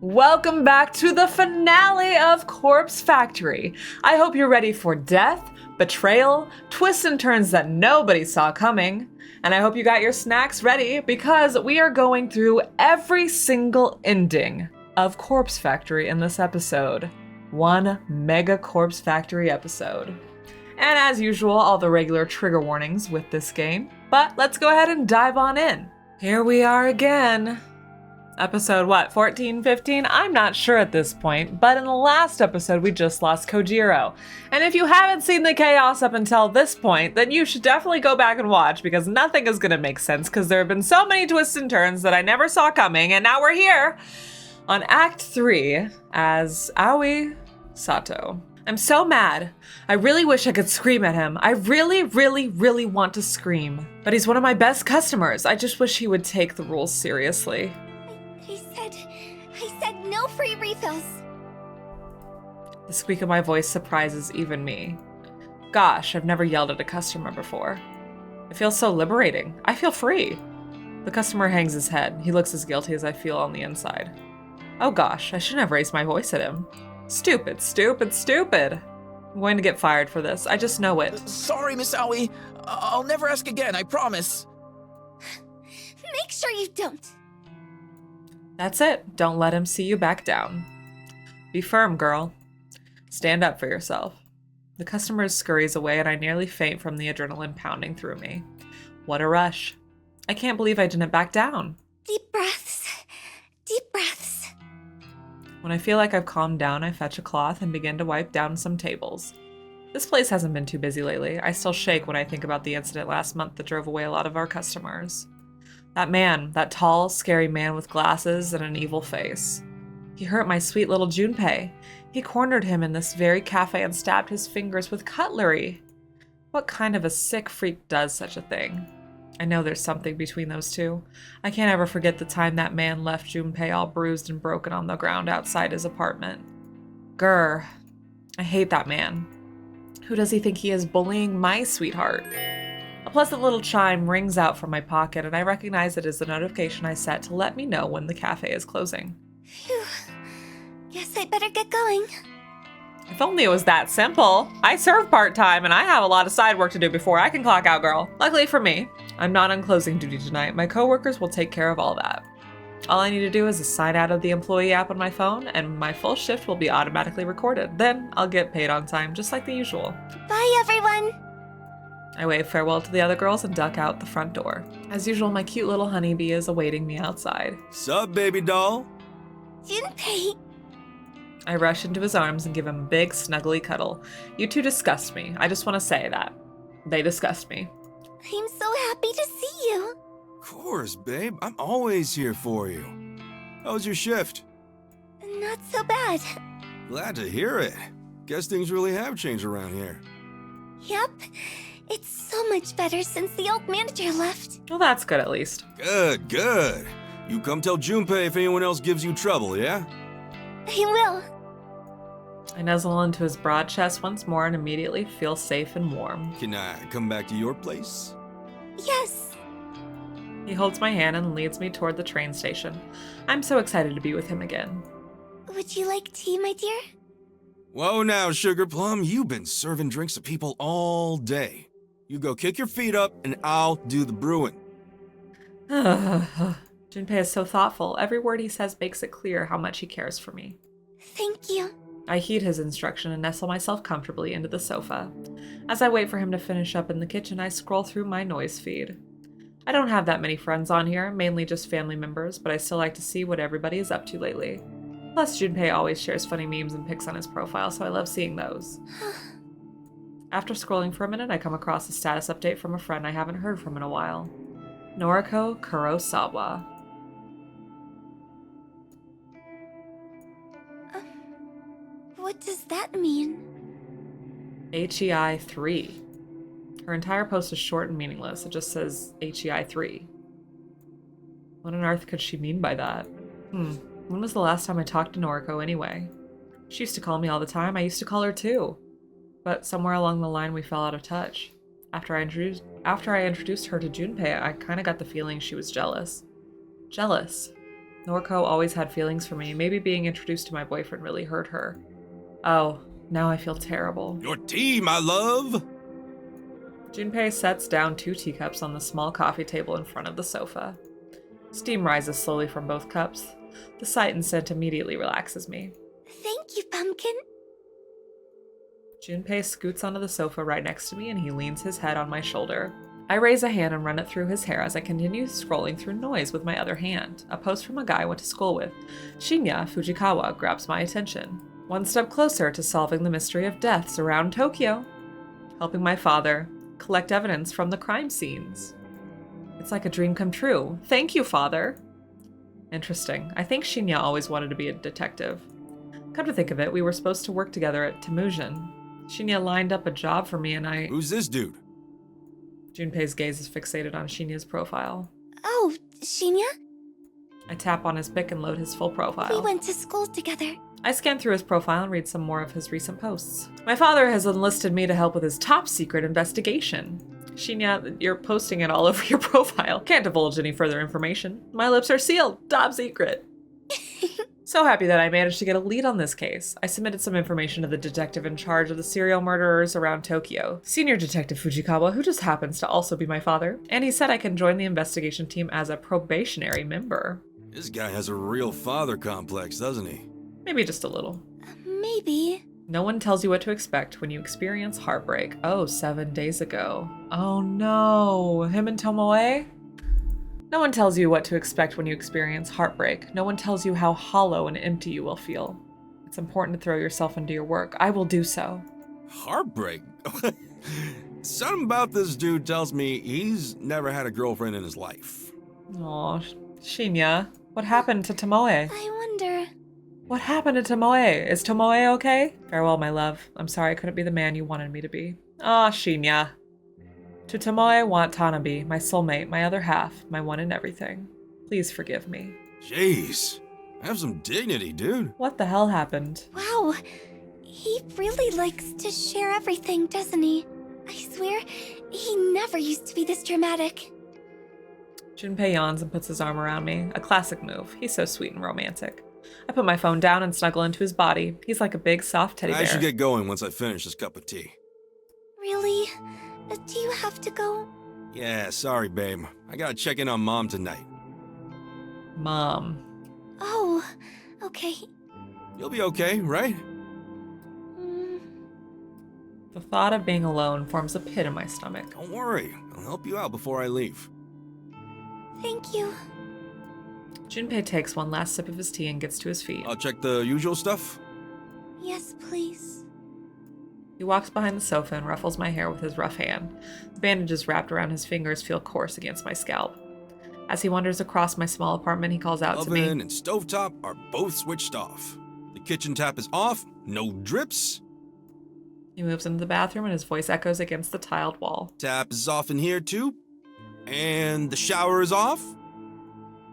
Welcome back to the finale of Corpse Factory. I hope you're ready for death, betrayal, twists and turns that nobody saw coming. And I hope you got your snacks ready because we are going through every single ending of Corpse Factory in this episode. One mega Corpse Factory episode. And as usual, all the regular trigger warnings with this game. But let's go ahead and dive on in. Here we are again. Episode, 14, 15? I'm not sure at this point, but in the last episode, we just lost Kojiro. And if you haven't seen the chaos up until this point, then you should definitely go back and watch, because nothing is going to make sense, because there have been so many twists and turns that I never saw coming, and now we're here on Act 3 as Aoi Satou. I'm so mad. I really wish I could scream at him. I really, really, really want to scream. But he's one of my best customers. I just wish he would take the rules seriously. I said no free refills. The squeak of my voice surprises even me. Gosh, I've never yelled at a customer before. It feels so liberating. I feel free. The customer hangs his head. He looks as guilty as I feel on the inside. Oh gosh, I shouldn't have raised my voice at him. Stupid, stupid, stupid. I'm going to get fired for this. I just know it. Sorry, Miss Aoi. I'll never ask again, I promise. Make sure you don't. That's it. Don't let him see you back down. Be firm, girl. Stand up for yourself. The customer scurries away and I nearly faint from the adrenaline pounding through me. What a rush. I can't believe I didn't back down. Deep breaths. Deep breaths. When I feel like I've calmed down, I fetch a cloth and begin to wipe down some tables. This place hasn't been too busy lately. I still shake when I think about the incident last month that drove away a lot of our customers. That man, that tall, scary man with glasses and an evil face. He hurt my sweet little Junpei. He cornered him in this very cafe and stabbed his fingers with cutlery. What kind of a sick freak does such a thing? I know there's something between those two. I can't ever forget the time that man left Junpei all bruised and broken on the ground outside his apartment. Grr. I hate that man. Who does he think he is, bullying my sweetheart? A pleasant little chime rings out from my pocket, and I recognize it as the notification I set to let me know when the cafe is closing. Phew. Guess I better get going. If only it was that simple. I serve part-time, and I have a lot of side work to do before I can clock out, girl. Luckily for me, I'm not on closing duty tonight. My coworkers will take care of all that. All I need to do is sign out of the employee app on my phone, and my full shift will be automatically recorded. Then I'll get paid on time, just like the usual. Bye, everyone. I wave farewell to the other girls and duck out the front door. As usual, my cute little honeybee is awaiting me outside. Sup, baby doll? Junpei. I rush into his arms and give him a big, snuggly cuddle. You two disgust me. I just want to say that. They disgust me. I'm so happy to see you. Of course, babe. I'm always here for you. How was your shift? Not so bad. Glad to hear it. Guess things really have changed around here. Yep. It's so much better since the old manager left. Well, that's good at least. Good, good. You come tell Junpei if anyone else gives you trouble, yeah? I will. I nuzzle into his broad chest once more and immediately feel safe and warm. Can I come back to your place? Yes. He holds my hand and leads me toward the train station. I'm so excited to be with him again. Would you like tea, my dear? Whoa now, Sugar Plum. You've been serving drinks to people all day. You go kick your feet up and I'll do the brewing. Junpei is so thoughtful. Every word he says makes it clear how much he cares for me. Thank you. I heed his instruction and nestle myself comfortably into the sofa. As I wait for him to finish up in the kitchen, I scroll through my noise feed. I don't have that many friends on here, mainly just family members, but I still like to see what everybody is up to lately. Plus, Junpei always shares funny memes and pics on his profile, so I love seeing those. After scrolling for a minute, I come across a status update from a friend I haven't heard from in a while. Noriko Kurosawa. What does that mean? HEI 3. Her entire post is short and meaningless. It just says HEI 3. What on earth could she mean by that? When was the last time I talked to Noriko anyway? She used to call me all the time. I used to call her too. But somewhere along the line we fell out of touch. After I introduced her to Junpei, I kind of got the feeling she was jealous. Jealous. Noriko always had feelings for me. Maybe being introduced to my boyfriend really hurt her. Oh, now I feel terrible. Your tea, my love! Junpei sets down 2 teacups on the small coffee table in front of the sofa. Steam rises slowly from both cups. The sight and scent immediately relaxes me. Thank you, Pumpkin. Junpei scoots onto the sofa right next to me and he leans his head on my shoulder. I raise a hand and run it through his hair as I continue scrolling through noise with my other hand. A post from a guy I went to school with, Shinya Fujikawa, grabs my attention. One step closer to solving the mystery of deaths around Tokyo. Helping my father collect evidence from the crime scenes. It's like a dream come true. Thank you, father. Interesting. I think Shinya always wanted to be a detective. Come to think of it, we were supposed to work together at Temujin. Shinya lined up a job for me and I... Who's this dude? Junpei's gaze is fixated on Shinya's profile. Oh, Shinya? I tap on his pic and load his full profile. We went to school together. I scan through his profile and read some more of his recent posts. My father has enlisted me to help with his top secret investigation. Shinya, you're posting it all over your profile. Can't divulge any further information. My lips are sealed. Top secret. So happy that I managed to get a lead on this case. I submitted some information to the detective in charge of the serial murderers around Tokyo, Senior Detective Fujikawa, who just happens to also be my father, and he said I can join the investigation team as a probationary member. This guy has a real father complex, doesn't he? Maybe just a little. Maybe. No one tells you what to expect when you experience heartbreak. Oh, 7 days ago. Oh no, him and Tomoe? No one tells you what to expect when you experience heartbreak. No one tells you how hollow and empty you will feel. It's important to throw yourself into your work. I will do so. Heartbreak? Something about this dude tells me he's never had a girlfriend in his life. Aw, Shinya, what happened to Tomoe? I wonder. What happened to Tomoe? Is Tomoe okay? Farewell, my love. I'm sorry I couldn't be the man you wanted me to be. Ah, Shinya. To Tomoe Watanabe, my soulmate, my other half, my one and everything. Please forgive me. Jeez, have some dignity, dude. What the hell happened? Wow. He really likes to share everything, doesn't he? I swear, he never used to be this dramatic. Junpei yawns and puts his arm around me. A classic move. He's so sweet and romantic. I put my phone down and snuggle into his body. He's like a big, soft teddy bear. I should get going once I finish this cup of tea. Really? Do you have to go? Yeah, sorry, babe. I gotta check in on Mom tonight. Mom. Oh, okay. You'll be okay, right? The thought of being alone forms a pit in my stomach. Don't worry. I'll help you out before I leave. Thank you. Junpei takes one last sip of his tea and gets to his feet. I'll check the usual stuff. Yes, please. He walks behind the sofa and ruffles my hair with his rough hand. The bandages wrapped around his fingers feel coarse against my scalp. As he wanders across my small apartment, he calls out to me. Oven and stovetop are both switched off. The kitchen tap is off, no drips. He moves into the bathroom and his voice echoes against the tiled wall. Tap is off in here too. And the shower is off.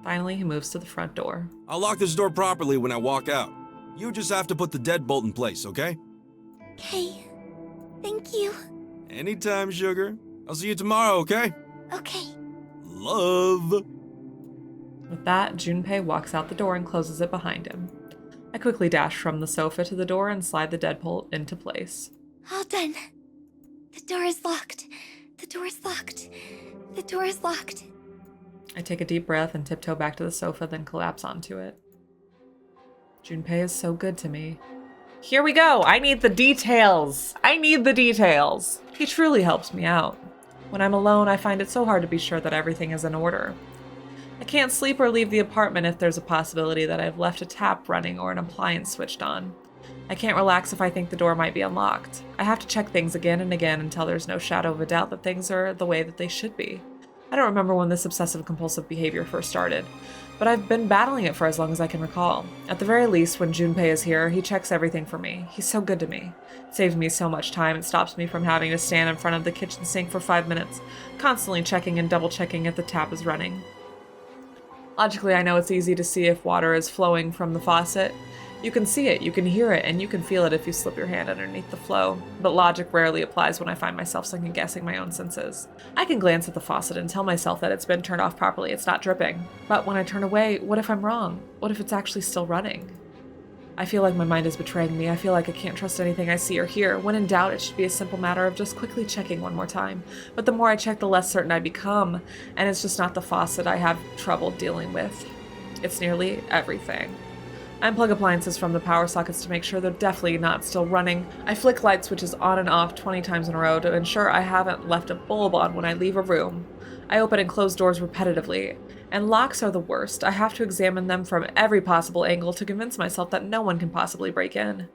Finally, he moves to the front door. I'll lock this door properly when I walk out. You just have to put the deadbolt in place, okay? Okay. Thank you. Anytime, sugar. I'll see you tomorrow, okay? Okay. Love. With that, Junpei walks out the door and closes it behind him. I quickly dash from the sofa to the door and slide the deadbolt into place. All done. The door is locked. The door is locked. The door is locked. I take a deep breath and tiptoe back to the sofa, then collapse onto it. Junpei is so good to me. Here we go! I need the details! I need the details! He truly helps me out. When I'm alone, I find it so hard to be sure that everything is in order. I can't sleep or leave the apartment if there's a possibility that I've left a tap running or an appliance switched on. I can't relax if I think the door might be unlocked. I have to check things again and again until there's no shadow of a doubt that things are the way that they should be. I don't remember when this obsessive-compulsive behavior first started, but I've been battling it for as long as I can recall. At the very least, when Junpei is here, he checks everything for me. He's so good to me. It saves me so much time and stops me from having to stand in front of the kitchen sink for 5 minutes, constantly checking and double-checking if the tap is running. Logically, I know it's easy to see if water is flowing from the faucet. You can see it, you can hear it, and you can feel it if you slip your hand underneath the flow. But logic rarely applies when I find myself second-guessing my own senses. I can glance at the faucet and tell myself that it's been turned off properly, it's not dripping. But when I turn away, what if I'm wrong? What if it's actually still running? I feel like my mind is betraying me. I feel like I can't trust anything I see or hear. When in doubt, it should be a simple matter of just quickly checking one more time. But the more I check, the less certain I become. And it's just not the faucet I have trouble dealing with. It's nearly everything. I unplug appliances from the power sockets to make sure they're definitely not still running. I flick light switches on and off 20 times in a row to ensure I haven't left a bulb on when I leave a room. I open and close doors repetitively. And locks are the worst. I have to examine them from every possible angle to convince myself that no one can possibly break in.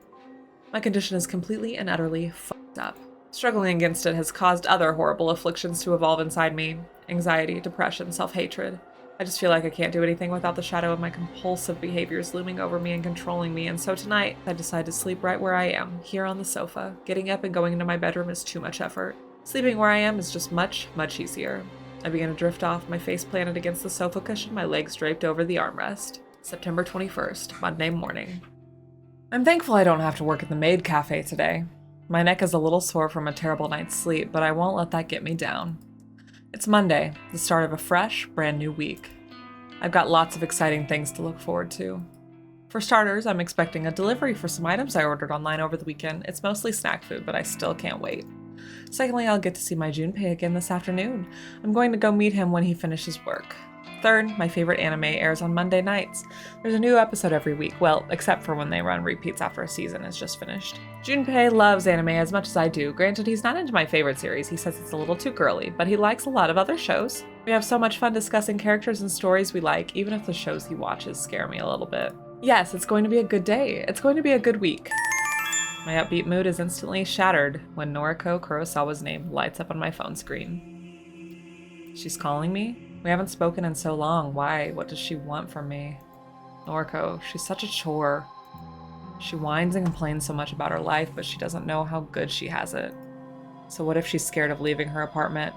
My condition is completely and utterly fucked up. Struggling against it has caused other horrible afflictions to evolve inside me. Anxiety, depression, self-hatred. I just feel like I can't do anything without the shadow of my compulsive behaviors looming over me and controlling me, and so tonight, I decide to sleep right where I am, here on the sofa. Getting up and going into my bedroom is too much effort. Sleeping where I am is just much, much easier. I begin to drift off, my face planted against the sofa cushion, my legs draped over the armrest. September 21st, Monday morning. I'm thankful I don't have to work at the maid cafe today. My neck is a little sore from a terrible night's sleep, but I won't let that get me down. It's Monday, the start of a fresh, brand new week. I've got lots of exciting things to look forward to. For starters, I'm expecting a delivery for some items I ordered online over the weekend. It's mostly snack food, but I still can't wait. Secondly, I'll get to see my Junpei again this afternoon. I'm going to go meet him when he finishes work. Third, my favorite anime airs on Monday nights. There's a new episode every week, well, except for when they run repeats after a season is just finished. Junpei loves anime as much as I do. Granted, he's not into my favorite series. He says it's a little too girly, but he likes a lot of other shows. We have so much fun discussing characters and stories we like, even if the shows he watches scare me a little bit. Yes, it's going to be a good day. It's going to be a good week. My upbeat mood is instantly shattered when Noriko Kurosawa's name lights up on my phone screen. She's calling me? We haven't spoken in so long. Why? What does she want from me? Noriko, she's such a chore. She whines and complains so much about her life, but she doesn't know how good she has it. So what if she's scared of leaving her apartment?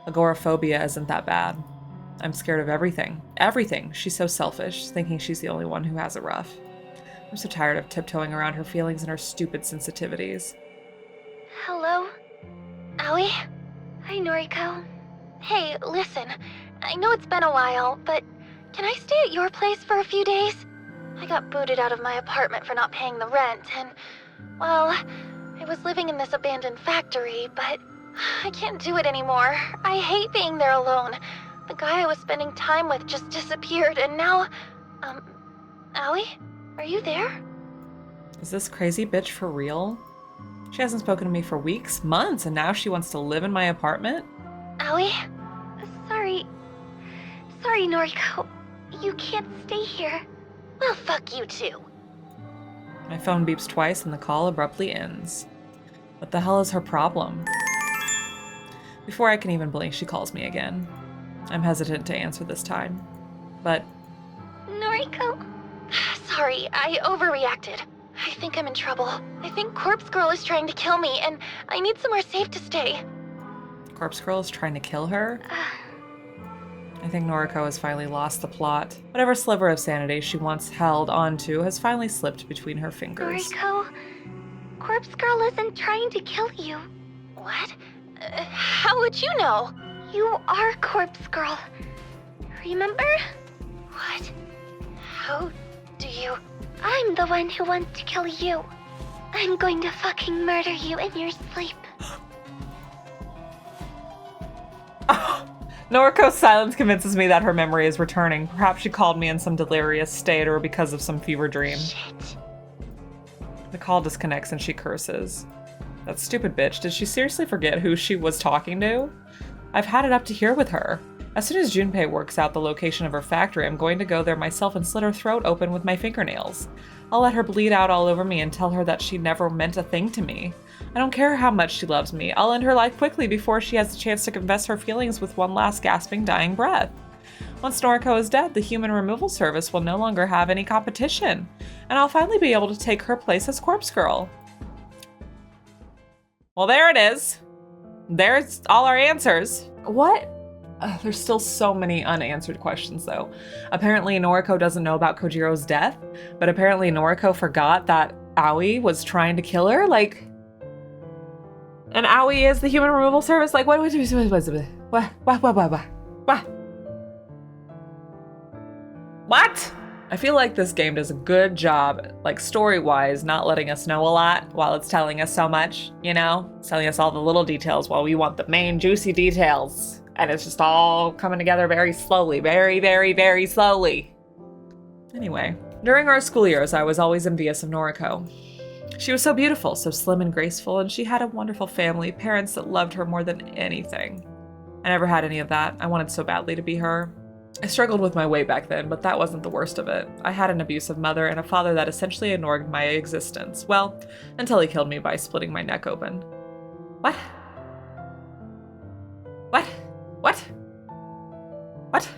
Agoraphobia isn't that bad. I'm scared of everything. Everything. She's so selfish, thinking she's the only one who has it rough. I'm so tired of tiptoeing around her feelings and her stupid sensitivities. Hello? Aoi? Hi, Noriko. Hey, listen. I know it's been a while, but can I stay at your place for a few days? I got booted out of my apartment for not paying the rent, and, well, I was living in this abandoned factory, but I can't do it anymore. I hate being there alone. The guy I was spending time with just disappeared, and now, Aoi? Are you there? Is this crazy bitch for real? She hasn't spoken to me for weeks, months, and now she wants to live in my apartment? Aoi? Sorry, Noriko. You can't stay here. Well, fuck you too. My phone beeps twice and the call abruptly ends. What the hell is her problem? Before I can even blink, she calls me again. I'm hesitant to answer this time, but... Noriko? Sorry, I overreacted. I think I'm in trouble. I think Corpse Girl is trying to kill me, and I need somewhere safe to stay. Corpse Girl is trying to kill her? I think Noriko has finally lost the plot. Whatever sliver of sanity she once held onto has finally slipped between her fingers. Noriko, Corpse Girl isn't trying to kill you. What? How would you know? You are Corpse Girl. Remember? What? How do you... I'm the one who wants to kill you. I'm going to fucking murder you in your sleep. Noriko's silence convinces me that her memory is returning. Perhaps she called me in some delirious state or because of some fever dream. Shit. The call disconnects and she curses. That stupid bitch, did she seriously forget who she was talking to? I've had it up to here with her. As soon as Junpei works out the location of her factory, I'm going to go there myself and slit her throat open with my fingernails. I'll let her bleed out all over me and tell her that she never meant a thing to me. I don't care how much she loves me. I'll end her life quickly before she has the chance to confess her feelings with one last gasping, dying breath. Once Noriko is dead, the human removal service will no longer have any competition, and I'll finally be able to take her place as Corpse Girl. Well, there it is. There's all our answers. What? There's still so many unanswered questions, though. Apparently, Noriko doesn't know about Kojiro's death, but apparently Noriko forgot that Aoi was trying to kill her. Like, and Aoi is the human removal service. Like, what? What? I feel like this game does a good job, like story-wise, not letting us know a lot while it's telling us so much, you know? It's telling us all the little details while we want the main juicy details. And it's just all coming together very slowly, very, very, very slowly. Anyway, during our school years, I was always envious of Noriko. She was so beautiful, so slim and graceful, and she had a wonderful family, parents that loved her more than anything. I never had any of that. I wanted so badly to be her. I struggled with my weight back then, but that wasn't the worst of it. I had an abusive mother and a father that essentially ignored my existence. Well, until he killed me by splitting my neck open. What? What? What? What?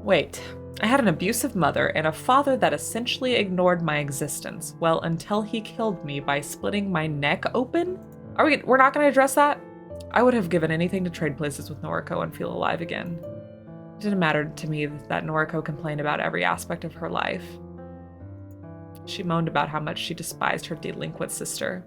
Wait, I had an abusive mother and a father that essentially ignored my existence. Well, until he killed me by splitting my neck open? We're not gonna address that? I would have given anything to trade places with Noriko and feel alive again. It didn't matter to me that Noriko complained about every aspect of her life. She moaned about how much she despised her delinquent sister.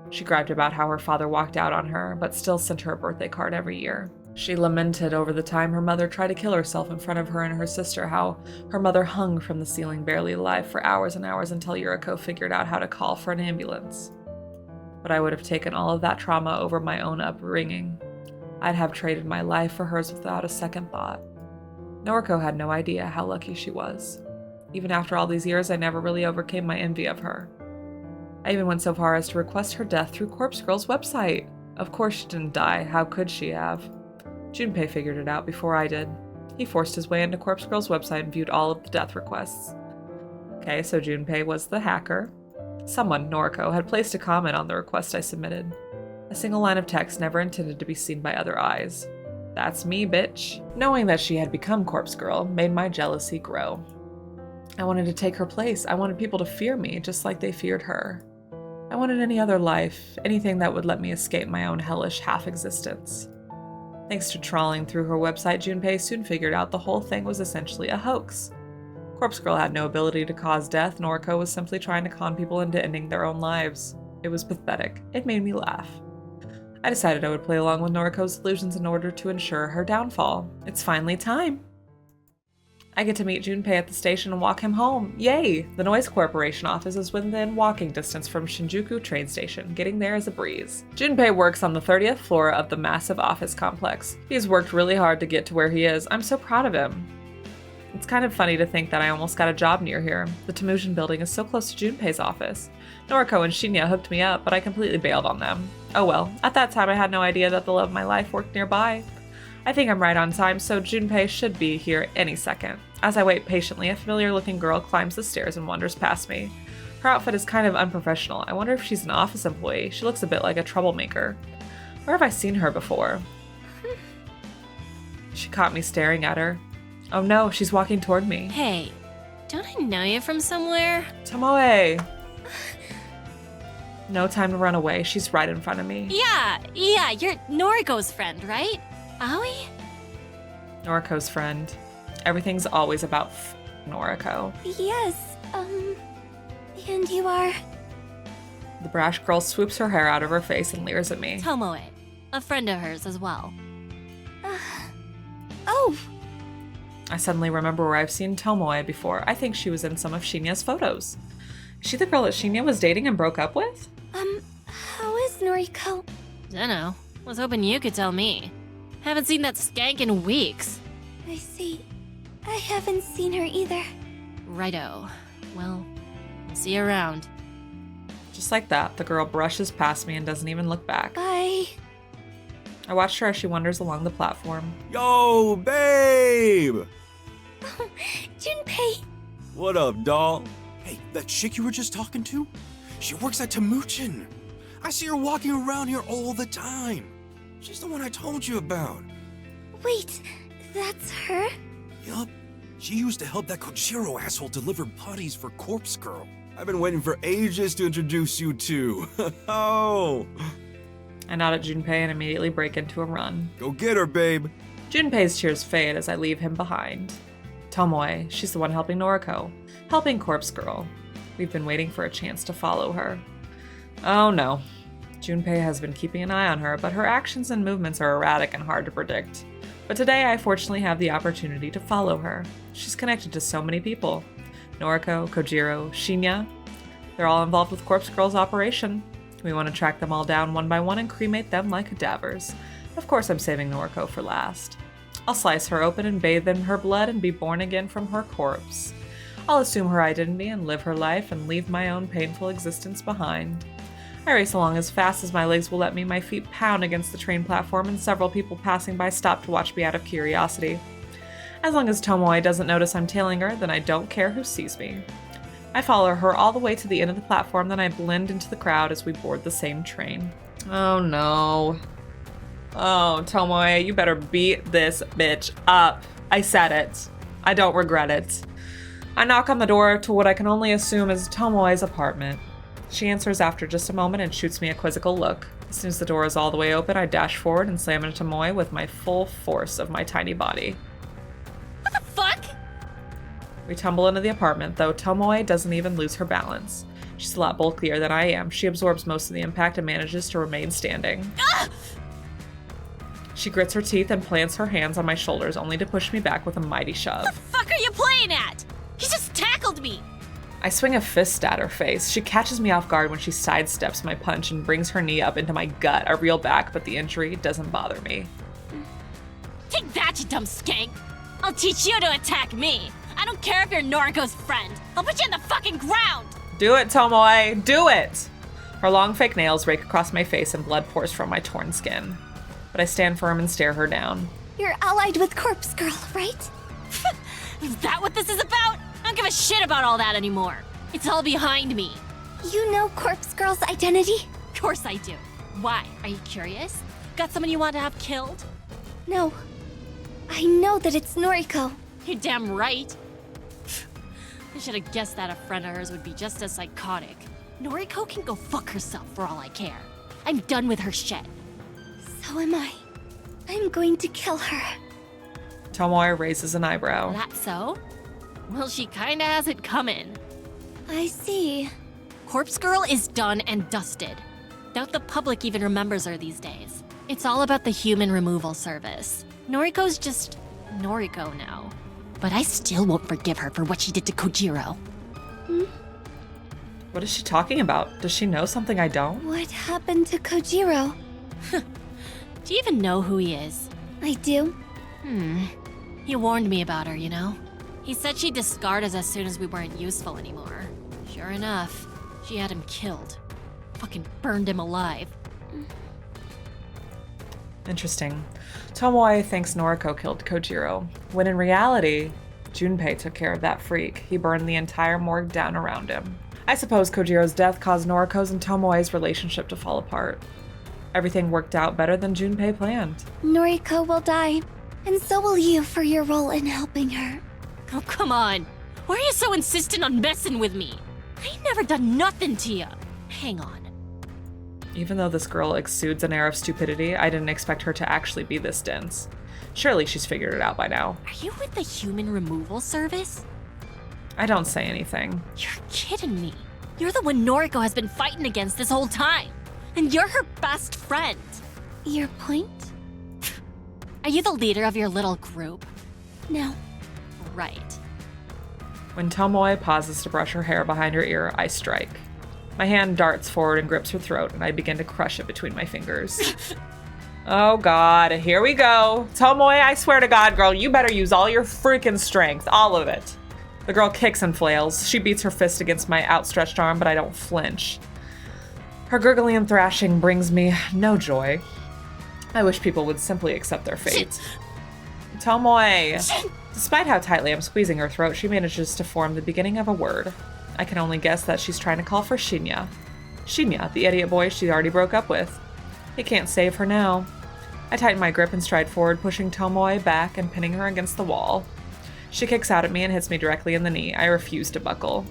She griped about how her father walked out on her, but still sent her a birthday card every year. She lamented over the time her mother tried to kill herself in front of her and her sister, how her mother hung from the ceiling barely alive for hours and hours until Yuriko figured out how to call for an ambulance. But I would have taken all of that trauma over my own upbringing. I'd have traded my life for hers without a second thought. Noriko had no idea how lucky she was. Even after all these years, I never really overcame my envy of her. I even went so far as to request her death through Corpse Girl's website. Of course she didn't die. How could she have? Junpei figured it out before I did. He forced his way into Corpse Girl's website and viewed all of the death requests. Okay, so Junpei was the hacker. Someone, Noriko, had placed a comment on the request I submitted. A single line of text never intended to be seen by other eyes. That's me, bitch. Knowing that she had become Corpse Girl made my jealousy grow. I wanted to take her place. I wanted people to fear me, just like they feared her. I wanted any other life, anything that would let me escape my own hellish half-existence. Thanks to trawling through her website, Junpei soon figured out the whole thing was essentially a hoax. Corpse Girl had no ability to cause death. Noriko was simply trying to con people into ending their own lives. It was pathetic. It made me laugh. I decided I would play along with Noriko's illusions in order to ensure her downfall. It's finally time! I get to meet Junpei at the station and walk him home. Yay! The Noise Corporation office is within walking distance from Shinjuku train station. Getting there is a breeze. Junpei works on the 30th floor of the massive office complex. He's worked really hard to get to where he is. I'm so proud of him. It's kind of funny to think that I almost got a job near here. The Temujin building is so close to Junpei's office. Noriko and Shinya hooked me up, but I completely bailed on them. Oh well, at that time I had no idea that the love of my life worked nearby. I think I'm right on time, so Junpei should be here any second. As I wait patiently, a familiar-looking girl climbs the stairs and wanders past me. Her outfit is kind of unprofessional. I wonder if she's an office employee. She looks a bit like a troublemaker. Where have I seen her before? She caught me staring at her. Oh no, she's walking toward me. Hey, don't I know you from somewhere? Tomoe! No time to run away. She's right in front of me. Yeah, you're Noriko's friend, right? Aoi? Noriko's friend. Everything's always about Noriko. Yes, and you are? The brash girl swoops her hair out of her face and leers at me. Tomoe, a friend of hers as well. Oh! I suddenly remember where I've seen Tomoe before. I think she was in some of Shinya's photos. Is she the girl that Shinya was dating and broke up with? How is Noriko? Dunno. Was hoping you could tell me. Haven't seen that skank in weeks. I see. I haven't seen her either. Righto. Well, I'll see you around. Just like that, the girl brushes past me and doesn't even look back. Bye. I watched her as she wanders along the platform. Yo, babe! Junpei! What up, doll? Hey, that chick you were just talking to? She works at Temujin. I see her walking around here all the time. She's the one I told you about. Wait, that's her? Yup. She used to help that Kojiro asshole deliver putties for Corpse Girl. I've been waiting for ages to introduce you to. Oh! I nod at Junpei and immediately break into a run. Go get her, babe. Junpei's cheers fade as I leave him behind. Tomoe, she's the one helping Noriko. Helping Corpse Girl. We've been waiting for a chance to follow her. Oh no. Junpei has been keeping an eye on her, but her actions and movements are erratic and hard to predict. But today I fortunately have the opportunity to follow her. She's connected to so many people. Noriko, Kojiro, Shinya. They're all involved with Corpse Girl's operation. We want to track them all down one by one and cremate them like cadavers. Of course I'm saving Noriko for last. I'll slice her open and bathe in her blood and be born again from her corpse. I'll assume her identity and live her life and leave my own painful existence behind. I race along as fast as my legs will let me, my feet pound against the train platform, and several people passing by stop to watch me out of curiosity. As long as Tomoe doesn't notice I'm tailing her, then I don't care who sees me. I follow her all the way to the end of the platform, then I blend into the crowd as we board the same train. Oh no. Oh, Tomoe, you better beat this bitch up. I said it. I don't regret it. I knock on the door to what I can only assume is Tomoe's apartment. She answers after just a moment and shoots me a quizzical look. As soon as the door is all the way open, I dash forward and slam into Tomoe with my full force of my tiny body. What the fuck? We tumble into the apartment, though Tomoe doesn't even lose her balance. She's a lot bulkier than I am. She absorbs most of the impact and manages to remain standing. Ah! She grits her teeth and plants her hands on my shoulders, only to push me back with a mighty shove. What the fuck are you playing at? He just tackled me! I swing a fist at her face. She catches me off guard when she sidesteps my punch and brings her knee up into my gut. I reel back, but the injury doesn't bother me. Take that, you dumb skank! I'll teach you to attack me! I don't care if you're Noriko's friend! I'll put you in the fucking ground! Do it, Tomoe! Do it! Her long fake nails rake across my face and blood pours from my torn skin. But I stand firm and stare her down. You're allied with Corpse Girl, right? Is that what this is about? I don't give a shit about all that anymore. It's all behind me. You know Corpse Girl's identity? Of course I do. Why? Are you curious? Got someone you want to have killed? No. I know that it's Noriko. You're damn right. I should have guessed that a friend of hers would be just as psychotic. Noriko can go fuck herself for all I care. I'm done with her shit. So am I. I'm going to kill her. Tomoe raises an eyebrow. That so? Well, she kinda has it coming. I see. Corpse Girl is done and dusted. Doubt the public even remembers her these days. It's all about the human removal service. Noriko's just Noriko now. But I still won't forgive her for what she did to Kojiro. What is she talking about? Does she know something I don't? What happened to Kojiro? Do you even know who he is? I do. He warned me about her, you know? He said she'd discard us as soon as we weren't useful anymore. Sure enough, she had him killed. Fucking burned him alive. Interesting. Tomoe thinks Noriko killed Kojiro, when in reality, Junpei took care of that freak. He burned the entire morgue down around him. I suppose Kojiro's death caused Noriko's and Tomoe's relationship to fall apart. Everything worked out better than Junpei planned. Noriko will die, and so will you for your role in helping her. Oh, come on. Why are you so insistent on messing with me? I ain't never done nothing to you. Hang on. Even though this girl exudes an air of stupidity, I didn't expect her to actually be this dense. Surely she's figured it out by now. Are you with the human removal service? I don't say anything. You're kidding me. You're the one Noriko has been fighting against this whole time. And you're her best friend. Your point? Are you the leader of your little group? No. Right. When Tomoe pauses to brush her hair behind her ear, I strike. My hand darts forward and grips her throat, and I begin to crush it between my fingers. Oh god, here we go. Tomoe, I swear to God, girl, you better use all your freaking strength. All of it. The girl kicks and flails. She beats her fist against my outstretched arm, but I don't flinch. Her gurgling and thrashing brings me no joy. I wish people would simply accept their fate. Tomoe! Despite how tightly I'm squeezing her throat, she manages to form the beginning of a word. I can only guess that she's trying to call for Shinya. Shinya, the idiot boy she already broke up with. He can't save her now. I tighten my grip and stride forward, pushing Tomoe back and pinning her against the wall. She kicks out at me and hits me directly in the knee. I refuse to buckle.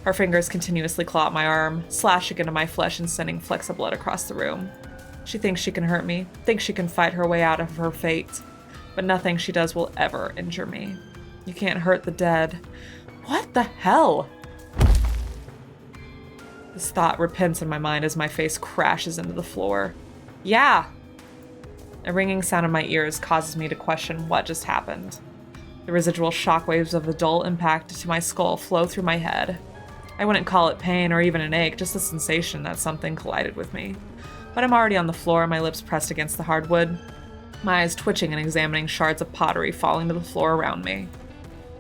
Her fingers continuously claw at my arm, slashing into my flesh and sending flecks of blood across the room. She thinks she can hurt me, thinks she can fight her way out of her fate. But nothing she does will ever injure me. You can't hurt the dead. What the hell? This thought repents in my mind as my face crashes into the floor. Yeah! A ringing sound in my ears causes me to question what just happened. The residual shockwaves of a dull impact to my skull flow through my head. I wouldn't call it pain or even an ache, just the sensation that something collided with me. But I'm already on the floor, my lips pressed against the hardwood, my eyes twitching and examining shards of pottery falling to the floor around me.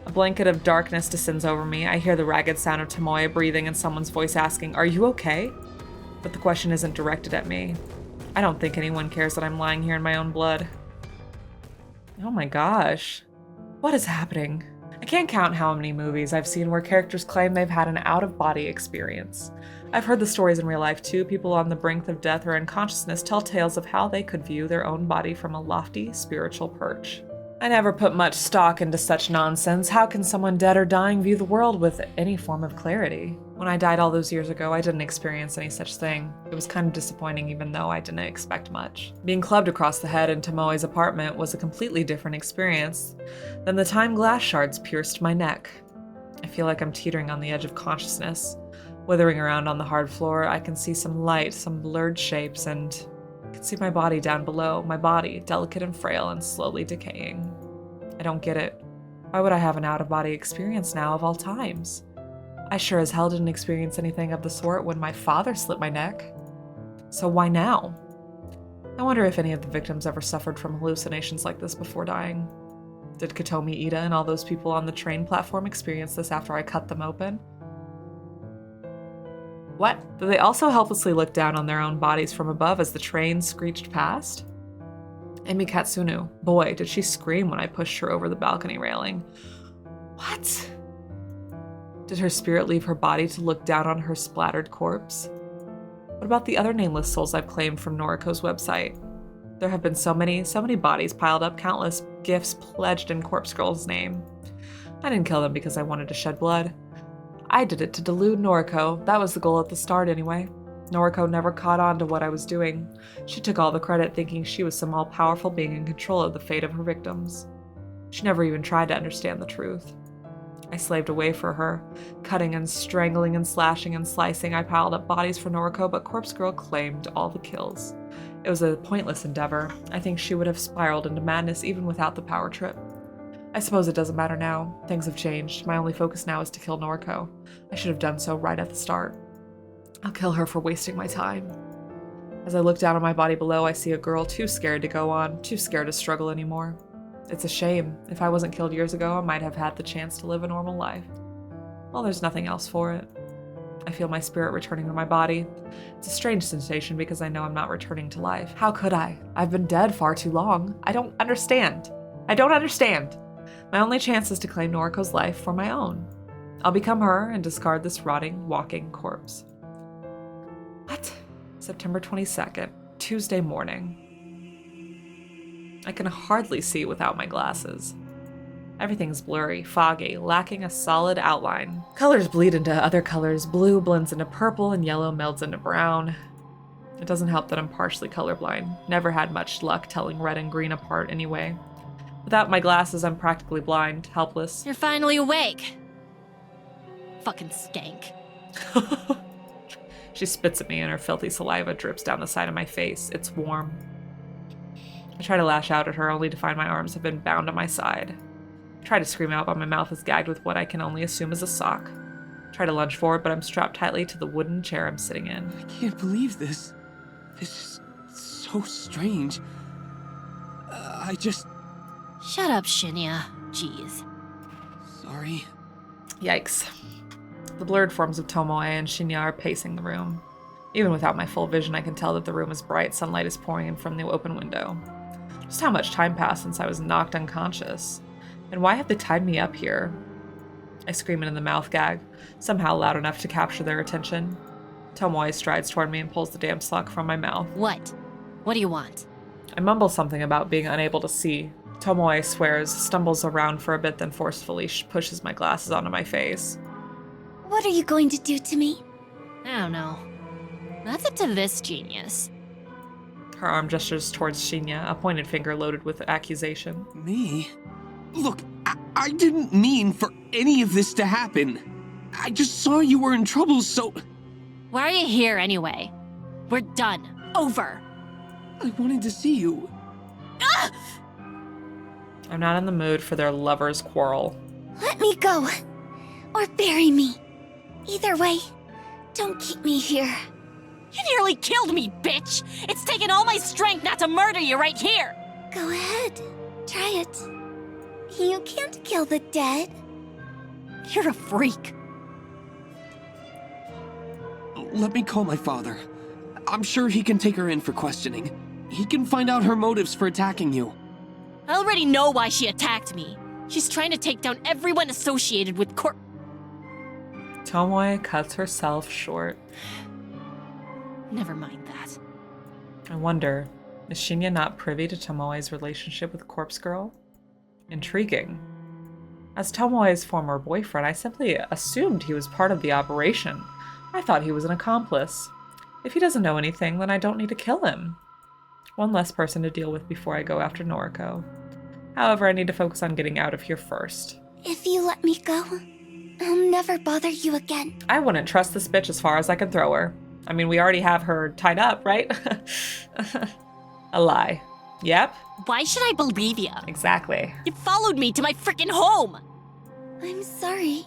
A blanket of darkness descends over me. I hear the ragged sound of Tomoe breathing and someone's voice asking, "Are you okay?" But the question isn't directed at me. I don't think anyone cares that I'm lying here in my own blood. Oh my gosh. What is happening? I can't count how many movies I've seen where characters claim they've had an out-of-body experience. I've heard the stories in real life too. People on the brink of death or unconsciousness tell tales of how they could view their own body from a lofty spiritual perch. I never put much stock into such nonsense. How can someone dead or dying view the world with any form of clarity? When I died all those years ago, I didn't experience any such thing. It was kind of disappointing even though I didn't expect much. Being clubbed across the head in Tomoe's apartment was a completely different experience than the time glass shards pierced my neck. I feel like I'm teetering on the edge of consciousness. Withering around on the hard floor, I can see some light, some blurred shapes, and I can see my body down below, my body, delicate and frail and slowly decaying. I don't get it. Why would I have an out-of-body experience now of all times? I sure as hell didn't experience anything of the sort when my father slit my neck. So why now? I wonder if any of the victims ever suffered from hallucinations like this before dying. Did Katomi Ida and all those people on the train platform experience this after I cut them open? What? Did they also helplessly look down on their own bodies from above as the train screeched past? Emi Katsunu. Boy, did she scream when I pushed her over the balcony railing. What? Did her spirit leave her body to look down on her splattered corpse? What about the other nameless souls I've claimed from Noriko's website? There have been so many bodies piled up, countless gifts pledged in Corpse Girl's name. I didn't kill them because I wanted to shed blood. I did it to delude Noriko. That was the goal at the start anyway. Noriko never caught on to what I was doing. She took all the credit thinking she was some all-powerful being in control of the fate of her victims. She never even tried to understand the truth. I slaved away for her, cutting and strangling and slashing and slicing. I piled up bodies for Noriko, but Corpse Girl claimed all the kills. It was a pointless endeavor. I think she would have spiraled into madness even without the power trip. I suppose it doesn't matter now. Things have changed. My only focus now is to kill Noriko. I should have done so right at the start. I'll kill her for wasting my time. As I look down on my body below, I see a girl too scared to go on, too scared to struggle anymore. It's a shame. If I wasn't killed years ago, I might have had the chance to live a normal life. Well, there's nothing else for it. I feel my spirit returning to my body. It's a strange sensation because I know I'm not returning to life. How could I? I've been dead far too long. I don't understand. I don't understand. My only chance is to claim Noriko's life for my own. I'll become her and discard this rotting, walking corpse. What? September 22nd, Tuesday morning. I can hardly see without my glasses. Everything's blurry, foggy, lacking a solid outline. Colors bleed into other colors. Blue blends into purple and yellow melds into brown. It doesn't help that I'm partially colorblind. Never had much luck telling red and green apart anyway. Without my glasses, I'm practically blind, helpless. You're finally awake. Fucking skank. She spits at me and her filthy saliva drips down the side of my face. It's warm. I try to lash out at her only to find my arms have been bound on my side. I try to scream out, but my mouth is gagged with what I can only assume is a sock. I try to lunge forward, but I'm strapped tightly to the wooden chair I'm sitting in. I can't believe this. This is so strange. I just... Shut up, Shinya. Jeez. Sorry. Yikes. The blurred forms of Tomoe and Shinya are pacing the room. Even without my full vision, I can tell that the room is bright. Sunlight is pouring in from the open window. Just how much time passed since I was knocked unconscious? And why have they tied me up here? I scream into the mouth gag, somehow loud enough to capture their attention. Tomoe strides toward me and pulls the damn sock from my mouth. What? What do you want? I mumble something about being unable to see. Tomoe swears, stumbles around for a bit, then forcefully pushes my glasses onto my face. What are you going to do to me? I don't know. That's up to this genius. Her arm gestures towards Shinya, a pointed finger loaded with accusation. Me? Look, I didn't mean for any of this to happen. I just saw you were in trouble, so... Why are you here anyway? We're done. Over. I wanted to see you. I'm not in the mood for their lovers' quarrel. Let me go. Or bury me. Either way, don't keep me here. You nearly killed me, bitch! It's taken all my strength not to murder you right here! Go ahead. Try it. You can't kill the dead. You're a freak. Let me call my father. I'm sure he can take her in for questioning. He can find out her motives for attacking you. I already know why she attacked me. She's trying to take down everyone associated with Tomoe cuts herself short. Never mind that. I wonder, is Shinya not privy to Tomoe's relationship with Corpse Girl? Intriguing. As Tomoe's former boyfriend, I simply assumed he was part of the operation. I thought he was an accomplice. If he doesn't know anything, then I don't need to kill him. One less person to deal with before I go after Noriko. However, I need to focus on getting out of here first. If you let me go, I'll never bother you again. I wouldn't trust this bitch as far as I can throw her. I mean, we already have her tied up, right? A lie. Yep, Why should I believe you? exactly. You followed me to my frickin' home! I'm sorry.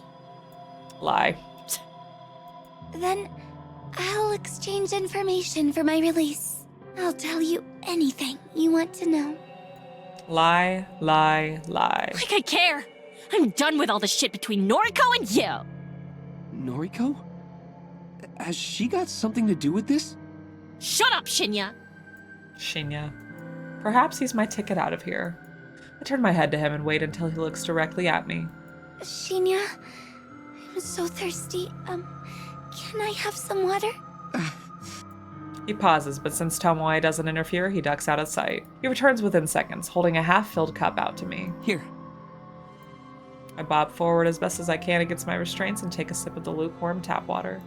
Lie. Then I'll exchange information for my release. I'll tell you anything you want to know. Lie, lie, lie. Like I care! I'm done with all the shit between Noriko and you! Noriko? Has she got something to do with this? Shut up, Shinya! Shinya. Perhaps he's my ticket out of here. I turn my head to him and wait until he looks directly at me. Shinya, I'm so thirsty. Can I have some water? He pauses, but since Tomoe doesn't interfere, he ducks out of sight. He returns within seconds, holding a half-filled cup out to me. Here. I bob forward as best as I can against my restraints and take a sip of the lukewarm tap water.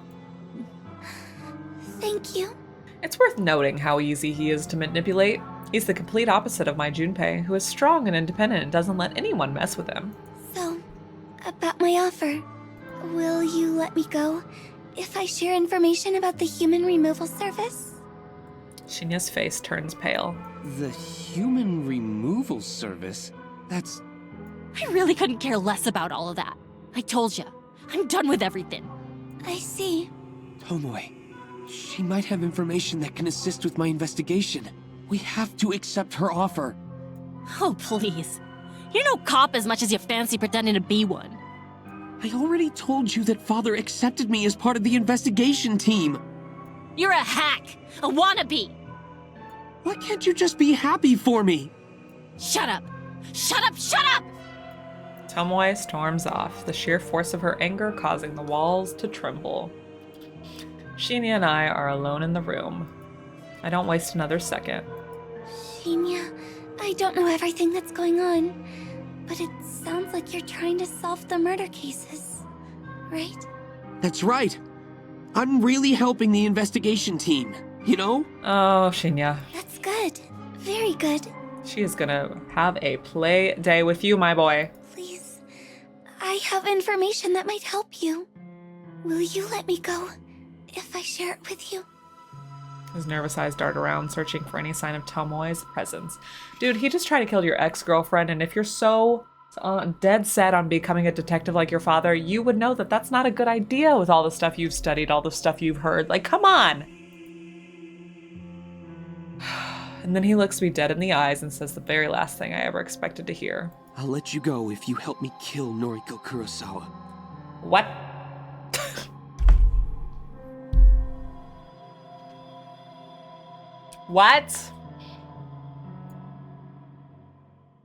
Thank you. It's worth noting how easy he is to manipulate. He's the complete opposite of my Junpei, who is strong and independent and doesn't let anyone mess with him. So, about my offer, will you let me go if I share information about the human removal service? Shinya's face turns pale. The human removal service? That's... I really couldn't care less about all of that. I told you, I'm done with everything. I see. Tomoe. She might have information that can assist with my investigation. We have to accept her offer. Oh, please. You're no cop as much as you fancy pretending to be one. I already told you that Father accepted me as part of the investigation team. You're a hack, a wannabe. Why can't you just be happy for me? Shut up! Shut up! Shut up! Tomoe storms off, the sheer force of her anger causing the walls to tremble. Shinya and I are alone in the room. I don't waste another second. Shinya, I don't know everything that's going on, but it sounds like you're trying to solve the murder cases, right? That's right. I'm really helping the investigation team, you know? Oh, Shinya. That's good. Very good. She is gonna have a play day with you, my boy. Please, I have information that might help you. Will you let me go if I share it with you? His nervous eyes dart around, searching for any sign of Tomoe's presence. Dude, he just tried to kill your ex-girlfriend, and if you're so dead set on becoming a detective like your father, you would know that that's not a good idea with all the stuff you've studied, all the stuff you've heard. Like, come on! And then he looks me dead in the eyes and says the very last thing I ever expected to hear. I'll let you go if you help me kill Noriko Kurosawa. What? What?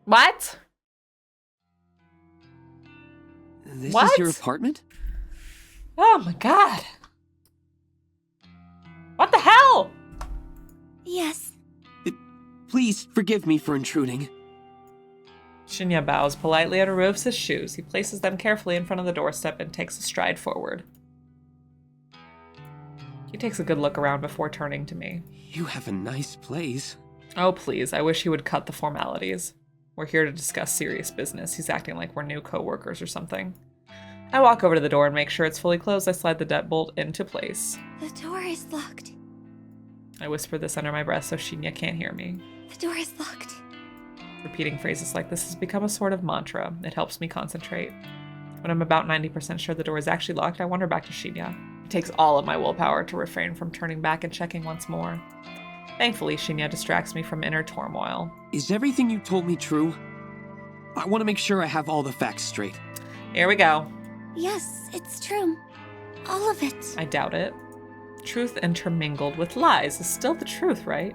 What? This What? is your apartment? Oh my god. What the hell? Yes. Please forgive me for intruding. Shinya bows politely and removes his shoes. He places them carefully in front of the doorstep and takes a stride forward. He takes a good look around before turning to me. You have a nice place. Oh, please, I wish he would cut the formalities. We're here to discuss serious business. He's acting like we're new co-workers or something. I walk over to the door and make sure it's fully closed. I slide the deadbolt into place. The door is locked. I whisper this under my breath so Shinya can't hear me. The door is locked. Repeating phrases like this has become a sort of mantra. It helps me concentrate. When I'm about 90% sure the door is actually locked, I wander back to Shinya. It takes all of my willpower to refrain from turning back and checking once more. Thankfully, Shinya distracts me from inner turmoil. Is everything you told me true? I want to make sure I have all the facts straight. Here we go. Yes, it's true. All of it. I doubt it. Truth intermingled with lies is still the truth, right?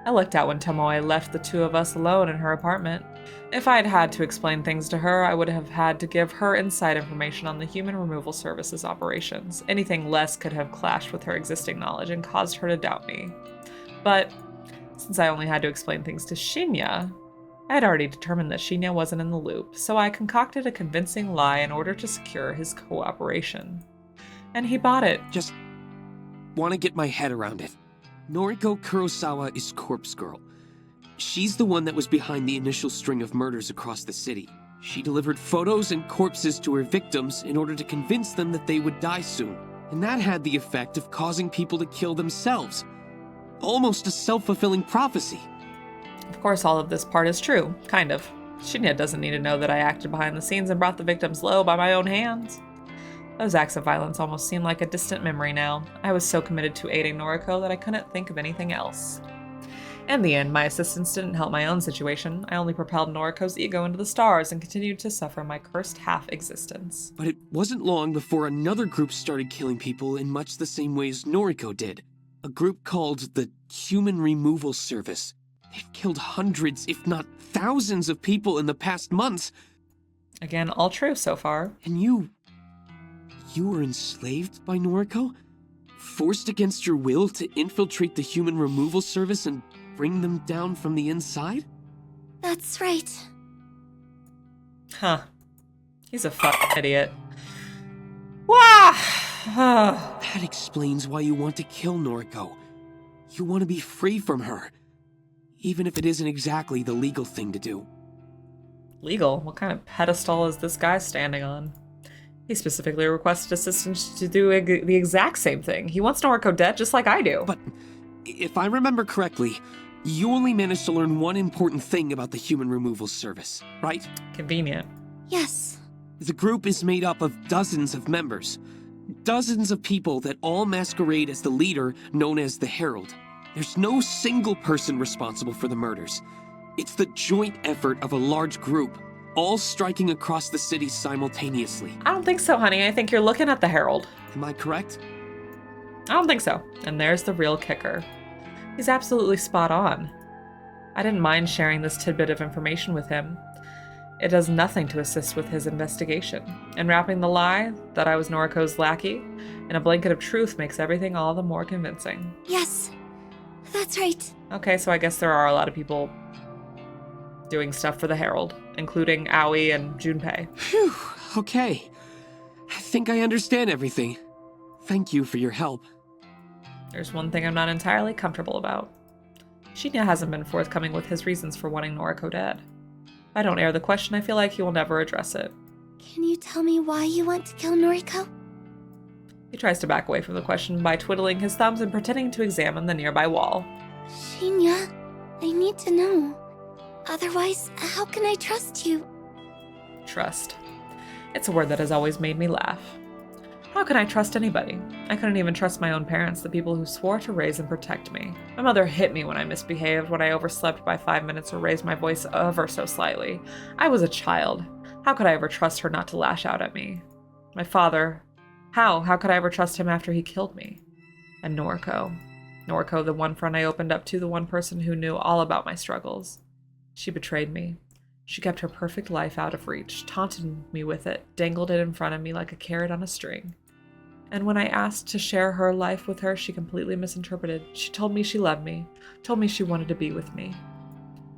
I looked out when Tomoe left the two of us alone in her apartment. If I had had to explain things to her, I would have had to give her inside information on the Human Removal Service's operations. Anything less could have clashed with her existing knowledge and caused her to doubt me. But since I only had to explain things to Shinya, I had already determined that Shinya wasn't in the loop, so I concocted a convincing lie in order to secure his cooperation. And he bought it. Just want to get my head around it. Noriko Kurosawa is Corpse Girl. She's the one that was behind the initial string of murders across the city. She delivered photos and corpses to her victims in order to convince them that they would die soon. And that had the effect of causing people to kill themselves. Almost a self-fulfilling prophecy. Of course, all of this part is true. Kind of. Shinya doesn't need to know that I acted behind the scenes and brought the victims low by my own hands. Those acts of violence almost seem like a distant memory now. I was so committed to aiding Noriko that I couldn't think of anything else. In the end, my assistance didn't help my own situation. I only propelled Noriko's ego into the stars and continued to suffer my cursed half-existence. But it wasn't long before another group started killing people in much the same way as Noriko did. A group called the Human Removal Service. They've killed hundreds, if not thousands of people in the past months. Again, all true so far. And you were enslaved by Noriko? Forced against your will to infiltrate the Human Removal Service and bring them down from the inside? That's right. Huh. He's a fucking idiot. Wah! That explains why you want to kill Noriko. You want to be free from her. Even if it isn't exactly the legal thing to do. Legal? What kind of pedestal is this guy standing on? He specifically requested assistance to do the exact same thing. He wants Noriko dead just like I do. But if I remember correctly, you only managed to learn one important thing about the Human Removal Service, right? Convenient. Yes. The group is made up of dozens of members. Dozens of people that all masquerade as the leader known as the Herald. There's no single person responsible for the murders. It's the joint effort of a large group, all striking across the city simultaneously. I don't think so, honey. I think you're looking at the Herald. Am I correct? I don't think so. And there's the real kicker. He's absolutely spot on. I didn't mind sharing this tidbit of information with him. It does nothing to assist with his investigation. And wrapping the lie that I was Noriko's lackey in a blanket of truth makes everything all the more convincing. Yes. That's right. Okay, so I guess there are a lot of people doing stuff for the Herald, including Aoi and Junpei. Phew, okay. I think I understand everything. Thank you for your help. There's one thing I'm not entirely comfortable about. Shinya hasn't been forthcoming with his reasons for wanting Noriko dead. If I don't air the question, I feel like he will never address it. Can you tell me why you want to kill Noriko? He tries to back away from the question by twiddling his thumbs and pretending to examine the nearby wall. Shinya, I need to know. Otherwise, how can I trust you? Trust. It's a word that has always made me laugh. How can I trust anybody? I couldn't even trust my own parents, the people who swore to raise and protect me. My mother hit me when I misbehaved, when I overslept by 5 minutes or raised my voice ever so slightly. I was a child. How could I ever trust her not to lash out at me? My father. How could I ever trust him after he killed me? And Noriko. Noriko, the one friend I opened up to, the one person who knew all about my struggles. She betrayed me. She kept her perfect life out of reach, taunted me with it, dangled it in front of me like a carrot on a string. And when I asked to share her life with her, she completely misinterpreted. She told me she loved me, told me she wanted to be with me.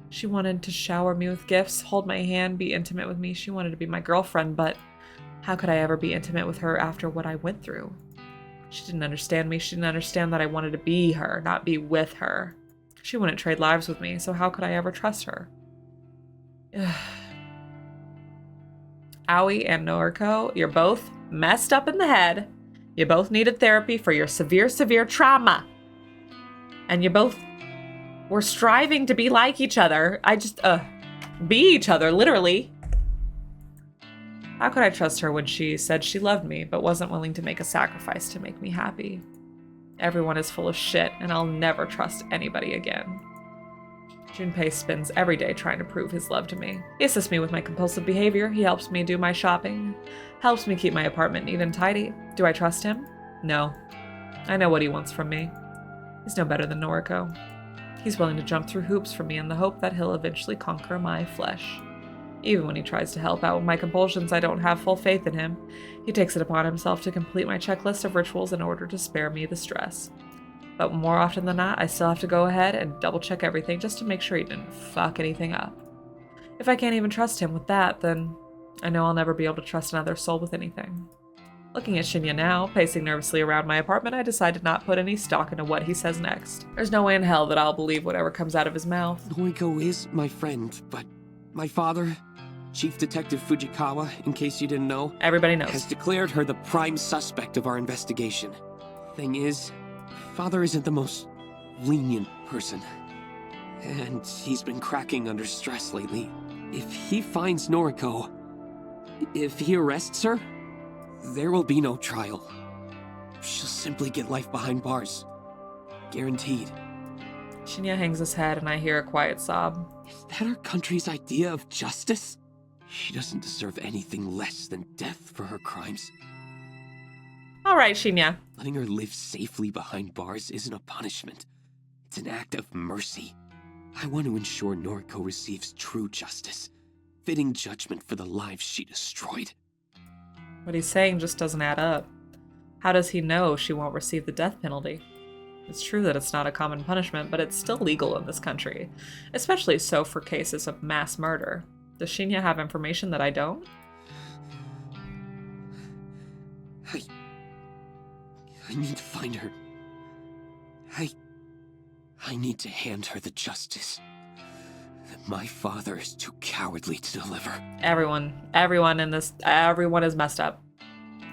She wanted to shower me with gifts, hold my hand, be intimate with me. She wanted to be my girlfriend, but how could I ever be intimate with her after what I went through? She didn't understand me. She didn't understand that I wanted to be her, not be with her. She wouldn't trade lives with me, so how could I ever trust her? Aoi and Noriko, you're both messed up in the head. You both needed therapy for your severe, severe trauma. And you both were striving to be like each other. Be each other, literally. How could I trust her when she said she loved me, but wasn't willing to make a sacrifice to make me happy? Everyone is full of shit, and I'll never trust anybody again. Junpei spends every day trying to prove his love to me. He assists me with my compulsive behavior. He helps me do my shopping. Helps me keep my apartment neat and tidy. Do I trust him? No. I know what he wants from me. He's no better than Noriko. He's willing to jump through hoops for me in the hope that he'll eventually conquer my flesh. Even when he tries to help out with my compulsions, I don't have full faith in him. He takes it upon himself to complete my checklist of rituals in order to spare me the stress. But more often than not, I still have to go ahead and double-check everything just to make sure he didn't fuck anything up. If I can't even trust him with that, then I know I'll never be able to trust another soul with anything. Looking at Shinya now, pacing nervously around my apartment, I decide to not put any stock into what he says next. There's no way in hell that I'll believe whatever comes out of his mouth. Noriko is my friend, but my father, Chief Detective Fujikawa, in case you didn't know, Everybody knows. has declared her the prime suspect of our investigation. Thing is, Father isn't the most lenient person, and he's been cracking under stress lately. If he finds Noriko, if he arrests her, there will be no trial. She'll simply get life behind bars. Guaranteed. Shinya hangs his head and I hear a quiet sob. Is that our country's idea of justice? She doesn't deserve anything less than death for her crimes. Alright, Shinya. Letting her live safely behind bars isn't a punishment. It's an act of mercy. I want to ensure Noriko receives true justice, fitting judgment for the lives she destroyed. What he's saying just doesn't add up. How does he know she won't receive the death penalty? It's true that it's not a common punishment, but it's still legal in this country, especially so for cases of mass murder. Does Shinya have information that I don't? I need to find her. I need to hand her the justice that my father is too cowardly to deliver. Everyone is messed up.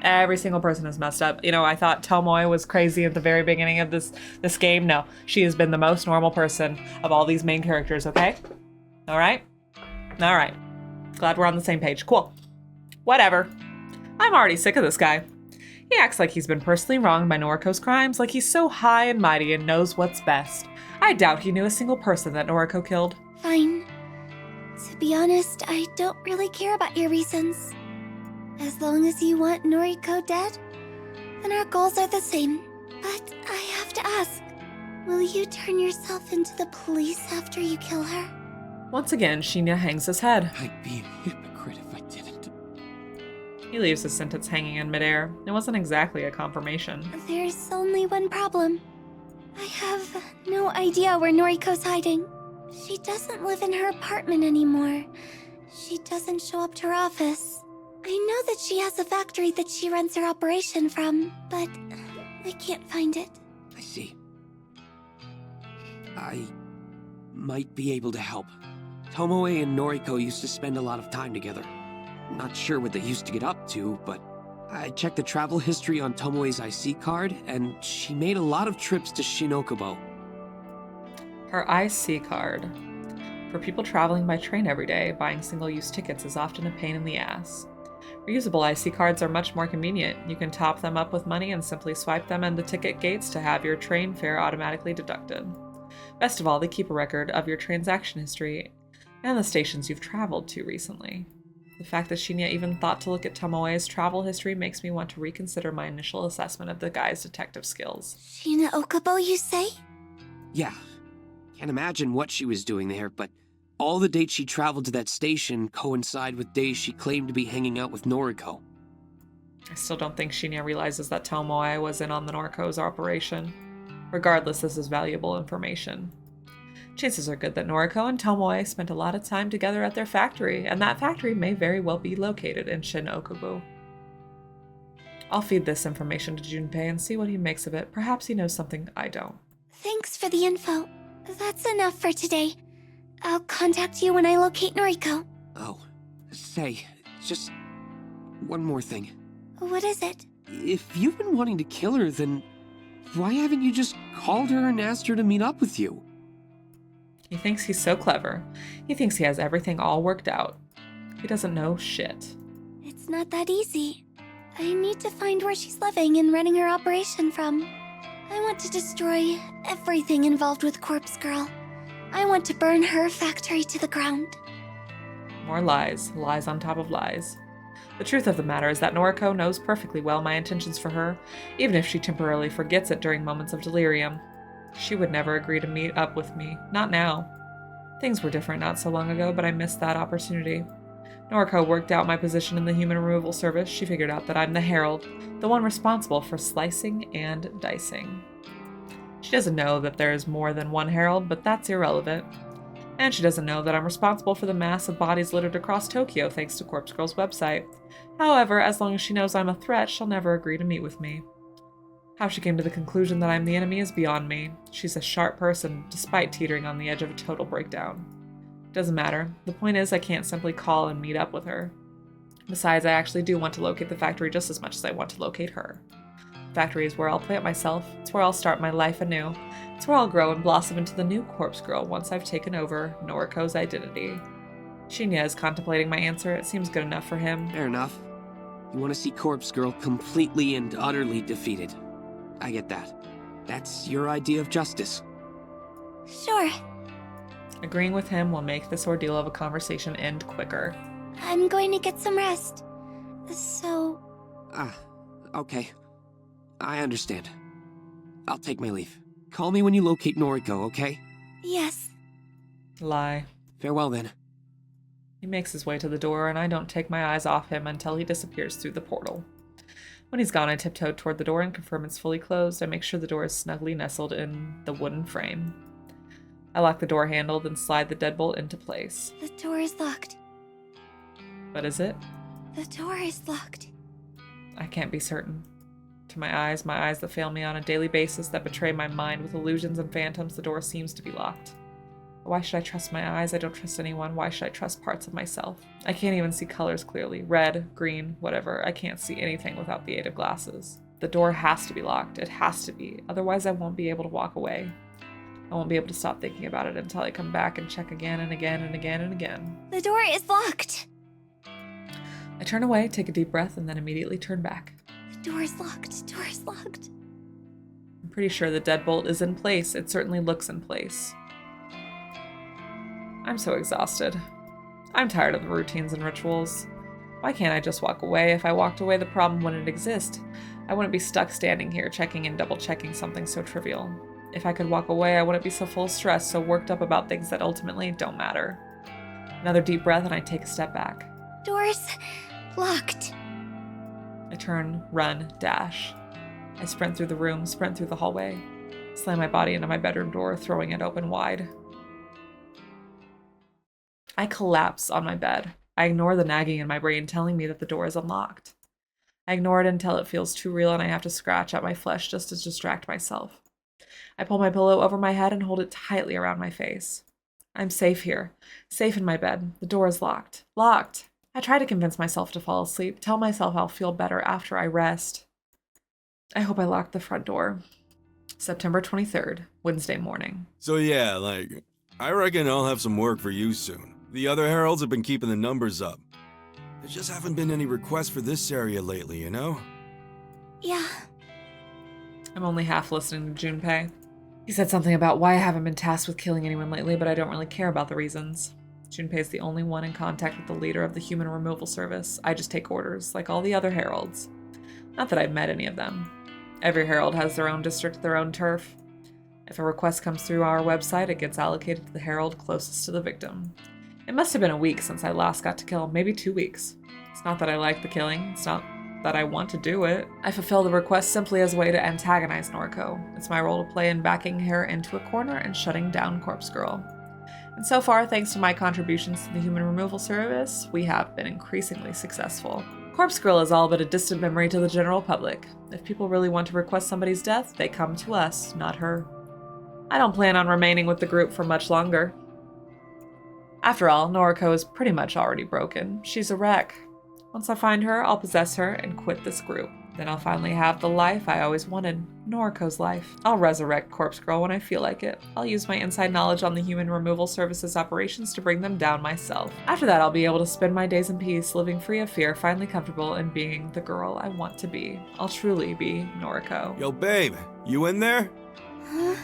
Every single person is messed up. You know, I thought Tomoe was crazy at the very beginning of this game. No, she has been the most normal person of all these main characters, okay? All right? Glad we're on the same page. Cool. Whatever. I'm already sick of this guy. He acts like he's been personally wronged by Noriko's crimes, like he's so high and mighty and knows what's best. I doubt he knew a single person that Noriko killed. Fine. To be honest, I don't really care about your reasons. As long as you want Noriko dead, then our goals are the same. But I have to ask, will you turn yourself into the police after you kill her? Once again, Shinya hangs his head. I'd be a hypocrite if I didn't. He leaves his sentence hanging in midair. It wasn't exactly a confirmation. There's only one problem. I have no idea where Noriko's hiding. She doesn't live in her apartment anymore. She doesn't show up to her office. I know that she has a factory that she runs her operation from, but I can't find it. I see. I might be able to help. Tomoe and Noriko used to spend a lot of time together. Not sure what they used to get up to, but I checked the travel history on Tomoe's IC card, and she made a lot of trips to Shinokubo. Her IC card. For people traveling by train every day, buying single-use tickets is often a pain in the ass. Reusable IC cards are much more convenient. You can top them up with money and simply swipe them in the ticket gates to have your train fare automatically deducted. Best of all, they keep a record of your transaction history and the stations you've traveled to recently. The fact that Shinya even thought to look at Tomoe's travel history makes me want to reconsider my initial assessment of the guy's detective skills. Shinokubo, you say? Yeah. Can't imagine what she was doing there, but all the dates she traveled to that station coincide with days she claimed to be hanging out with Noriko. I still don't think Shinya realizes that Tomoe was in on the Noriko's operation. Regardless, this is valuable information. Chances are good that Noriko and Tomoe spent a lot of time together at their factory, and that factory may very well be located in Shinokubo. I'll feed this information to Junpei and see what he makes of it. Perhaps he knows something I don't. Thanks for the info. That's enough for today. I'll contact you when I locate Noriko. Oh, say, just one more thing. What is it? If you've been wanting to kill her, then why haven't you just called her and asked her to meet up with you? He thinks he's so clever. He thinks he has everything all worked out. He doesn't know shit. It's not that easy. I need to find where she's living and running her operation from. I want to destroy everything involved with Corpse Girl. I want to burn her factory to the ground. More lies. Lies on top of lies. The truth of the matter is that Noriko knows perfectly well my intentions for her, even if she temporarily forgets it during moments of delirium. She would never agree to meet up with me. Not now. Things were different not so long ago, but I missed that opportunity. Noriko worked out my position in the human removal service. She figured out that I'm the herald, the one responsible for slicing and dicing. She doesn't know that there is more than one herald, but that's irrelevant. And she doesn't know that I'm responsible for the mass of bodies littered across Tokyo thanks to Corpse Girl's website. However, as long as she knows I'm a threat, she'll never agree to meet with me. How she came to the conclusion that I'm the enemy is beyond me. She's a sharp person, despite teetering on the edge of a total breakdown. Doesn't matter. The point is I can't simply call and meet up with her. Besides, I actually do want to locate the factory just as much as I want to locate her. The factory is where I'll plant myself. It's where I'll start my life anew. It's where I'll grow and blossom into the new Corpse Girl once I've taken over Noriko's identity. Shinya is contemplating my answer. It seems good enough for him. Fair enough. You want to see Corpse Girl completely and utterly defeated. I get that. That's your idea of justice. Sure. Agreeing with him will make this ordeal of a conversation end quicker. I'm going to get some rest. So... Okay. I understand. I'll take my leave. Call me when you locate Noriko, okay? Yes. Lie. Farewell then. He makes his way to the door, and I don't take my eyes off him until he disappears through the portal. When he's gone, I tiptoe toward the door and confirm it's fully closed. I make sure the door is snugly nestled in the wooden frame. I lock the door handle, then slide the deadbolt into place. The door is locked. But is it? The door is locked. I can't be certain. To my eyes that fail me on a daily basis, that betray my mind with illusions and phantoms, the door seems to be locked. Why should I trust my eyes? I don't trust anyone. Why should I trust parts of myself? I can't even see colors clearly. Red, green, whatever. I can't see anything without the aid of glasses. The door has to be locked. It has to be. Otherwise, I won't be able to walk away. I won't be able to stop thinking about it until I come back and check again and again and again and again. The door is locked. I turn away, take a deep breath, and then immediately turn back. The door is locked. The door is locked. I'm pretty sure the deadbolt is in place. It certainly looks in place. I'm so exhausted. I'm tired of the routines and rituals. Why can't I just walk away? If I walked away, the problem wouldn't exist. I wouldn't be stuck standing here checking and double-checking something so trivial. If I could walk away, I wouldn't be so full of stress, so worked up about things that ultimately don't matter. Another deep breath and I take a step back. Door's locked. I turn, run, dash. I sprint through the room, sprint through the hallway, slam my body into my bedroom door, throwing it open wide. I collapse on my bed. I ignore the nagging in my brain telling me that the door is unlocked. I ignore it until it feels too real and I have to scratch at my flesh just to distract myself. I pull my pillow over my head and hold it tightly around my face. I'm safe here, safe in my bed. The door is locked. Locked! I try to convince myself to fall asleep, tell myself I'll feel better after I rest. I hope I locked the front door. September 23rd, Wednesday morning. So yeah, I reckon I'll have some work for you soon. The other heralds have been keeping the numbers up. There just haven't been any requests for this area lately, you know? Yeah. I'm only half listening to Junpei. He said something about why I haven't been tasked with killing anyone lately, but I don't really care about the reasons. Junpei's the only one in contact with the leader of the human removal service. I just take orders, like all the other heralds. Not that I've met any of them. Every herald has their own district, their own turf. If a request comes through our website, it gets allocated to the herald closest to the victim. It must have been a week since I last got to kill, maybe 2 weeks. It's not that I like the killing, it's not that I want to do it. I fulfill the request simply as a way to antagonize Noriko. It's my role to play in backing her into a corner and shutting down Corpse Girl. And so far, thanks to my contributions to the human removal service, we have been increasingly successful. Corpse Girl is all but a distant memory to the general public. If people really want to request somebody's death, they come to us, not her. I don't plan on remaining with the group for much longer. After all, Noriko is pretty much already broken. She's a wreck. Once I find her, I'll possess her and quit this group. Then I'll finally have the life I always wanted, Noriko's life. I'll resurrect Corpse Girl when I feel like it. I'll use my inside knowledge on the human removal services operations to bring them down myself. After that, I'll be able to spend my days in peace, living free of fear, finally comfortable in being the girl I want to be. I'll truly be Noriko. Yo, babe, you in there? Huh?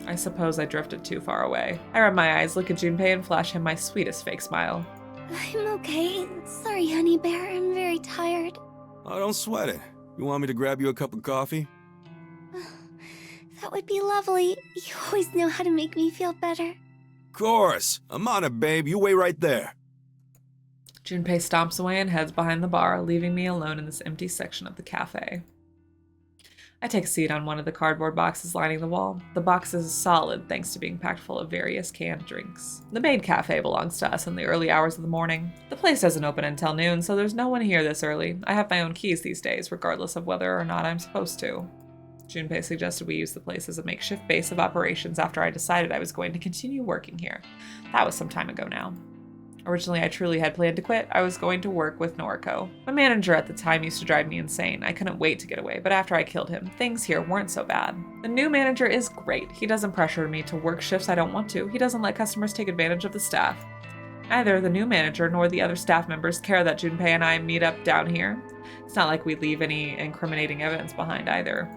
I suppose I drifted too far away. I rub my eyes, look at Junpei, and flash him my sweetest fake smile. I'm okay. Sorry, honey bear. I'm very tired. Oh, don't sweat it. You want me to grab you a cup of coffee? That would be lovely. You always know how to make me feel better. Course. I'm on it, babe. You wait right there. Junpei stomps away and heads behind the bar, leaving me alone in this empty section of the cafe. I take a seat on one of the cardboard boxes lining the wall. The box is solid thanks to being packed full of various canned drinks. The maid cafe belongs to us in the early hours of the morning. The place doesn't open until noon, so there's no one here this early. I have my own keys these days, regardless of whether or not I'm supposed to. Junpei suggested we use the place as a makeshift base of operations after I decided I was going to continue working here. That was some time ago now. Originally, I truly had planned to quit. I was going to work with Noriko. My manager at the time used to drive me insane. I couldn't wait to get away, but after I killed him, things here weren't so bad. The new manager is great. He doesn't pressure me to work shifts I don't want to. He doesn't let customers take advantage of the staff. Neither the new manager nor the other staff members care that Junpei and I meet up down here. It's not like we leave any incriminating evidence behind either.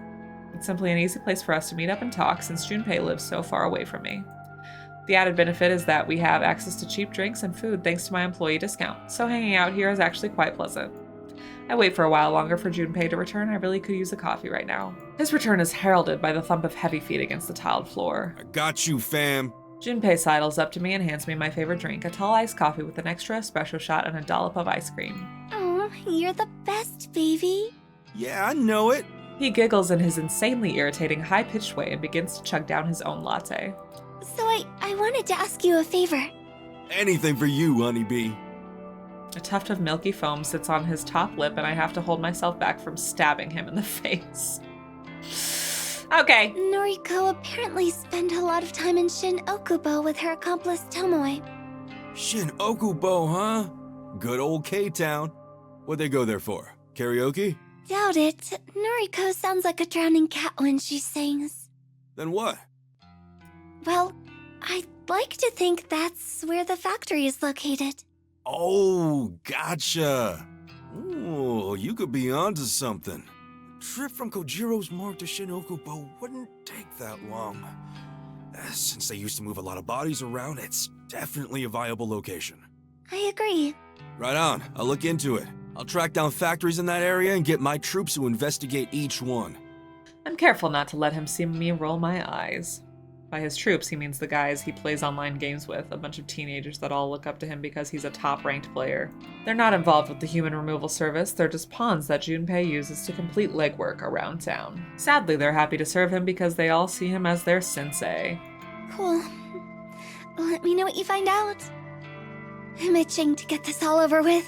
It's simply an easy place for us to meet up and talk since Junpei lives so far away from me. The added benefit is that we have access to cheap drinks and food thanks to my employee discount, so hanging out here is actually quite pleasant. I wait for a while longer for Junpei to return. I really could use a coffee right now. His return is heralded by the thump of heavy feet against the tiled floor. I got you, fam. Junpei sidles up to me and hands me my favorite drink, a tall iced coffee with an extra espresso shot and a dollop of ice cream. Oh, you're the best, baby. Yeah, I know it. He giggles in his insanely irritating high-pitched way and begins to chug down his own latte. So I wanted to ask you a favor. Anything for you, honeybee. A tuft of milky foam sits on his top lip and I have to hold myself back from stabbing him in the face. Okay. Noriko apparently spent a lot of time in Shin Okubo with her accomplice Tomoe. Shin Okubo, huh? Good old K-Town. What'd they go there for? Karaoke? Doubt it. Noriko sounds like a drowning cat when she sings. Then what? Well, I'd like to think that's where the factory is located. Oh, gotcha. Ooh, you could be onto something. A trip from Kojiro's morgue to Shin Okubo wouldn't take that long. Since they used to move a lot of bodies around, it's definitely a viable location. I agree. Right on, I'll look into it. I'll track down factories in that area and get my troops to investigate each one. I'm careful not to let him see me roll my eyes. By his troops, he means the guys he plays online games with, a bunch of teenagers that all look up to him because he's a top-ranked player. They're not involved with the human removal service, they're just pawns that Junpei uses to complete legwork around town. Sadly, they're happy to serve him because they all see him as their sensei. Cool. Let me know what you find out. I'm itching to get this all over with.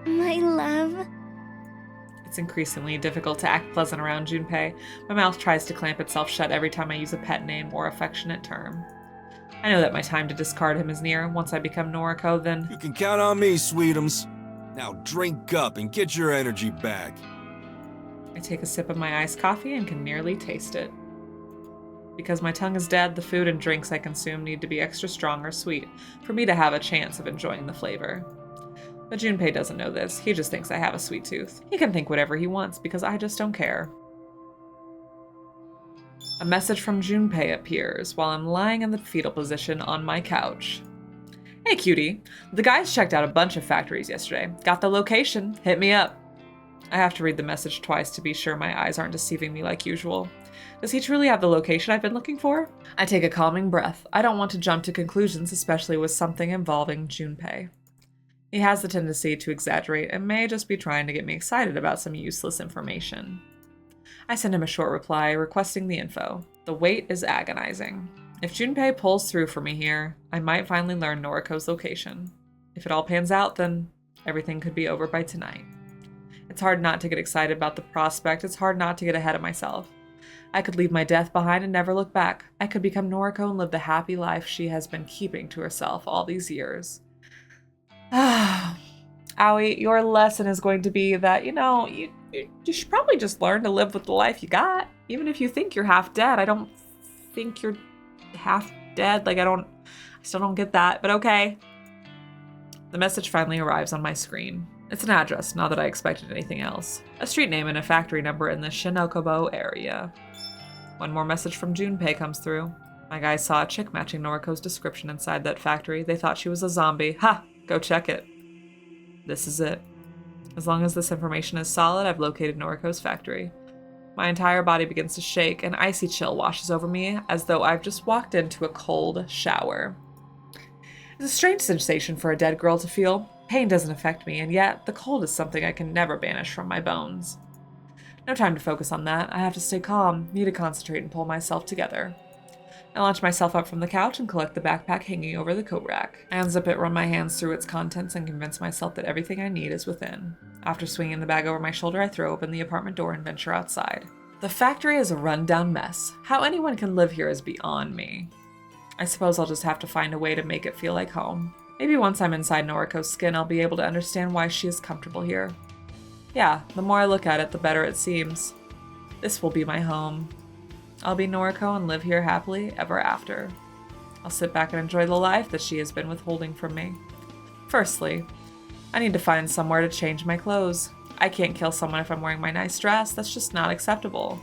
My love. It's increasingly difficult to act pleasant around Junpei. My mouth tries to clamp itself shut every time I use a pet name or affectionate term. I know that my time to discard him is near. Once I become Noriko, then... You can count on me, sweetums. Now drink up and get your energy back. I take a sip of my iced coffee and can nearly taste it. Because my tongue is dead, the food and drinks I consume need to be extra strong or sweet for me to have a chance of enjoying the flavor. But Junpei doesn't know this. He just thinks I have a sweet tooth. He can think whatever he wants because I just don't care. A message from Junpei appears while I'm lying in the fetal position on my couch. Hey cutie, the guys checked out a bunch of factories yesterday. Got the location, hit me up. I have to read the message twice to be sure my eyes aren't deceiving me like usual. Does he truly have the location I've been looking for? I take a calming breath. I don't want to jump to conclusions, especially with something involving Junpei. He has the tendency to exaggerate and may just be trying to get me excited about some useless information. I send him a short reply requesting the info. The wait is agonizing. If Junpei pulls through for me here, I might finally learn Noriko's location. If it all pans out, then Everything could be over by tonight. It's hard not to get excited about the prospect. It's hard not to get ahead of myself. I could leave my death behind and never look back. I could become Noriko and live the happy life she has been keeping to herself all these years. Aoi, your lesson is going to be that, you should probably just learn to live with the life you got. Even if you think you're half dead. I don't think you're half dead. I still don't get that, but okay. The message finally arrives on my screen. It's an address, not that I expected anything else. A street name and a factory number in the Shinokubo area. One more message from Junpei comes through. My guys saw a chick matching Noriko's description inside that factory. They thought she was a zombie. Ha! Go check it. This is it. As long as this information is solid, I've located Noriko's factory. My entire body begins to shake. An icy chill washes over me as though I've just walked into a cold shower. It's a strange sensation for a dead girl to feel. Pain doesn't affect me, and yet the cold is something I can never banish from my bones. No time to focus on that. I have to stay calm, need to concentrate and pull myself together. I launch myself up from the couch and collect the backpack hanging over the coat rack. I unzip it, run my hands through its contents, and convince myself that everything I need is within. After swinging the bag over my shoulder, I throw open the apartment door and venture outside. The factory is a run-down mess. How anyone can live here is beyond me. I suppose I'll just have to find a way to make it feel like home. Maybe once I'm inside Noriko's skin, I'll be able to understand why she is comfortable here. Yeah, the more I look at it, the better it seems. This will be my home. I'll be Noriko and live here happily ever after. I'll sit back and enjoy the life that she has been withholding from me. Firstly, I need to find somewhere to change my clothes. I can't kill someone if I'm wearing my nice dress. That's just not acceptable.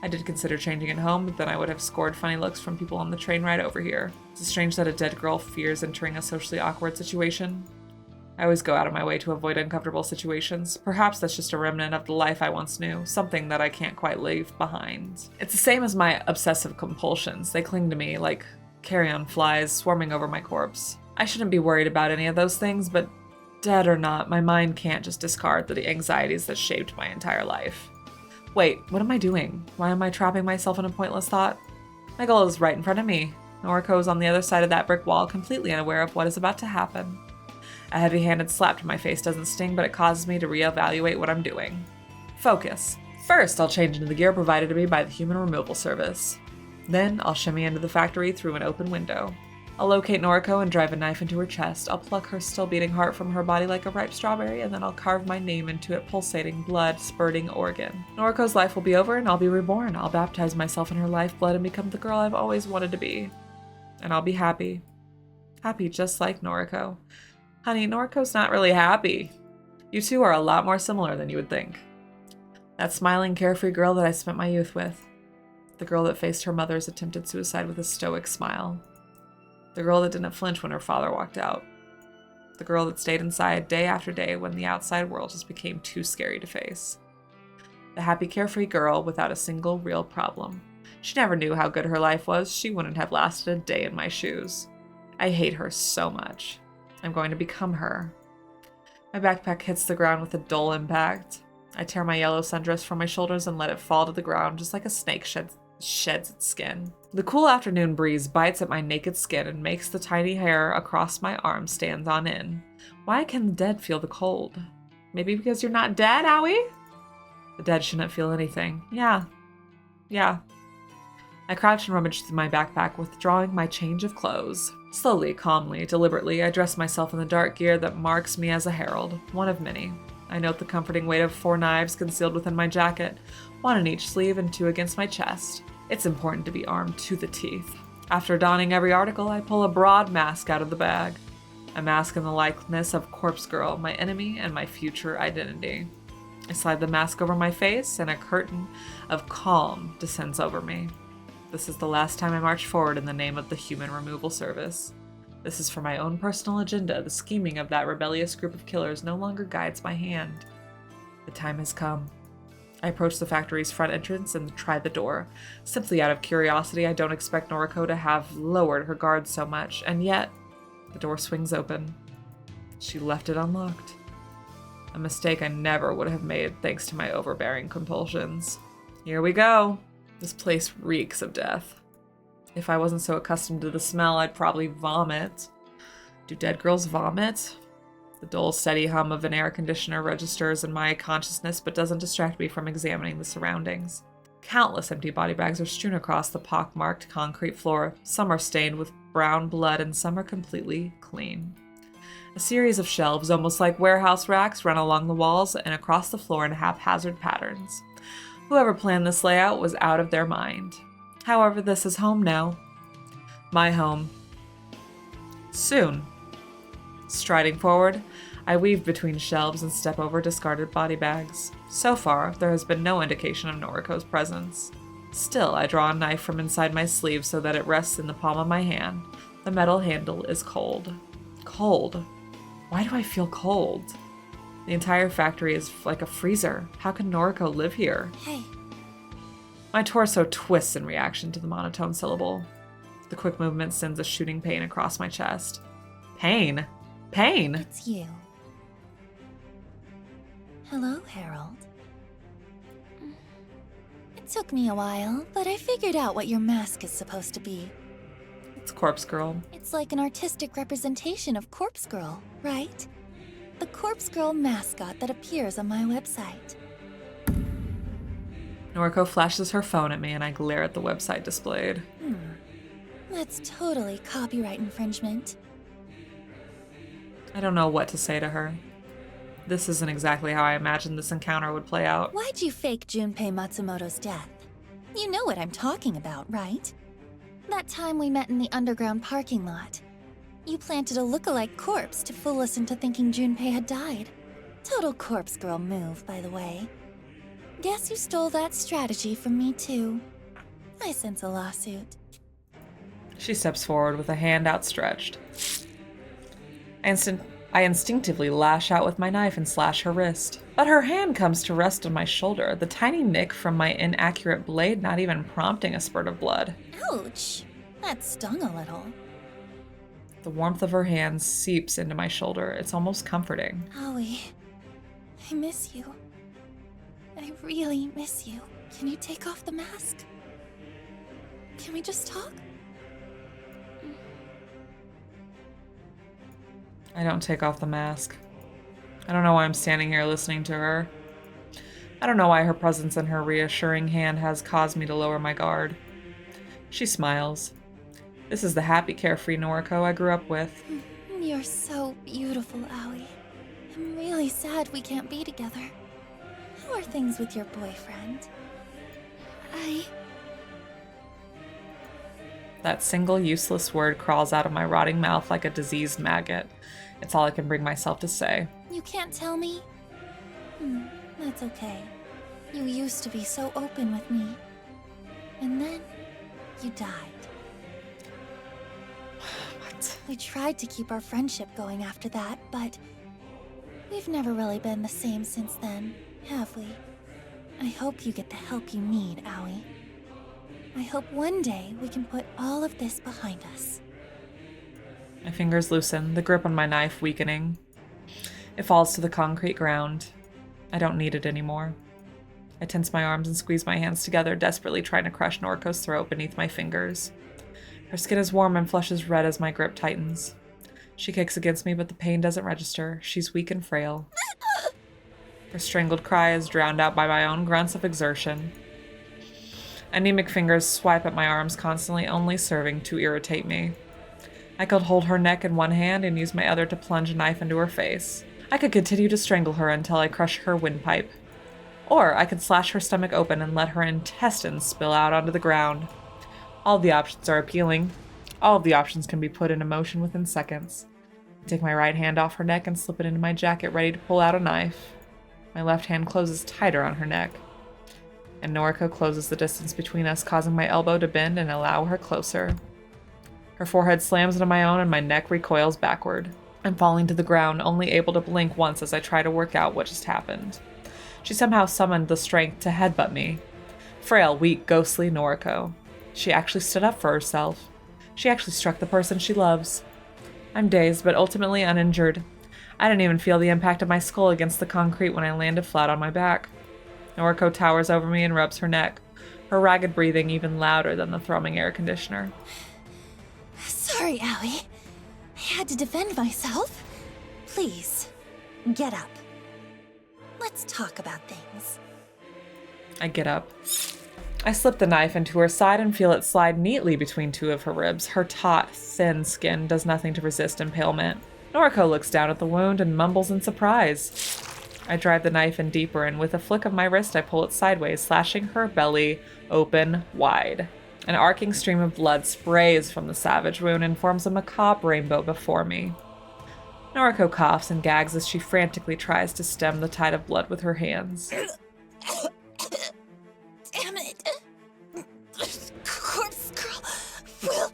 I did consider changing at home, but then I would have scored funny looks from people on the train ride over here. Is it strange that a dead girl fears entering a socially awkward situation? I always go out of my way to avoid uncomfortable situations. Perhaps that's just a remnant of the life I once knew, something that I can't quite leave behind. It's the same as my obsessive compulsions. They cling to me like carrion flies swarming over my corpse. I shouldn't be worried about any of those things, but dead or not, my mind can't just discard the anxieties that shaped my entire life. Wait, what am I doing? Why am I trapping myself in a pointless thought? My goal is right in front of me. Noriko is on the other side of that brick wall, completely unaware of what is about to happen. A heavy-handed slap to my face doesn't sting, but it causes me to reevaluate what I'm doing. Focus. First, I'll change into the gear provided to me by the human removal service. Then, I'll shimmy into the factory through an open window. I'll locate Noriko and drive a knife into her chest. I'll pluck her still beating heart from her body like a ripe strawberry, and then I'll carve my name into it, pulsating, blood-spurting organ. Noriko's life will be over, and I'll be reborn. I'll baptize myself in her lifeblood and become the girl I've always wanted to be. And I'll be happy. Happy just like Noriko. Honey, Noriko's not really happy. You two are a lot more similar than you would think. That smiling, carefree girl that I spent my youth with. The girl that faced her mother's attempted suicide with a stoic smile. The girl that didn't flinch when her father walked out. The girl that stayed inside day after day when the outside world just became too scary to face. The happy, carefree girl without a single real problem. She never knew how good her life was. She wouldn't have lasted a day in my shoes. I hate her so much. I'm going to become her. My backpack hits the ground with a dull impact. I tear my yellow sundress from my shoulders and let it fall to the ground just like a snake sheds its skin. The cool afternoon breeze bites at my naked skin and makes the tiny hair across my arm stand on end. Why can the dead feel the cold? Maybe because you're not dead, Aoi? The dead shouldn't feel anything. Yeah. I crouch and rummage through my backpack, withdrawing my change of clothes. Slowly, calmly, deliberately, I dress myself in the dark gear that marks me as a herald, one of many. I note the comforting weight of 4 knives concealed within my jacket, 1 in each sleeve and 2 against my chest. It's important to be armed to the teeth. After donning every article, I pull a broad mask out of the bag. A mask in the likeness of Corpse Girl, my enemy and my future identity. I slide the mask over my face, and a curtain of calm descends over me. This is the last time I march forward in the name of the Human Removal Service. This is for my own personal agenda. The scheming of that rebellious group of killers no longer guides my hand. The time has come. I approach the factory's front entrance and try the door. Simply out of curiosity, I don't expect Noriko to have lowered her guard so much, and yet the door swings open. She left it unlocked. A mistake I never would have made thanks to my overbearing compulsions. Here we go. This place reeks of death. If I wasn't so accustomed to the smell, I'd probably vomit. Do dead girls vomit? The dull, steady hum of an air conditioner registers in my consciousness but doesn't distract me from examining the surroundings. Countless empty body bags are strewn across the pockmarked concrete floor. Some are stained with brown blood and some are completely clean. A series of shelves, almost like warehouse racks, run along the walls and across the floor in haphazard patterns. Whoever planned this layout was out of their mind. However, this is home now. My home. Soon. Striding forward, I weave between shelves and step over discarded body bags. So far, there has been no indication of Noriko's presence. Still, I draw a knife from inside my sleeve so that it rests in the palm of my hand. The metal handle is cold. Cold. Why do I feel cold? The entire factory is like a freezer. How can Noriko live here? Hey. My torso twists in reaction to the monotone syllable. The quick movement sends a shooting pain across my chest. Pain? Pain? It's you. Hello, Harold. It took me a while, but I figured out what your mask is supposed to be. It's Corpse Girl. It's like an artistic representation of Corpse Girl, right? The Corpse Girl mascot that appears on my website. Noriko flashes her phone at me and I glare at the website displayed. That's totally copyright infringement. I don't know what to say to her. This isn't exactly how I imagined this encounter would play out. Why'd you fake Junpei Matsumoto's death? You know what I'm talking about, right? That time we met in the underground parking lot. You planted a look-alike corpse to fool us into thinking Junpei had died. Total Corpse Girl move, by the way. Guess you stole that strategy from me, too. I sense a lawsuit. She steps forward with a hand outstretched. I instinctively lash out with my knife and slash her wrist. But her hand comes to rest on my shoulder, the tiny nick from my inaccurate blade not even prompting a spurt of blood. Ouch! That stung a little. The warmth of her hand seeps into my shoulder. It's almost comforting. Aoi, I miss you. I really miss you. Can you take off the mask? Can we just talk? I don't take off the mask. I don't know why I'm standing here listening to her. I don't know why her presence and her reassuring hand has caused me to lower my guard. She smiles. This is the happy, carefree Noriko I grew up with. You're so beautiful, Aoi. I'm really sad we can't be together. How are things with your boyfriend? That single useless word crawls out of my rotting mouth like a diseased maggot. It's all I can bring myself to say. You can't tell me? That's okay. You used to be so open with me. And then, you died. What? We tried to keep our friendship going after that, but we've never really been the same since then, have we? I hope you get the help you need, Aoi. I hope one day we can put all of this behind us. My fingers loosen, the grip on my knife weakening. It falls to the concrete ground. I don't need it anymore. I tense my arms and squeeze my hands together, desperately trying to crush Noriko's throat beneath my fingers. Her skin is warm and flushes red as my grip tightens. She kicks against me, but the pain doesn't register. She's weak and frail. Her strangled cry is drowned out by my own grunts of exertion. Anemic fingers swipe at my arms constantly, only serving to irritate me. I could hold her neck in one hand and use my other to plunge a knife into her face. I could continue to strangle her until I crush her windpipe. Or I could slash her stomach open and let her intestines spill out onto the ground. All the options are appealing. All of the options can be put into motion within seconds. I take my right hand off her neck and slip it into my jacket, ready to pull out a knife. My left hand closes tighter on her neck. And Noriko closes the distance between us, causing my elbow to bend and allow her closer. Her forehead slams into my own and my neck recoils backward. I'm falling to the ground, only able to blink once as I try to work out what just happened. She somehow summoned the strength to headbutt me. Frail, weak, ghostly Noriko. She actually stood up for herself. She actually struck the person she loves. I'm dazed, but ultimately uninjured. I didn't even feel the impact of my skull against the concrete when I landed flat on my back. Noriko towers over me and rubs her neck, her ragged breathing even louder than the thrumming air conditioner. Sorry, Aoi. I had to defend myself. Please, get up. Let's talk about things. I get up. I slip the knife into her side and feel it slide neatly between two of her ribs. Her taut, thin skin does nothing to resist impalement. Noriko looks down at the wound and mumbles in surprise. I drive the knife in deeper, and with a flick of my wrist, I pull it sideways, slashing her belly open wide. An arcing stream of blood sprays from the savage wound and forms a macabre rainbow before me. Noriko coughs and gags as she frantically tries to stem the tide of blood with her hands. Damn it! Corpse girl will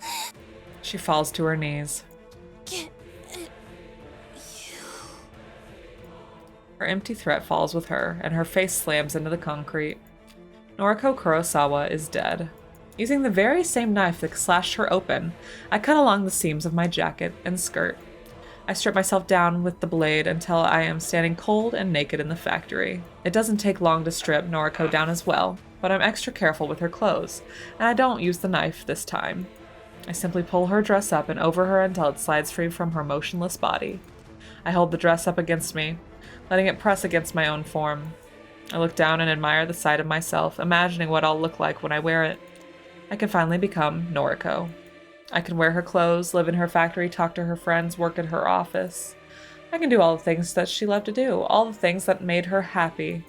She falls to her knees. get at you. Her empty threat falls with her, and her face slams into the concrete. Noriko Kurosawa is dead. Using the very same knife that slashed her open, I cut along the seams of my jacket and skirt. I strip myself down with the blade until I am standing cold and naked in the factory. It doesn't take long to strip Noriko down as well, but I'm extra careful with her clothes, and I don't use the knife this time. I simply pull her dress up and over her until it slides free from her motionless body. I hold the dress up against me, letting it press against my own form. I look down and admire the sight of myself, imagining what I'll look like when I wear it. I can finally become Noriko. I can wear her clothes, live in her factory, talk to her friends, work at her office. I can do all the things that she loved to do, all the things that made her happy.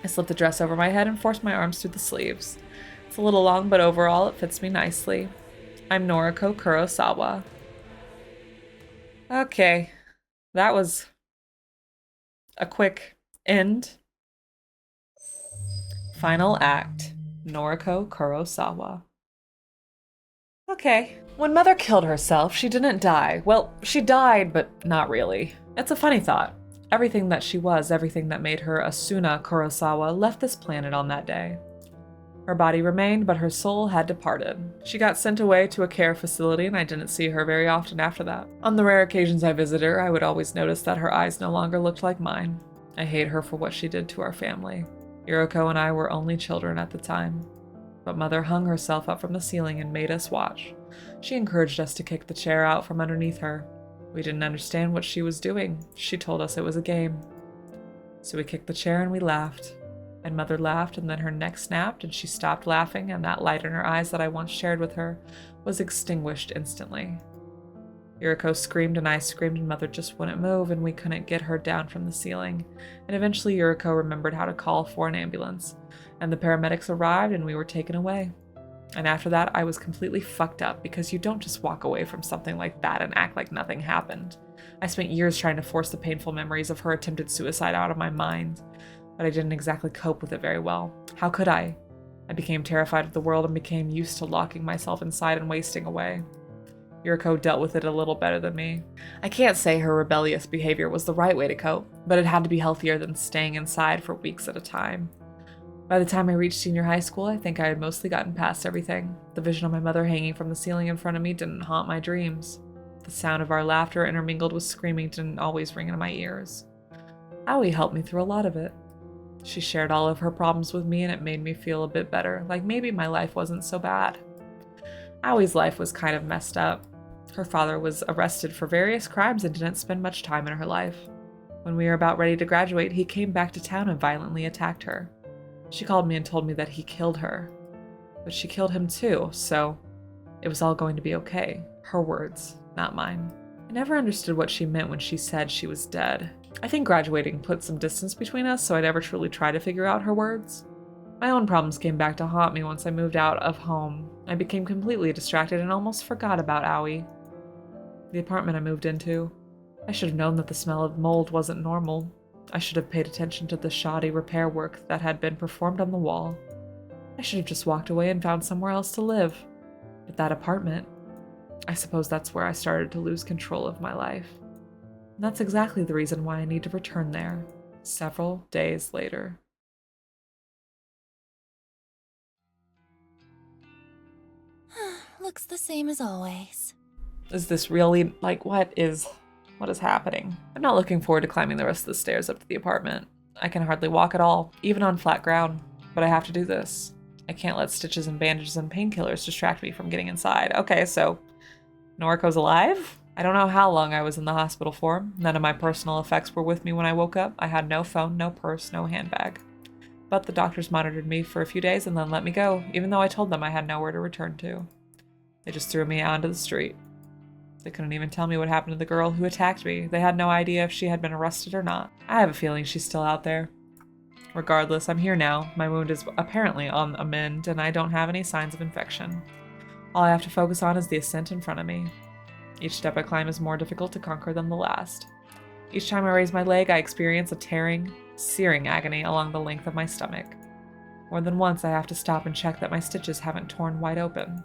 I slip the dress over my head and force my arms through the sleeves. It's a little long, but overall it fits me nicely. I'm Noriko Kurosawa. Okay, that was a quick end. Final act, Noriko Kurosawa. Okay. When Mother killed herself, she didn't die. Well, she died, but not really. It's a funny thought. Everything that she was, everything that made her Asuna Kurosawa, left this planet on that day. Her body remained, but her soul had departed. She got sent away to a care facility, and I didn't see her very often after that. On the rare occasions I visited her, I would always notice that her eyes no longer looked like mine. I hate her for what she did to our family. Yuriko and I were only children at the time. But Mother hung herself up from the ceiling and made us watch. She encouraged us to kick the chair out from underneath her. We didn't understand what she was doing. She told us it was a game. So we kicked the chair and we laughed. And Mother laughed, and then her neck snapped and she stopped laughing, and that light in her eyes that I once shared with her was extinguished instantly. Yuriko screamed and I screamed, and Mother just wouldn't move, and we couldn't get her down from the ceiling. And eventually Yuriko remembered how to call for an ambulance, and the paramedics arrived and we were taken away. And after that, I was completely fucked up, because you don't just walk away from something like that and act like nothing happened. I spent years trying to force the painful memories of her attempted suicide out of my mind, but I didn't exactly cope with it very well. How could I? I became terrified of the world and became used to locking myself inside and wasting away. Yuriko dealt with it a little better than me. I can't say her rebellious behavior was the right way to cope, but it had to be healthier than staying inside for weeks at a time. By the time I reached senior high school, I think I had mostly gotten past everything. The vision of my mother hanging from the ceiling in front of me didn't haunt my dreams. The sound of our laughter intermingled with screaming didn't always ring in my ears. Aoi helped me through a lot of it. She shared all of her problems with me, and it made me feel a bit better, like maybe my life wasn't so bad. Aoi's life was kind of messed up. Her father was arrested for various crimes and didn't spend much time in her life. When we were about ready to graduate, he came back to town and violently attacked her. She called me and told me that he killed her. But she killed him too, so it was all going to be okay. Her words, not mine. I never understood what she meant when she said she was dead. I think graduating put some distance between us, so I never truly tried to figure out her words. My own problems came back to haunt me once I moved out of home. I became completely distracted and almost forgot about Aoi. The apartment I moved into. I should have known that the smell of mold wasn't normal. I should have paid attention to the shoddy repair work that had been performed on the wall. I should have just walked away and found somewhere else to live. But that apartment, I suppose that's where I started to lose control of my life. And that's exactly the reason why I need to return there, several days later. Looks the same as always. Is this really, what is happening? I'm not looking forward to climbing the rest of the stairs up to the apartment. I can hardly walk at all, even on flat ground, but I have to do this. I can't let stitches and bandages and painkillers distract me from getting inside. Okay, so Noriko's alive? I don't know how long I was in the hospital for. None of my personal effects were with me when I woke up. I had no phone, no purse, no handbag. But the doctors monitored me for a few days and then let me go, even though I told them I had nowhere to return to. They just threw me out onto the street. They couldn't even tell me what happened to the girl who attacked me. They had no idea if she had been arrested or not. I have a feeling she's still out there. Regardless, I'm here now. My wound is apparently on a mend, and I don't have any signs of infection. All I have to focus on is the ascent in front of me. Each step I climb is more difficult to conquer than the last. Each time I raise my leg, I experience a tearing, searing agony along the length of my stomach. More than once, I have to stop and check that my stitches haven't torn wide open.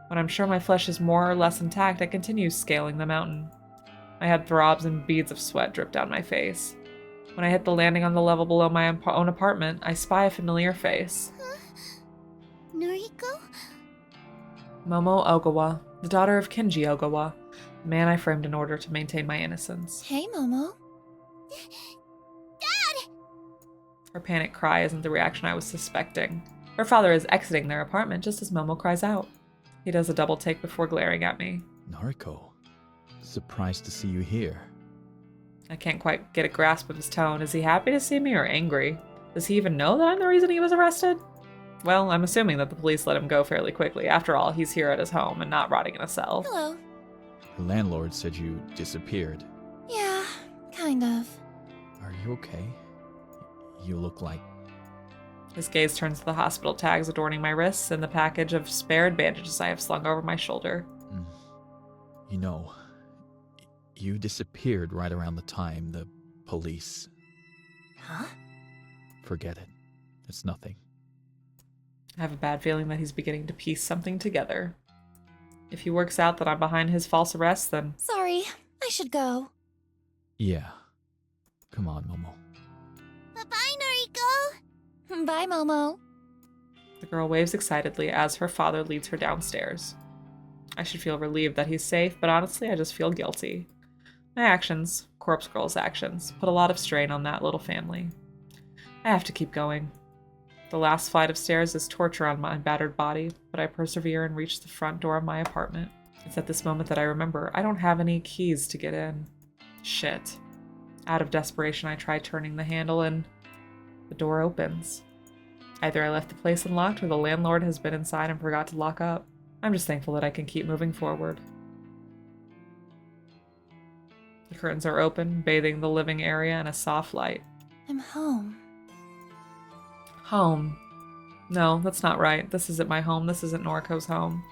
When I'm sure my flesh is more or less intact, I continue scaling the mountain. My head throbs and beads of sweat drip down my face. When I hit the landing on the level below my own apartment, I spy a familiar face. Noriko? Momo Ogawa, the daughter of Kenji Ogawa, the man I framed in order to maintain my innocence. Hey, Momo. Her panic cry isn't the reaction I was suspecting. Her father is exiting their apartment just as Momo cries out. He does a double take before glaring at me. Noriko, surprised to see you here. I can't quite get a grasp of his tone. Is he happy to see me or angry? Does he even know that I'm the reason he was arrested? Well, I'm assuming that the police let him go fairly quickly. After all, he's here at his home and not rotting in a cell. Hello. The landlord said you disappeared. Yeah, kind of. Are you okay? You look like... His gaze turns to the hospital tags adorning my wrists and the package of spared bandages I have slung over my shoulder. You know, you disappeared right around the time the police... Huh? Forget it. It's nothing. I have a bad feeling that he's beginning to piece something together. If he works out that I'm behind his false arrest, then... Sorry, I should go. Yeah. Come on, Momo. Bye, Noriko. Bye, Momo. The girl waves excitedly as her father leads her downstairs. I should feel relieved that he's safe, but honestly, I just feel guilty. My actions, Corpse Girl's actions, put a lot of strain on that little family. I have to keep going. The last flight of stairs is torture on my battered body, but I persevere and reach the front door of my apartment. It's at this moment that I remember I don't have any keys to get in. Shit. Out of desperation, I try turning the handle and the door opens. Either I left the place unlocked or the landlord has been inside and forgot to lock up. I'm just thankful that I can keep moving forward. The curtains are open, bathing the living area in a soft light. I'm home. Home. No, that's not right. This isn't my home. This isn't Noriko's home.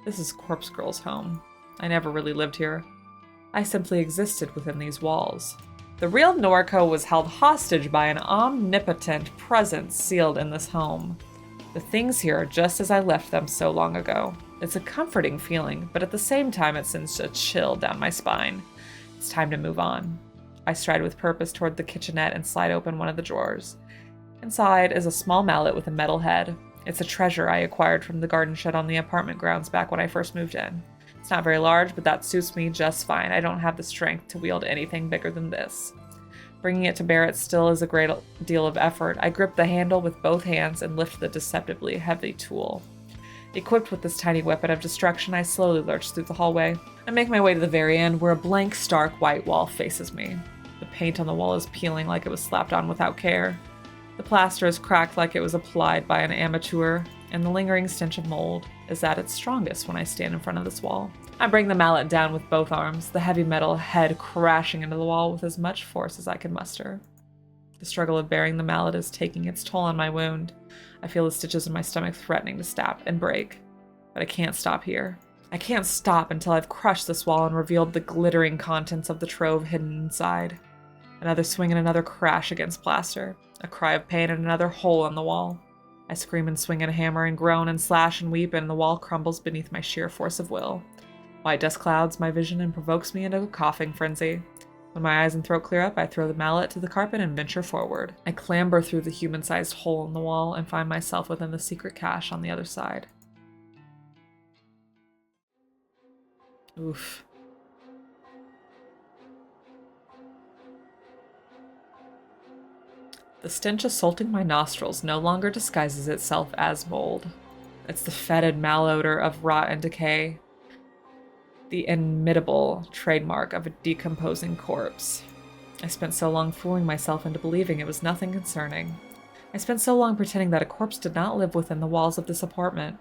This is Corpse Girl's home. I never really lived here. I simply existed within these walls. The real Noriko was held hostage by an omnipotent presence sealed in this home. The things here are just as I left them so long ago. It's a comforting feeling, but at the same time it sends a chill down my spine. It's time to move on. I stride with purpose toward the kitchenette and slide open one of the drawers. Inside is a small mallet with a metal head. It's a treasure I acquired from the garden shed on the apartment grounds back when I first moved in. It's not very large, but that suits me just fine. I don't have the strength to wield anything bigger than this. Bringing it to bear it still is a great deal of effort. I grip the handle with both hands and lift the deceptively heavy tool. Equipped with this tiny weapon of destruction, I slowly lurch through the hallway. I make my way to the very end, where a blank, stark white wall faces me. The paint on the wall is peeling like it was slapped on without care. The plaster is cracked like it was applied by an amateur, and the lingering stench of mold is at its strongest when I stand in front of this wall. I bring the mallet down with both arms, the heavy metal head crashing into the wall with as much force as I can muster. The struggle of bearing the mallet is taking its toll on my wound. I feel the stitches in my stomach threatening to snap and break, but I can't stop here. I can't stop until I've crushed this wall and revealed the glittering contents of the trove hidden inside. Another swing and another crash against plaster. A cry of pain and another hole on the wall. I scream and swing at a hammer and groan and slash and weep, and the wall crumbles beneath my sheer force of will. White dust clouds my vision and provokes me into a coughing frenzy. When my eyes and throat clear up, I throw the mallet to the carpet and venture forward. I clamber through the human-sized hole in the wall and find myself within the secret cache on the other side. Oof. The stench assaulting my nostrils no longer disguises itself as mold. It's the fetid malodor of rot and decay. The inimitable trademark of a decomposing corpse. I spent so long fooling myself into believing it was nothing concerning. I spent so long pretending that a corpse did not live within the walls of this apartment.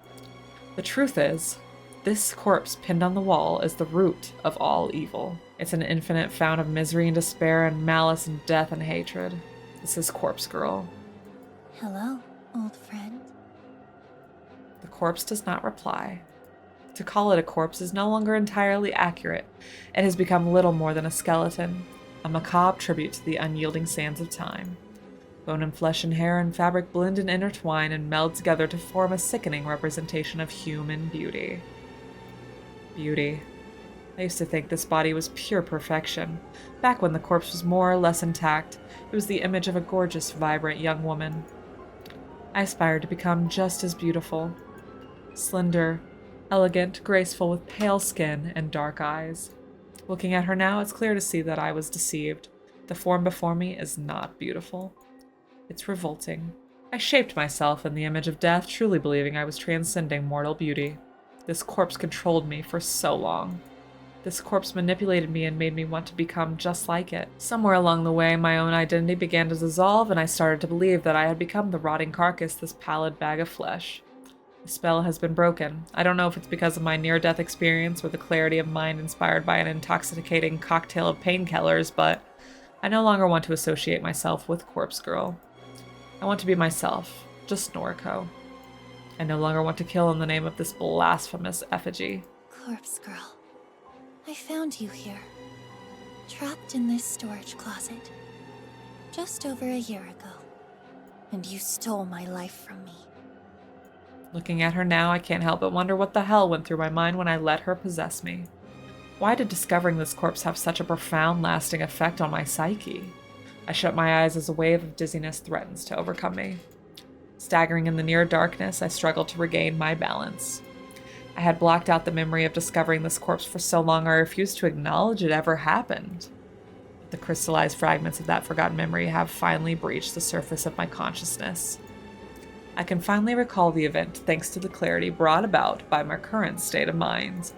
The truth is, this corpse pinned on the wall is the root of all evil. It's an infinite fount of misery and despair and malice and death and hatred. This is Corpse Girl. Hello, old friend. The corpse does not reply. To call it a corpse is no longer entirely accurate. It has become little more than a skeleton, a macabre tribute to the unyielding sands of time. Bone and flesh and hair and fabric blend and intertwine and meld together to form a sickening representation of human beauty. Beauty. I used to think this body was pure perfection. Back when the corpse was more or less intact, it was the image of a gorgeous, vibrant young woman. I aspired to become just as beautiful. Slender, elegant, graceful, with pale skin and dark eyes. Looking at her now, it's clear to see that I was deceived. The form before me is not beautiful. It's revolting. I shaped myself in the image of death, truly believing I was transcending mortal beauty. This corpse controlled me for so long. This corpse manipulated me and made me want to become just like it. Somewhere along the way, my own identity began to dissolve, and I started to believe that I had become the rotting carcass, this pallid bag of flesh. The spell has been broken. I don't know if it's because of my near-death experience or the clarity of mind inspired by an intoxicating cocktail of painkillers, but I no longer want to associate myself with Corpse Girl. I want to be myself, just Noriko. I no longer want to kill in the name of this blasphemous effigy. Corpse Girl, I found you here, trapped in this storage closet, just over a year ago, and you stole my life from me. Looking at her now, I can't help but wonder what the hell went through my mind when I let her possess me. Why did discovering this corpse have such a profound, lasting effect on my psyche? I shut my eyes as a wave of dizziness threatens to overcome me. Staggering in the near darkness, I struggled to regain my balance. I had blocked out the memory of discovering this corpse for so long I refused to acknowledge it ever happened. The crystallized fragments of that forgotten memory have finally breached the surface of my consciousness. I can finally recall the event thanks to the clarity brought about by my current state of mind.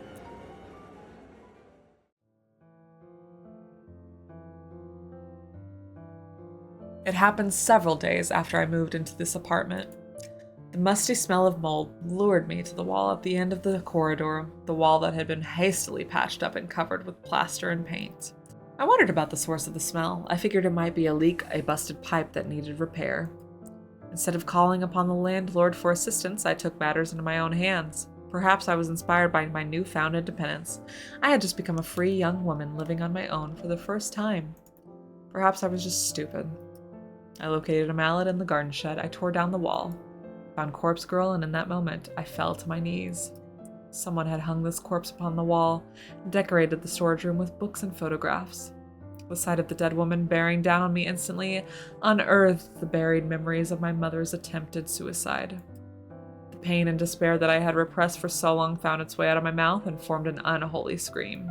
It happened several days after I moved into this apartment. The musty smell of mold lured me to the wall at the end of the corridor, the wall that had been hastily patched up and covered with plaster and paint. I wondered about the source of the smell. I figured it might be a leak, a busted pipe that needed repair. Instead of calling upon the landlord for assistance, I took matters into my own hands. Perhaps I was inspired by my newfound independence. I had just become a free young woman living on my own for the first time. Perhaps I was just stupid. I located a mallet in the garden shed. I tore down the wall, found Corpse Girl, and in that moment, I fell to my knees. Someone had hung this corpse upon the wall and decorated the storage room with books and photographs. The sight of the dead woman bearing down on me instantly unearthed the buried memories of my mother's attempted suicide. The pain and despair that I had repressed for so long found its way out of my mouth and formed an unholy scream.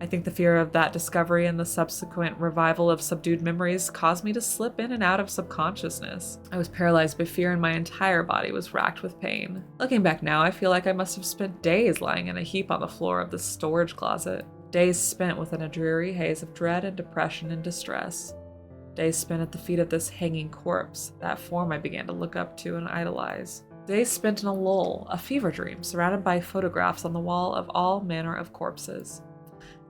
I think the fear of that discovery and the subsequent revival of subdued memories caused me to slip in and out of subconsciousness. I was paralyzed by fear and my entire body was racked with pain. Looking back now, I feel like I must have spent days lying in a heap on the floor of the storage closet. Days spent within a dreary haze of dread and depression and distress. Days spent at the feet of this hanging corpse, that form I began to look up to and idolize. Days spent in a lull, a fever dream, surrounded by photographs on the wall of all manner of corpses.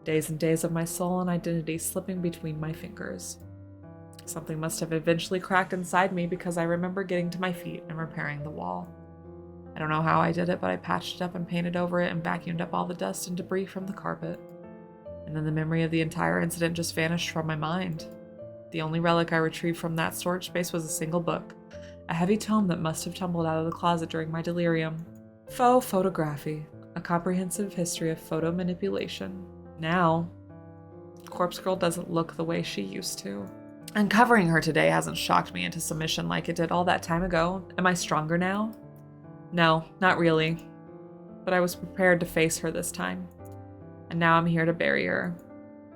Days and days of my soul and identity slipping between my fingers. Something must have eventually cracked inside me because I remember getting to my feet and repairing the wall. I don't know how I did it, but I patched it up and painted over it and vacuumed up all the dust and debris from the carpet. And then the memory of the entire incident just vanished from my mind. The only relic I retrieved from that storage space was a single book, a heavy tome that must have tumbled out of the closet during my delirium. Faux photography, a comprehensive history of photo manipulation. Now, Corpse Girl doesn't look the way she used to. Uncovering her today hasn't shocked me into submission like it did all that time ago. Am I stronger now? No, not really. But I was prepared to face her this time. And now I'm here to bury her.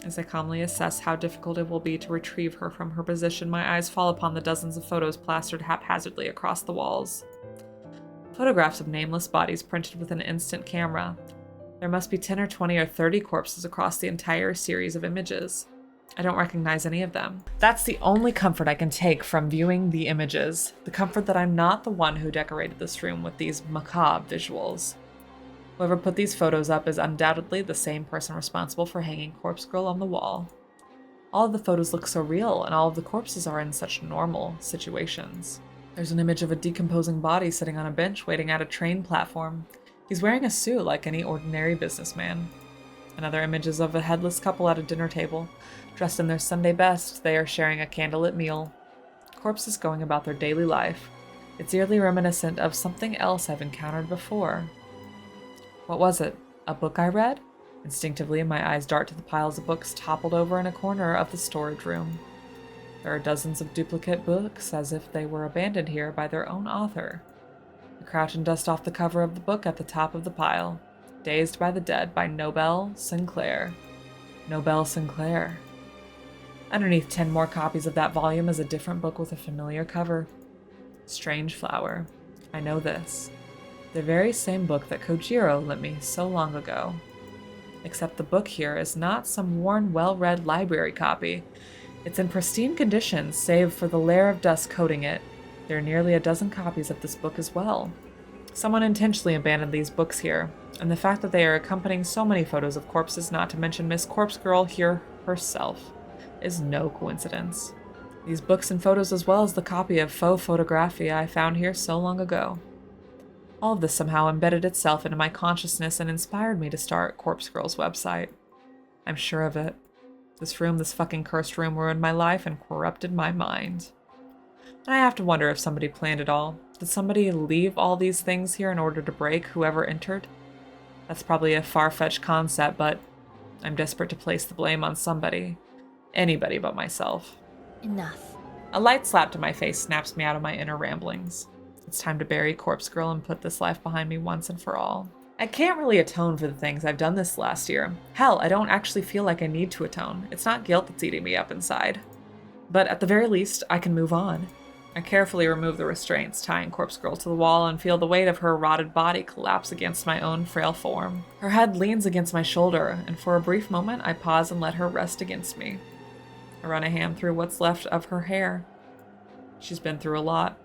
As I calmly assess how difficult it will be to retrieve her from her position, my eyes fall upon the dozens of photos plastered haphazardly across the walls. Photographs of nameless bodies printed with an instant camera. There must be 10 or 20 or 30 corpses across the entire series of images. I don't recognize any of them. That's the only comfort I can take from viewing the images. The comfort that I'm not the one who decorated this room with these macabre visuals. Whoever put these photos up is undoubtedly the same person responsible for hanging Corpse Girl on the wall. All of the photos look so real, and all of the corpses are in such normal situations. There's an image of a decomposing body sitting on a bench waiting at a train platform. He's wearing a suit like any ordinary businessman. Another image is of a headless couple at a dinner table. Dressed in their Sunday best, they are sharing a candlelit meal. Corpses going about their daily life. It's eerily reminiscent of something else I've encountered before. What was it? A book I read? Instinctively, my eyes dart to the piles of books toppled over in a corner of the storage room. There are dozens of duplicate books, as if they were abandoned here by their own author. I crouch and dust off the cover of the book at the top of the pile. Dazed by the Dead by Nobel, Sinclaire. Nobel Sinclaire. Underneath 10 more copies of that volume is a different book with a familiar cover. Strange Flower. I know this. The very same book that Kojiro lent me so long ago. Except the book here is not some worn, well-read library copy. It's in pristine condition, save for the layer of dust coating it. There are nearly a dozen copies of this book as well. Someone intentionally abandoned these books here, and the fact that they are accompanying so many photos of corpses, not to mention Miss Corpse Girl here herself, is no coincidence. These books and photos, as well as the copy of faux photographia I found here so long ago. All of this somehow embedded itself into my consciousness and inspired me to start Corpse Girl's website. I'm sure of it. This room, this fucking cursed room, ruined my life and corrupted my mind. And I have to wonder if somebody planned it all. Did somebody leave all these things here in order to break whoever entered? That's probably a far-fetched concept, but I'm desperate to place the blame on somebody. Anybody but myself. Enough. A light slap to my face snaps me out of my inner ramblings. It's time to bury Corpse Girl and put this life behind me once and for all. I can't really atone for the things I've done this last year. Hell, I don't actually feel like I need to atone. It's not guilt that's eating me up inside. But at the very least, I can move on. I carefully remove the restraints, tying Corpse Girl to the wall, and feel the weight of her rotted body collapse against my own frail form. Her head leans against my shoulder, and for a brief moment, I pause and let her rest against me. I run a hand through what's left of her hair. She's been through a lot.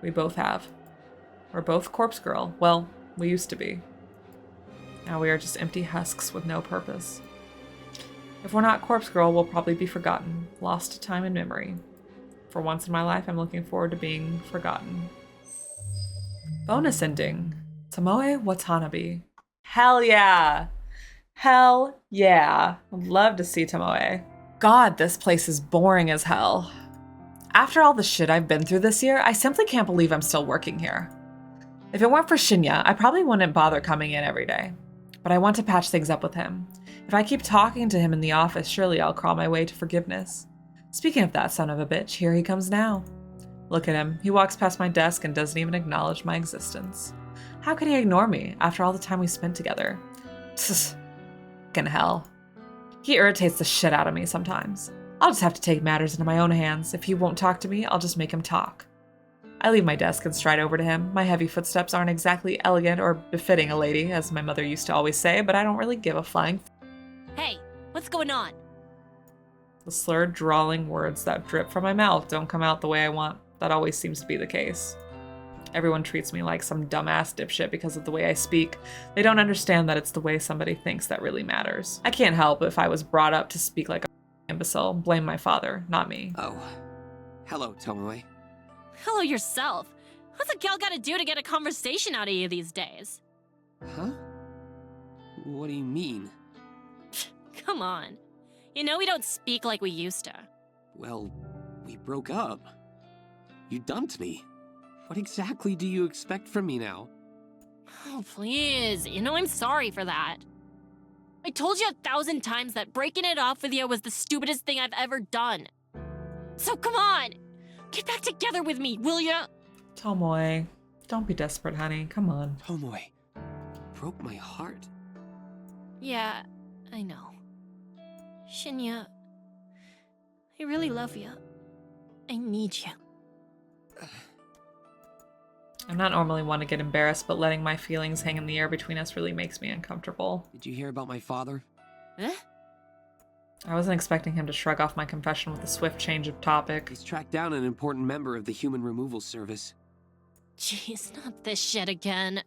We both have. We're both Corpse Girl. Well, we used to be. Now we are just empty husks with no purpose. If we're not Corpse Girl, we'll probably be forgotten, lost to time and memory. For once in my life, I'm looking forward to being forgotten. Bonus ending. Tomoe Watanabe. Hell yeah! Hell yeah! I'd love to see Tomoe. God, this place is boring as hell. After all the shit I've been through this year, I simply can't believe I'm still working here. If it weren't for Shinya, I probably wouldn't bother coming in every day. But I want to patch things up with him. If I keep talking to him in the office, surely I'll crawl my way to forgiveness. Speaking of that son of a bitch, here he comes now. Look at him. He walks past my desk and doesn't even acknowledge my existence. How can he ignore me after all the time we spent together? Fucking hell. He irritates the shit out of me sometimes. I'll just have to take matters into my own hands. If he won't talk to me, I'll just make him talk. I leave my desk and stride over to him. My heavy footsteps aren't exactly elegant or befitting a lady, as my mother used to always say, but I don't really give a flying Hey, what's going on? The slurred, drawling words that drip from my mouth don't come out the way I want. That always seems to be the case. Everyone treats me like some dumbass dipshit because of the way I speak. They don't understand that it's the way somebody thinks that really matters. I can't help if I was brought up to speak like a imbecile. Blame my father, not me. Oh. Hello, Tomoe. Hello yourself. What's a gal gotta do to get a conversation out of you these days? Huh? What do you mean? Come on. You know we don't speak like we used to. Well, we broke up. You dumped me. What exactly do you expect from me now? Oh, please. You know I'm sorry for that. I told you 1,000 times that breaking it off with you was the stupidest thing I've ever done. So come on. Get back together with me, will ya? Tomoe, don't be desperate, honey. Come on. Tomoe, broke my heart. Yeah, I know. Shinya, I really love you. I need you. I'm not normally one to get embarrassed, but letting my feelings hang in the air between us really makes me uncomfortable. Did you hear about my father? Eh? I wasn't expecting him to shrug off my confession with a swift change of topic. He's tracked down an important member of the Human Removal Service. Jeez, not this shit again.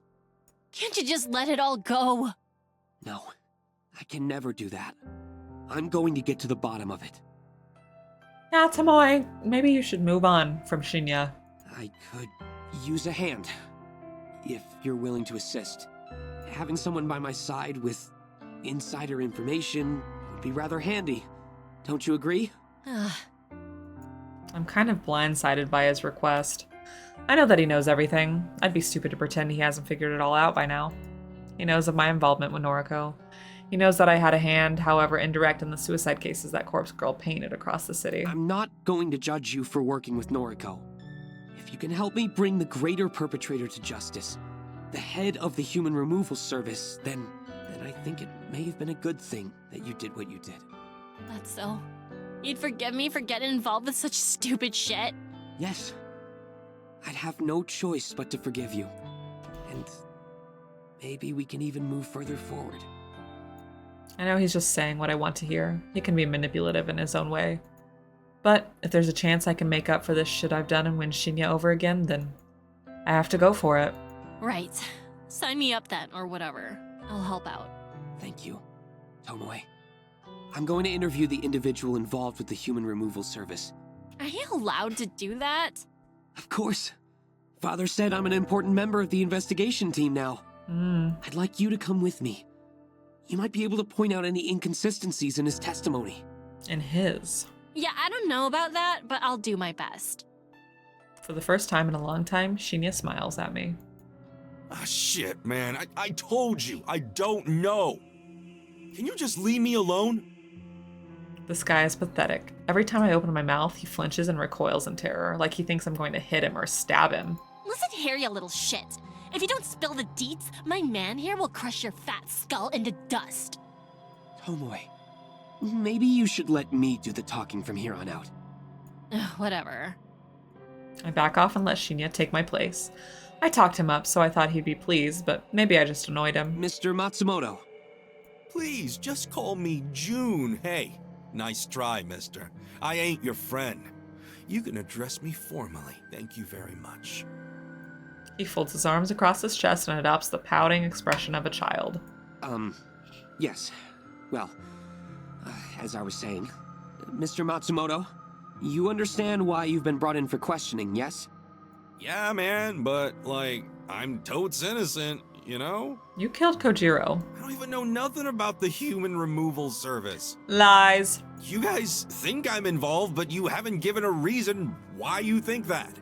Can't you just let it all go? No, I can never do that. I'm going to get to the bottom of it. Yeah, Tomoe, maybe you should move on from Shinya. I could use a hand, if you're willing to assist. Having someone by my side with insider information would be rather handy. Don't you agree? I'm kind of blindsided by his request. I know that he knows everything. I'd be stupid to pretend he hasn't figured it all out by now. He knows of my involvement with Noriko. He knows that I had a hand, however indirect, in the suicide cases that Corpse Girl painted across the city. I'm not going to judge you for working with Noriko. If you can help me bring the greater perpetrator to justice, the head of the Human Removal Service, then I think it may have been a good thing that you did what you did. That's so. You'd forgive me for getting involved with such stupid shit? Yes. I'd have no choice but to forgive you. And maybe we can even move further forward. I know he's just saying what I want to hear. He can be manipulative in his own way. But if there's a chance I can make up for this shit I've done and win Shinya over again, then I have to go for it. Right. Sign me up then, or whatever. I'll help out. Thank you, Tomoe. I'm going to interview the individual involved with the Human Removal Service. Are you allowed to do that? Of course. Father said I'm an important member of the investigation team now. I'd like you to come with me. You might be able to point out any inconsistencies in his testimony. In his. Yeah, I don't know about that, but I'll do my best. For the first time in a long time, Shinya smiles at me. Ah, shit, man. I told you, I don't know. Can you just leave me alone? This guy is pathetic. Every time I open my mouth, he flinches and recoils in terror, like he thinks I'm going to hit him or stab him. Listen here, you little shit. If you don't spill the deets, my man here will crush your fat skull into dust. Tomoe, maybe you should let me do the talking from here on out. Whatever. I back off and let Shinya take my place. I talked him up, so I thought he'd be pleased, but maybe I just annoyed him. Mr. Matsumoto. Please, just call me June. Hey, nice try, mister. I ain't your friend. You can address me formally. Thank you very much. He folds his arms across his chest and adopts the pouting expression of a child. Yes. Well, as I was saying, Mr. Matsumoto, you understand why you've been brought in for questioning, yes? Yeah, man, but, like, I'm totes innocent, you know? You killed Kojiro. I don't even know nothing about the Human Removal Service. Lies. You guys think I'm involved, but you haven't given a reason why you think that.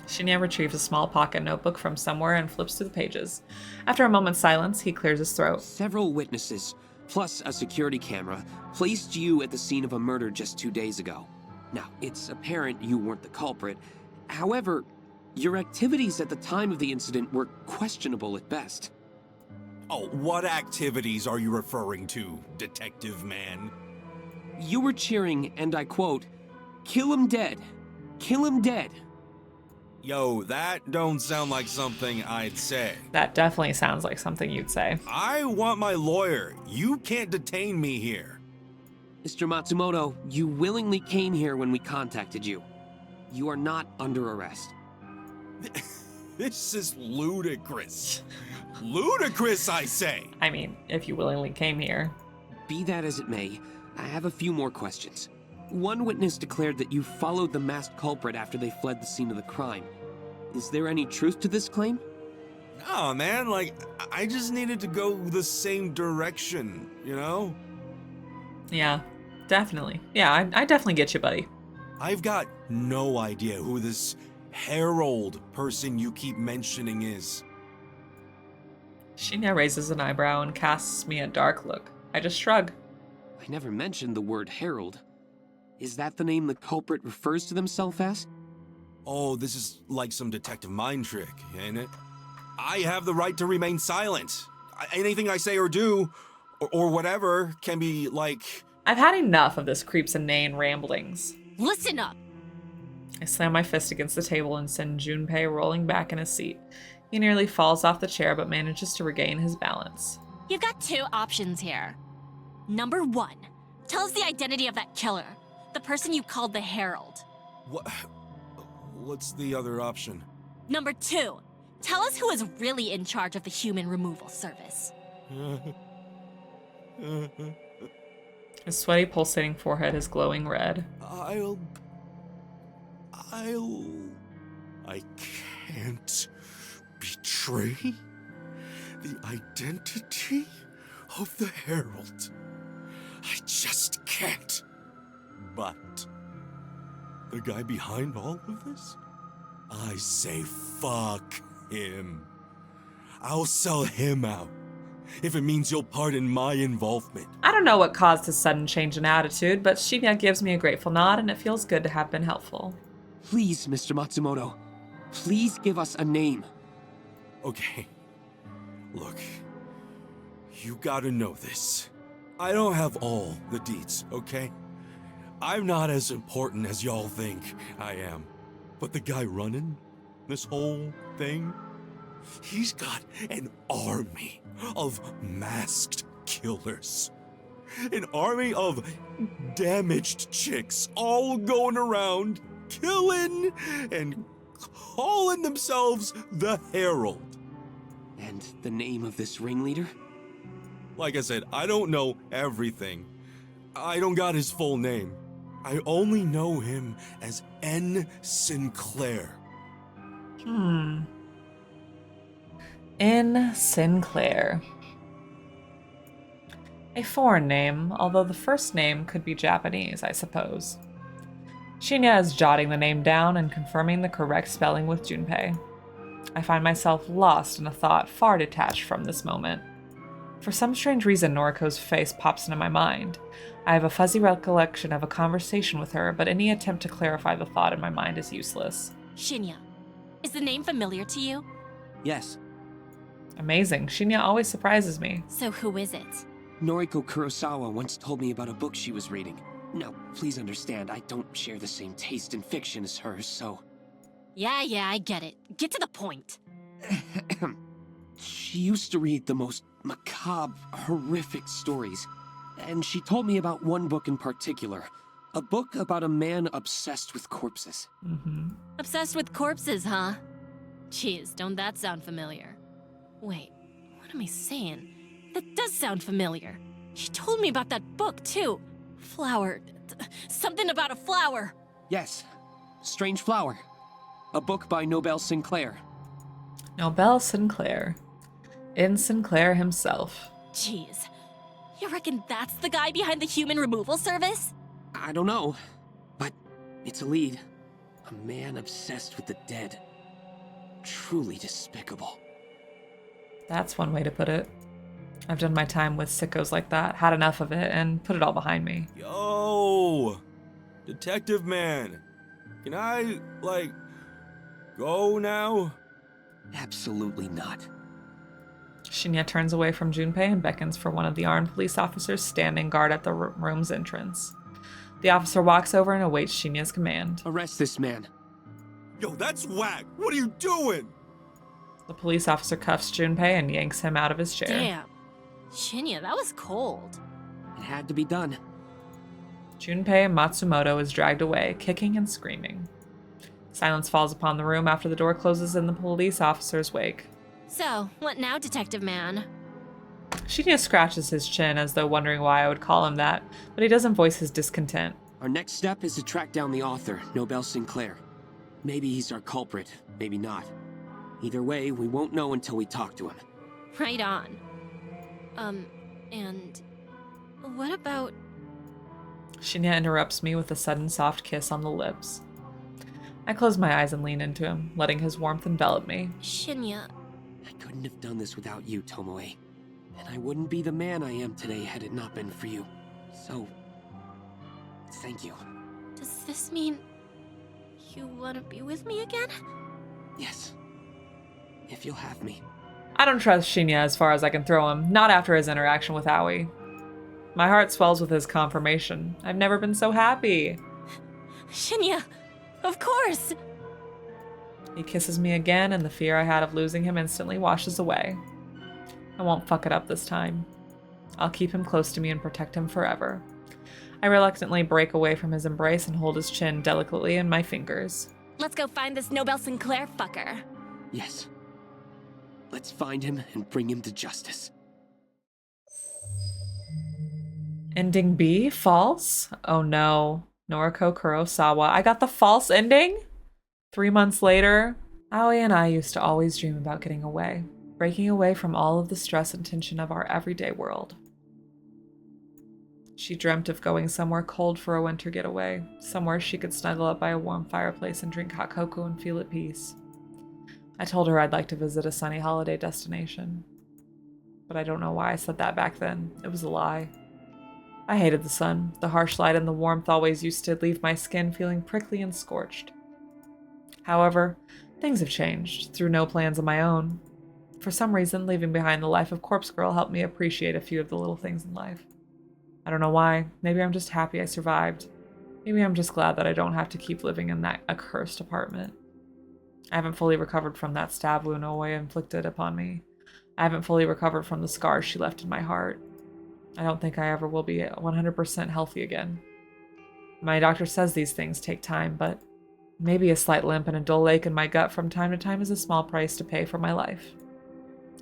Shinya retrieves a small pocket notebook from somewhere and flips through the pages. After a moment's silence, he clears his throat. Several witnesses, plus a security camera, placed you at the scene of a murder just 2 days ago. Now, it's apparent you weren't the culprit. However, your activities at the time of the incident were questionable at best. Oh, what activities are you referring to, Detective Man? You were cheering, and I quote, "Kill him dead. Kill him dead." Yo, that don't sound like something I'd say. That definitely sounds like something you'd say. I want my lawyer. You can't detain me here. Mr. Matsumoto, you willingly came here when we contacted you. You are not under arrest. This is ludicrous. Ludicrous, I say. I mean, if you willingly came here. Be that as it may, I have a few more questions. One witness declared that you followed the masked culprit after they fled the scene of the crime. Is there any truth to this claim? No, man, like, I just needed to go the same direction, you know? Yeah, definitely. Yeah, I definitely get you, buddy. I've got no idea who this Harold person you keep mentioning is. Shinya raises an eyebrow and casts me a dark look. I just shrug. I never mentioned the word Harold. Is that the name the culprit refers to themselves as? Oh, this is like some detective mind trick, ain't it? I have the right to remain silent. Anything I say or do, or whatever, can be like... I've had enough of this creep's inane ramblings. Listen up! I slam my fist against the table and send Junpei rolling back in his seat. He nearly falls off the chair but manages to regain his balance. You've got two options here. Number one, tell us the identity of that killer, the person you called the Herald. What's the other option? Number two, tell us who is really in charge of the human removal service. His sweaty, pulsating forehead is glowing red. I can't betray the identity of the Herald. I just can't. But the guy behind all of this? I say fuck him. I'll sell him out, if it means you'll pardon my involvement. I don't know what caused his sudden change in attitude, but Shinya gives me a grateful nod and it feels good to have been helpful. Please, Mr. Matsumoto. Please give us a name. Okay. Look, you gotta know this. I don't have all the deeds, okay? I'm not as important as y'all think I am. But the guy running this whole thing, he's got an army of masked killers. An army of damaged chicks all going around, killing and calling themselves the Herald. And the name of this ringleader? Like I said, I don't know everything. I don't got his full name. I only know him as N. Sinclaire. N. Sinclaire. A foreign name, although the first name could be Japanese, I suppose. Shinya is jotting the name down and confirming the correct spelling with Junpei. I find myself lost in a thought far detached from this moment. For some strange reason, Noriko's face pops into my mind. I have a fuzzy recollection of a conversation with her, but any attempt to clarify the thought in my mind is useless. Shinya, is the name familiar to you? Yes. Amazing. Shinya always surprises me. So who is it? Noriko Kurosawa once told me about a book she was reading. Now, please understand, I don't share the same taste in fiction as hers, so... Yeah, I get it. Get to the point. She used to read the most macabre, horrific stories. And she told me about one book in particular. A book about a man obsessed with corpses. Obsessed with corpses, huh? Jeez, don't that sound familiar? Wait, what am I saying? That does sound familiar. She told me about that book, too. Flower. Something about a flower. Yes. Strange Flower. A book by Nobel Sinclaire. Nobel Sinclaire. N. Sinclaire himself. Jeez. You reckon that's the guy behind the human removal service? I don't know, but it's a lead. A man obsessed with the dead. Truly despicable. That's one way to put it. I've done my time with sickos like that, had enough of it, and put it all behind me. Yo! Detective man. Can I, go now? Absolutely not. Shinya turns away from Junpei and beckons for one of the armed police officers standing guard at the room's entrance. The officer walks over and awaits Shinya's command. Arrest this man. Yo, that's whack! What are you doing? The police officer cuffs Junpei and yanks him out of his chair. Damn. Shinya, that was cold. It had to be done. Junpei Matsumoto is dragged away, kicking and screaming. Silence falls upon the room after the door closes in the police officer's wake. So, what now, Detective Man? Shinya scratches his chin as though wondering why I would call him that, but he doesn't voice his discontent. Our next step is to track down the author, Nobel Sinclaire. Maybe he's our culprit, maybe not. Either way, we won't know until we talk to him. Right on. And what about... Shinya interrupts me with a sudden soft kiss on the lips. I close my eyes and lean into him, letting his warmth envelop me. Shinya... I couldn't have done this without you, Tomoe. And I wouldn't be the man I am today had it not been for you. So... thank you. Does this mean... you want to be with me again? Yes. If you'll have me. I don't trust Shinya as far as I can throw him, not after his interaction with Aoi. My heart swells with his confirmation. I've never been so happy. Shinya, Of course! He kisses me again, and the fear I had of losing him instantly washes away. I won't fuck it up this time. I'll keep him close to me and protect him forever. I reluctantly break away from his embrace and hold his chin delicately in my fingers. Let's go find this Nobel Sinclaire fucker. Yes. Let's find him and bring him to justice. Ending B? False? Oh no. Noriko Kurosawa. I got the false ending? 3 months later, Aoi and I used to always dream about getting away. Breaking away from all of the stress and tension of our everyday world. She dreamt of going somewhere cold for a winter getaway, somewhere she could snuggle up by a warm fireplace and drink hot cocoa and feel at peace. I told her I'd like to visit a sunny holiday destination. But I don't know why I said that back then. It was a lie. I hated the sun. The harsh light and the warmth always used to leave my skin feeling prickly and scorched. However, things have changed, through no plans of my own. For some reason, leaving behind the life of Corpse Girl helped me appreciate a few of the little things in life. I don't know why. Maybe I'm just happy I survived. Maybe I'm just glad that I don't have to keep living in that accursed apartment. I haven't fully recovered from that stab wound Aoi inflicted upon me. I haven't fully recovered from the scars she left in my heart. I don't think I ever will be 100% healthy again. My doctor says these things take time, but maybe a slight limp and a dull ache in my gut from time to time is a small price to pay for my life.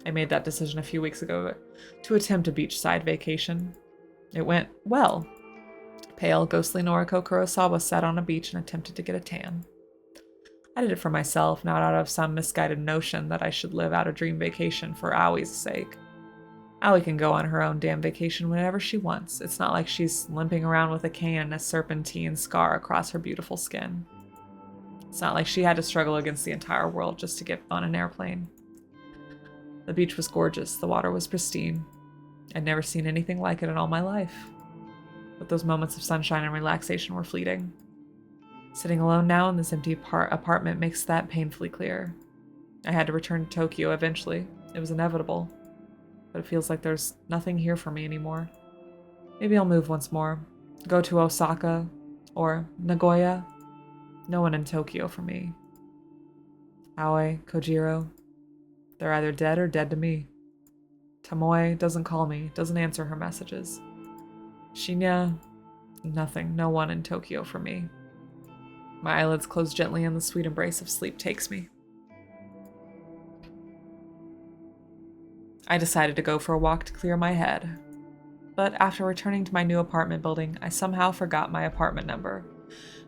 I made that decision a few weeks ago to attempt a beachside vacation. It went well. Pale, ghostly Noriko Kurosawa sat on a beach and attempted to get a tan. I did it for myself, not out of some misguided notion that I should live out a dream vacation for Aoi's sake. Aoi can go on her own damn vacation whenever she wants. It's not like she's limping around with a cane and a serpentine scar across her beautiful skin. It's not like she had to struggle against the entire world just to get on an airplane. The beach was gorgeous. The water was pristine. I'd never seen anything like it in all my life. But those moments of sunshine and relaxation were fleeting. Sitting alone now in this empty apartment makes that painfully clear. I had to return to Tokyo eventually. It was inevitable. But it feels like there's nothing here for me anymore. Maybe I'll move once more. Go to Osaka or Nagoya. No one in Tokyo for me. Aoi, Kojiro. They're either dead or dead to me. Tomoe doesn't call me, doesn't answer her messages. Shinya, nothing, no one in Tokyo for me. My eyelids close gently and the sweet embrace of sleep takes me. I decided to go for a walk to clear my head. But after returning to my new apartment building, I somehow forgot my apartment number.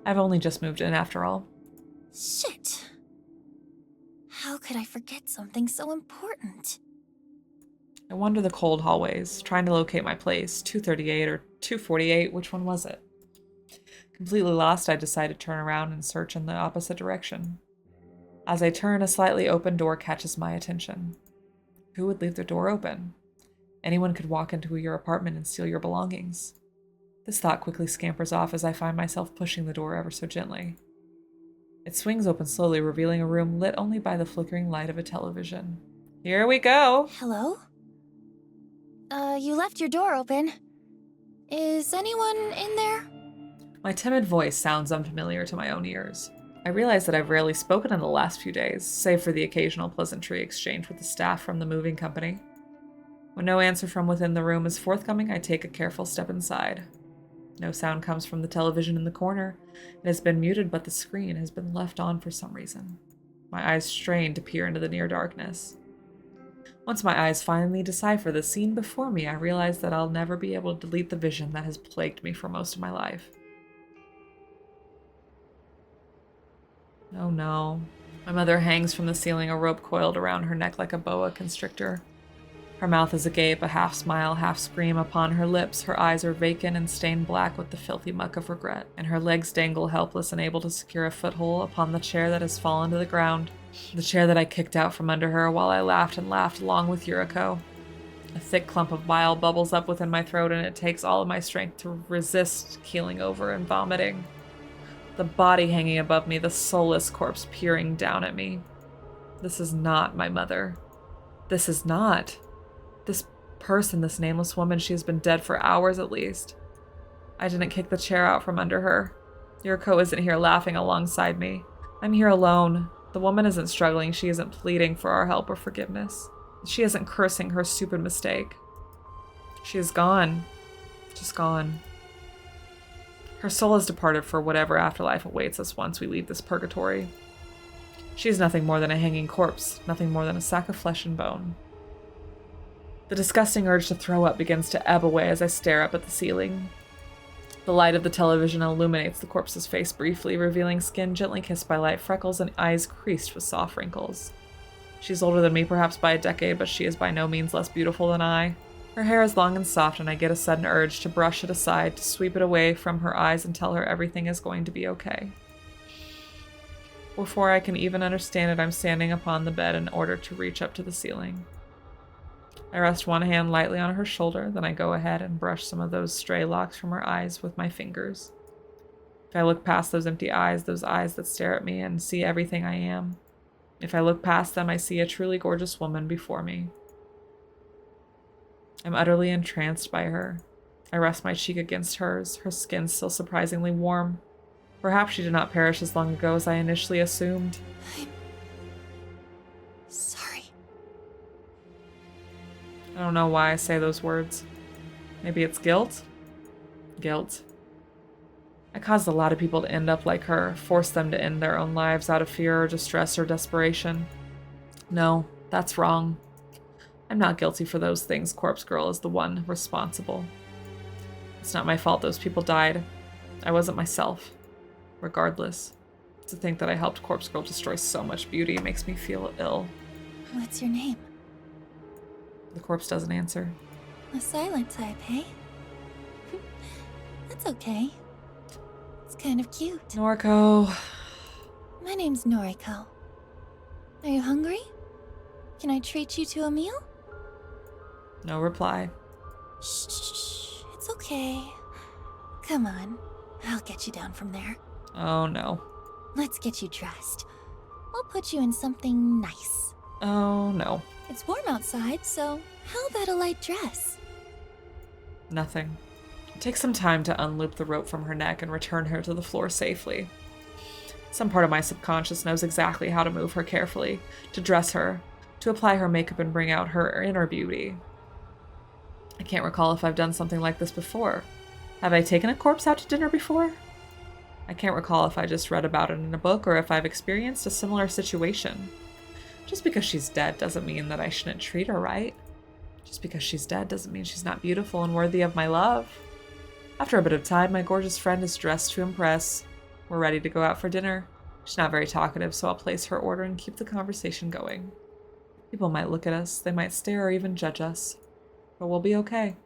I've only just moved in after all. Shit. How could I forget something so important? I wander the cold hallways, trying to locate my place, 238 or 248, which one was it? Completely lost, I decide to turn around and search in the opposite direction. As I turn, a slightly open door catches my attention. Who would leave their door open? Anyone could walk into your apartment and steal your belongings. This thought quickly scampers off as I find myself pushing the door ever so gently. It swings open slowly, revealing a room lit only by the flickering light of a television. Here we go! Hello? You left your door open. Is anyone in there? My timid voice sounds unfamiliar to my own ears. I realize that I've rarely spoken in the last few days, save for the occasional pleasantry exchange with the staff from the moving company. When no answer from within the room is forthcoming, I take a careful step inside. No sound comes from the television in the corner. It has been muted, but the screen has been left on for some reason. My eyes strain to peer into the near darkness. Once my eyes finally decipher the scene before me, I realize that I'll never be able to delete the vision that has plagued me for most of my life. Oh no. My mother hangs from the ceiling, a rope coiled around her neck like a boa constrictor. Her mouth is agape, a half smile, half scream upon her lips. Her eyes are vacant and stained black with the filthy muck of regret, and her legs dangle helpless, unable to secure a foothold upon the chair that has fallen to the ground. The chair that I kicked out from under her while I laughed and laughed along with Yuriko. A thick clump of bile bubbles up within my throat, and it takes all of my strength to resist keeling over and vomiting. The body hanging above me, the soulless corpse peering down at me. This is not my mother. This is not. This person, this nameless woman, she has been dead for hours at least. I didn't kick the chair out from under her. Yuriko isn't here laughing alongside me. I'm here alone. The woman isn't struggling. She isn't pleading for our help or forgiveness. She isn't cursing her stupid mistake. She is gone. Just gone. Her soul has departed for whatever afterlife awaits us once we leave this purgatory. She is nothing more than a hanging corpse, nothing more than a sack of flesh and bone. The disgusting urge to throw up begins to ebb away as I stare up at the ceiling. The light of the television illuminates the corpse's face briefly, revealing skin gently kissed by light freckles and eyes creased with soft wrinkles. She's older than me, perhaps by a decade, but she is by no means less beautiful than I. Her hair is long and soft, and I get a sudden urge to brush it aside, to sweep it away from her eyes and tell her everything is going to be okay. Before I can even understand it, I'm standing upon the bed in order to reach up to the ceiling. I rest one hand lightly on her shoulder, then I go ahead and brush some of those stray locks from her eyes with my fingers. If I look past those empty eyes, those eyes that stare at me and see everything I am, if I look past them, I see a truly gorgeous woman before me. I'm utterly entranced by her. I rest my cheek against hers, her skin still surprisingly warm. Perhaps she did not perish as long ago as I initially assumed. I'm sorry. I don't know why I say those words. Maybe it's guilt? Guilt. I caused a lot of people to end up like her, forced them to end their own lives out of fear or distress or desperation. No, that's wrong. I'm not guilty for those things. Corpse Girl is the one responsible. It's not my fault those people died. I wasn't myself. Regardless, to think that I helped Corpse Girl destroy so much beauty makes me feel ill. What's your name? The corpse doesn't answer. A silent type, hey? That's okay. It's kind of cute. Noriko. My name's Noriko. Are you hungry? Can I treat you to a meal? No reply. Shh, it's okay. Come on, I'll get you down from there. Oh no. Let's get you dressed. I'll put you in something nice. Oh no. It's warm outside, so how about a light dress? Nothing. It takes some time to unloop the rope from her neck and return her to the floor safely. Some part of my subconscious knows exactly how to move her carefully, to dress her, to apply her makeup and bring out her inner beauty. I can't recall if I've done something like this before. Have I taken a corpse out to dinner before? I can't recall if I just read about it in a book or if I've experienced a similar situation. Just because she's dead doesn't mean that I shouldn't treat her right. Just because she's dead doesn't mean she's not beautiful and worthy of my love. After a bit of time, my gorgeous friend is dressed to impress. We're ready to go out for dinner. She's not very talkative, so I'll place her order and keep the conversation going. People might look at us, they might stare or even judge us. But we'll be okay.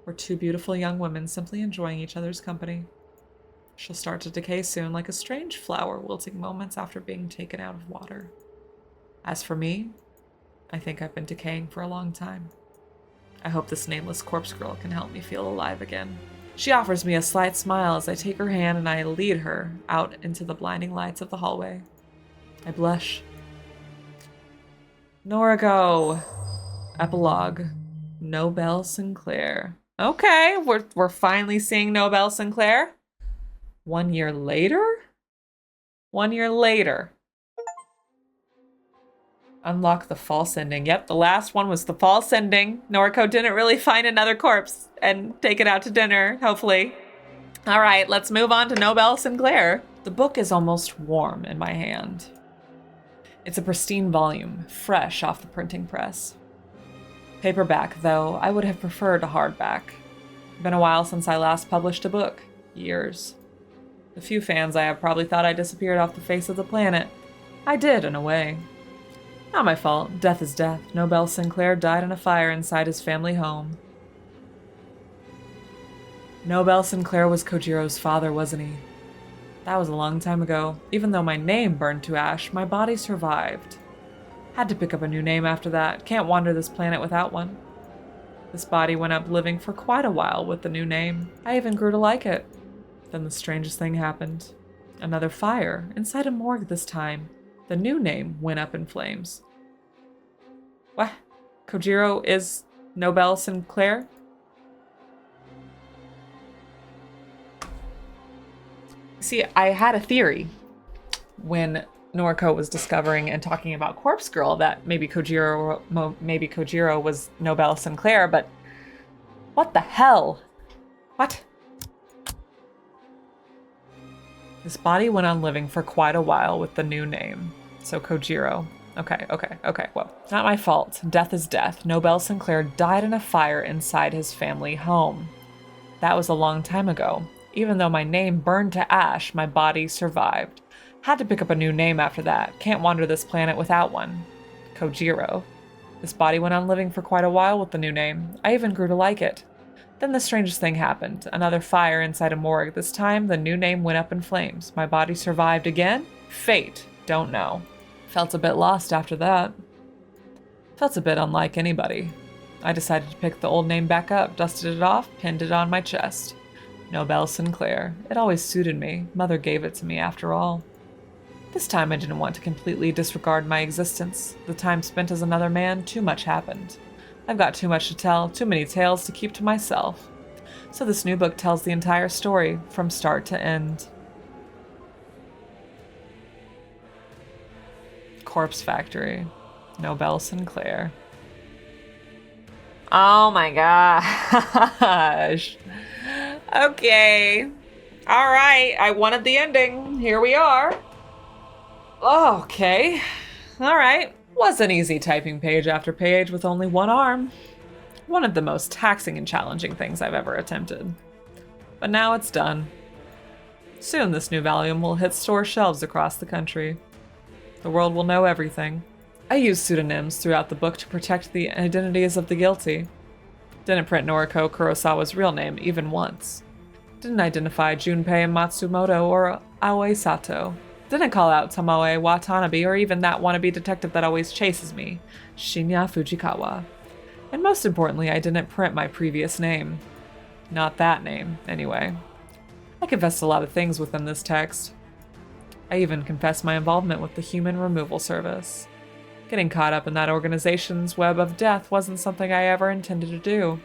We're two beautiful young women simply enjoying each other's company. She'll start to decay soon, like a strange flower wilting moments after being taken out of water. As for me, I think I've been decaying for a long time. I hope this nameless corpse girl can help me feel alive again. She offers me a slight smile as I take her hand and I lead her out into the blinding lights of the hallway. I blush. Noriko. Epilogue. Nobel Sinclaire. Okay, we're finally seeing Nobel Sinclaire. 1 year later? 1 year later. Unlock the false ending. Yep, the last one was the false ending. Noriko didn't really find another corpse and take it out to dinner, hopefully. All right, let's move on to Nobel Sinclaire. The book is almost warm in my hand. It's a pristine volume, fresh off the printing press. Paperback, though, I would have preferred a hardback. Been a while since I last published a book. Years. The few fans I have probably thought I disappeared off the face of the planet. I did, in a way. Not my fault. Death is death. Nobel Sinclaire died in a fire inside his family home. Nobel Sinclaire was Kojiro's father, wasn't he? That was a long time ago. Even though my name burned to ash, my body survived. Had to pick up a new name after that. Can't wander this planet without one. This body went up living for quite a while with the new name. I even grew to like it. Then the strangest thing happened. Another fire, inside a morgue this time. The new name went up in flames. What? Kojiro is Nobel Sinclaire? See, I had a theory when Noriko was discovering and talking about Corpse Girl that maybe Kojiro was Nobel Sinclaire, but what the hell? What? This body went on living for quite a while with the new name. So Kojiro. Okay, well, not my fault. Death is death. Nobel Sinclaire died in a fire inside his family home. That was a long time ago. Even though my name burned to ash, my body survived. Had to pick up a new name after that. Can't wander this planet without one. Kojiro. This body went on living for quite a while with the new name. I even grew to like it. Then the strangest thing happened. Another fire inside a morgue. This time, the new name went up in flames. My body survived again? Fate. Don't know. Felt a bit lost after that. Felt a bit unlike anybody. I decided to pick the old name back up, dusted it off, pinned it on my chest. Nobel Sinclaire. It always suited me. Mother gave it to me after all. This time I didn't want to completely disregard my existence. The time spent as another man, too much happened. I've got too much to tell, too many tales to keep to myself. So this new book tells the entire story, from start to end. Corpse Factory. Nobel Sinclaire. Oh my gosh. Okay. Alright, I wanted the ending. Here we are. Okay. Alright. Wasn't easy typing page after page with only one arm. One of the most taxing and challenging things I've ever attempted. But now it's done. Soon this new volume will hit store shelves across the country. The world will know everything. I used pseudonyms throughout the book to protect the identities of the guilty. Didn't print Noriko Kurosawa's real name even once. Didn't identify Junpei Matsumoto or Aoi Satou. Didn't call out Tomoe Watanabe or even that wannabe detective that always chases me, Shinya Fujikawa. And most importantly, I didn't print my previous name. Not that name, anyway. I confessed a lot of things within this text. I even confessed my involvement with the Human Removal Service. Getting caught up in that organization's web of death wasn't something I ever intended to do.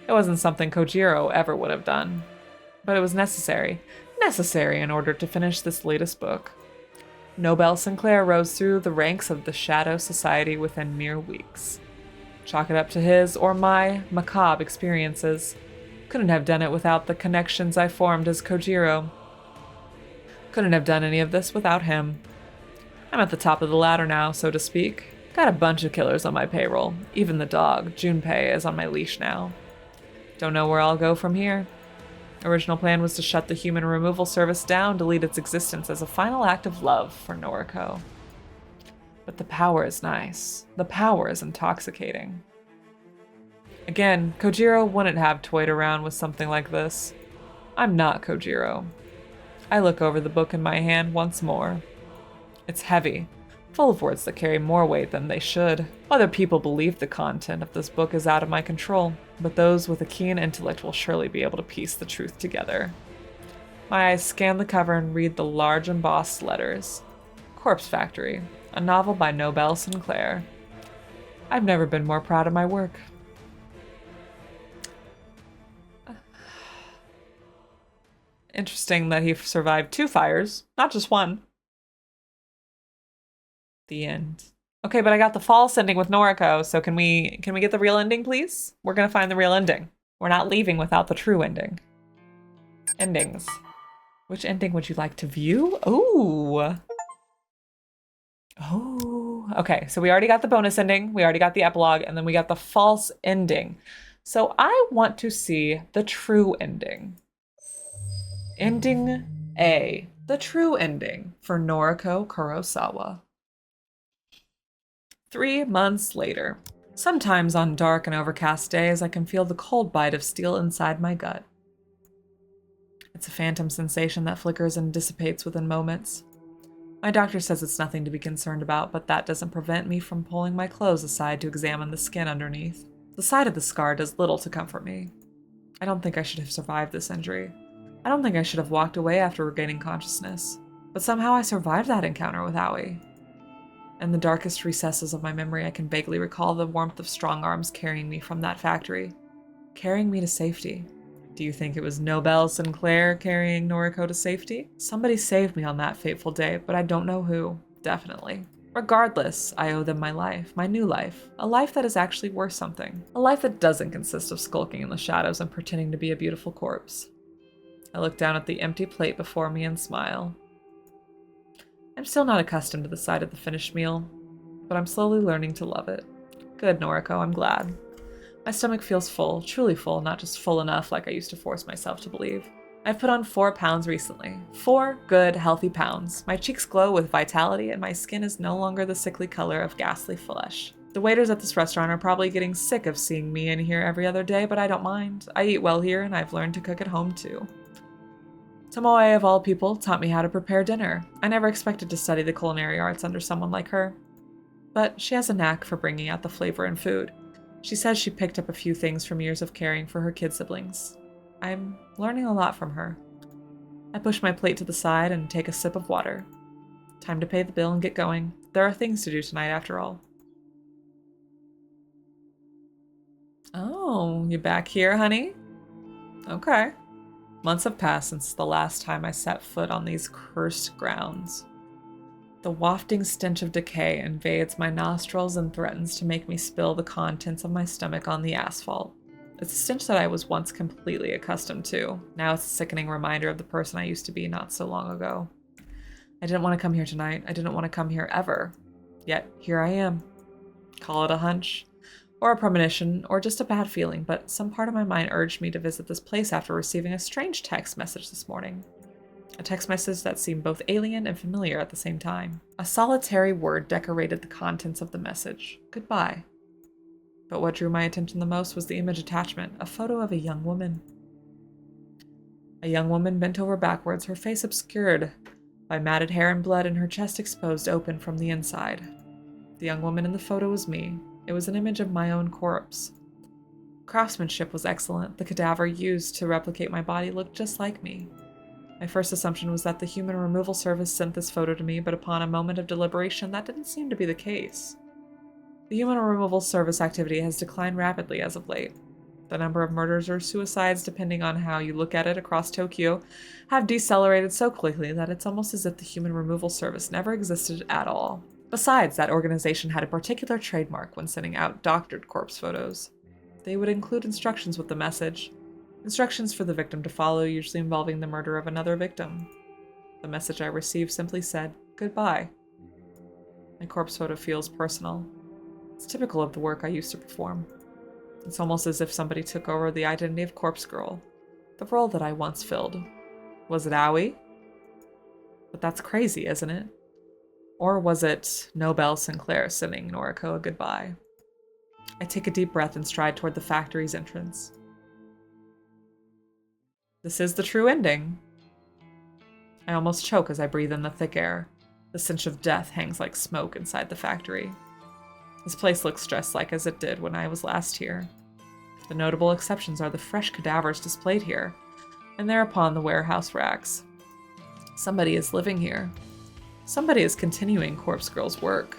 It wasn't something Kojiro ever would have done. But it was necessary. Necessary in order to finish this latest book. Nobel Sinclaire rose through the ranks of the Shadow Society within mere weeks. Chalk it up to his or my macabre experiences. Couldn't have done it without the connections I formed as Kojiro. Couldn't have done any of this without him. I'm at the top of the ladder now, so to speak. Got a bunch of killers on my payroll. Even the dog, Junpei, is on my leash now. Don't know where I'll go from here. Original plan was to shut the Human Removal Service down, delete its existence as a final act of love for Noriko. But the power is nice. The power is intoxicating. Again, Kojiro wouldn't have toyed around with something like this. I'm not Kojiro. I look over the book in my hand once more. It's heavy, full of words that carry more weight than they should. Other people believe the content of this book is out of my control, but those with a keen intellect will surely be able to piece the truth together. My eyes scan the cover and read the large embossed letters. Corpse Factory, a novel by Nobel Sinclaire. I've never been more proud of my work. Interesting that he survived 2 fires, not just one. The end. Okay, but I got the false ending with Noriko, so can we get the real ending, please? We're gonna find the real ending. We're not leaving without the true ending. Endings. Which ending would you like to view? Ooh. Oh. Okay, so we already got the bonus ending, we already got the epilogue, and then we got the false ending. So I want to see the true ending. Ending A. The true ending for Noriko Kurosawa. 3 months later. Sometimes on dark and overcast days, I can feel the cold bite of steel inside my gut. It's a phantom sensation that flickers and dissipates within moments. My doctor says it's nothing to be concerned about, but that doesn't prevent me from pulling my clothes aside to examine the skin underneath. The sight of the scar does little to comfort me. I don't think I should have survived this injury. I don't think I should have walked away after regaining consciousness. But somehow I survived that encounter with Aoi. In the darkest recesses of my memory, I can vaguely recall the warmth of strong arms carrying me from that factory, carrying me to safety. Do you think it was Nobel Sinclaire carrying Noriko to safety? Somebody saved me on that fateful day, but I don't know who. Definitely. Regardless, I owe them my life, my new life. A life that is actually worth something. A life that doesn't consist of skulking in the shadows and pretending to be a beautiful corpse. I look down at the empty plate before me and smile. I'm still not accustomed to the sight of the finished meal, but I'm slowly learning to love it. Good, Noriko, I'm glad. My stomach feels full, truly full, not just full enough like I used to force myself to believe. I've put on 4 pounds recently. 4 good, healthy pounds. My cheeks glow with vitality and my skin is no longer the sickly color of ghastly flesh. The waiters at this restaurant are probably getting sick of seeing me in here every other day, but I don't mind. I eat well here and I've learned to cook at home too. Tomoe, of all people, taught me how to prepare dinner. I never expected to study the culinary arts under someone like her. But she has a knack for bringing out the flavor in food. She says she picked up a few things from years of caring for her kid siblings. I'm learning a lot from her. I push my plate to the side and take a sip of water. Time to pay the bill and get going. There are things to do tonight after all. Oh, you back here, honey? Okay. Months have passed since the last time I set foot on these cursed grounds. The wafting stench of decay invades my nostrils and threatens to make me spill the contents of my stomach on the asphalt. It's a stench that I was once completely accustomed to. Now it's a sickening reminder of the person I used to be not so long ago. I didn't want to come here tonight. I didn't want to come here ever. Yet, here I am. Call it a hunch, or a premonition, or just a bad feeling, but some part of my mind urged me to visit this place after receiving a strange text message this morning. A text message that seemed both alien and familiar at the same time. A solitary word decorated the contents of the message. Goodbye. But what drew my attention the most was the image attachment, a photo of a young woman. A young woman bent over backwards, her face obscured by matted hair and blood and her chest exposed open from the inside. The young woman in the photo was me. It was an image of my own corpse. Craftsmanship was excellent. The cadaver used to replicate my body looked just like me. My first assumption was that the human removal service sent this photo to me, but upon a moment of deliberation, that didn't seem to be the case. The human removal service activity has declined rapidly as of late. The number of murders or suicides, depending on how you look at it across Tokyo, have decelerated so quickly that it's almost as if the human removal service never existed at all. Besides, that organization had a particular trademark when sending out doctored corpse photos. They would include instructions with the message. Instructions for the victim to follow, usually involving the murder of another victim. The message I received simply said, "Goodbye." My corpse photo feels personal. It's typical of the work I used to perform. It's almost as if somebody took over the identity of Corpse Girl, the role that I once filled. Was it Aoi? But that's crazy, isn't it? Or was it Nobel Sinclaire sending Noriko a goodbye? I take a deep breath and stride toward the factory's entrance. This is the true ending. I almost choke as I breathe in the thick air. The stench of death hangs like smoke inside the factory. This place looks just like as it did when I was last here. The notable exceptions are the fresh cadavers displayed here, and there upon the warehouse racks. Somebody is living here. Somebody is continuing Corpse Girl's work.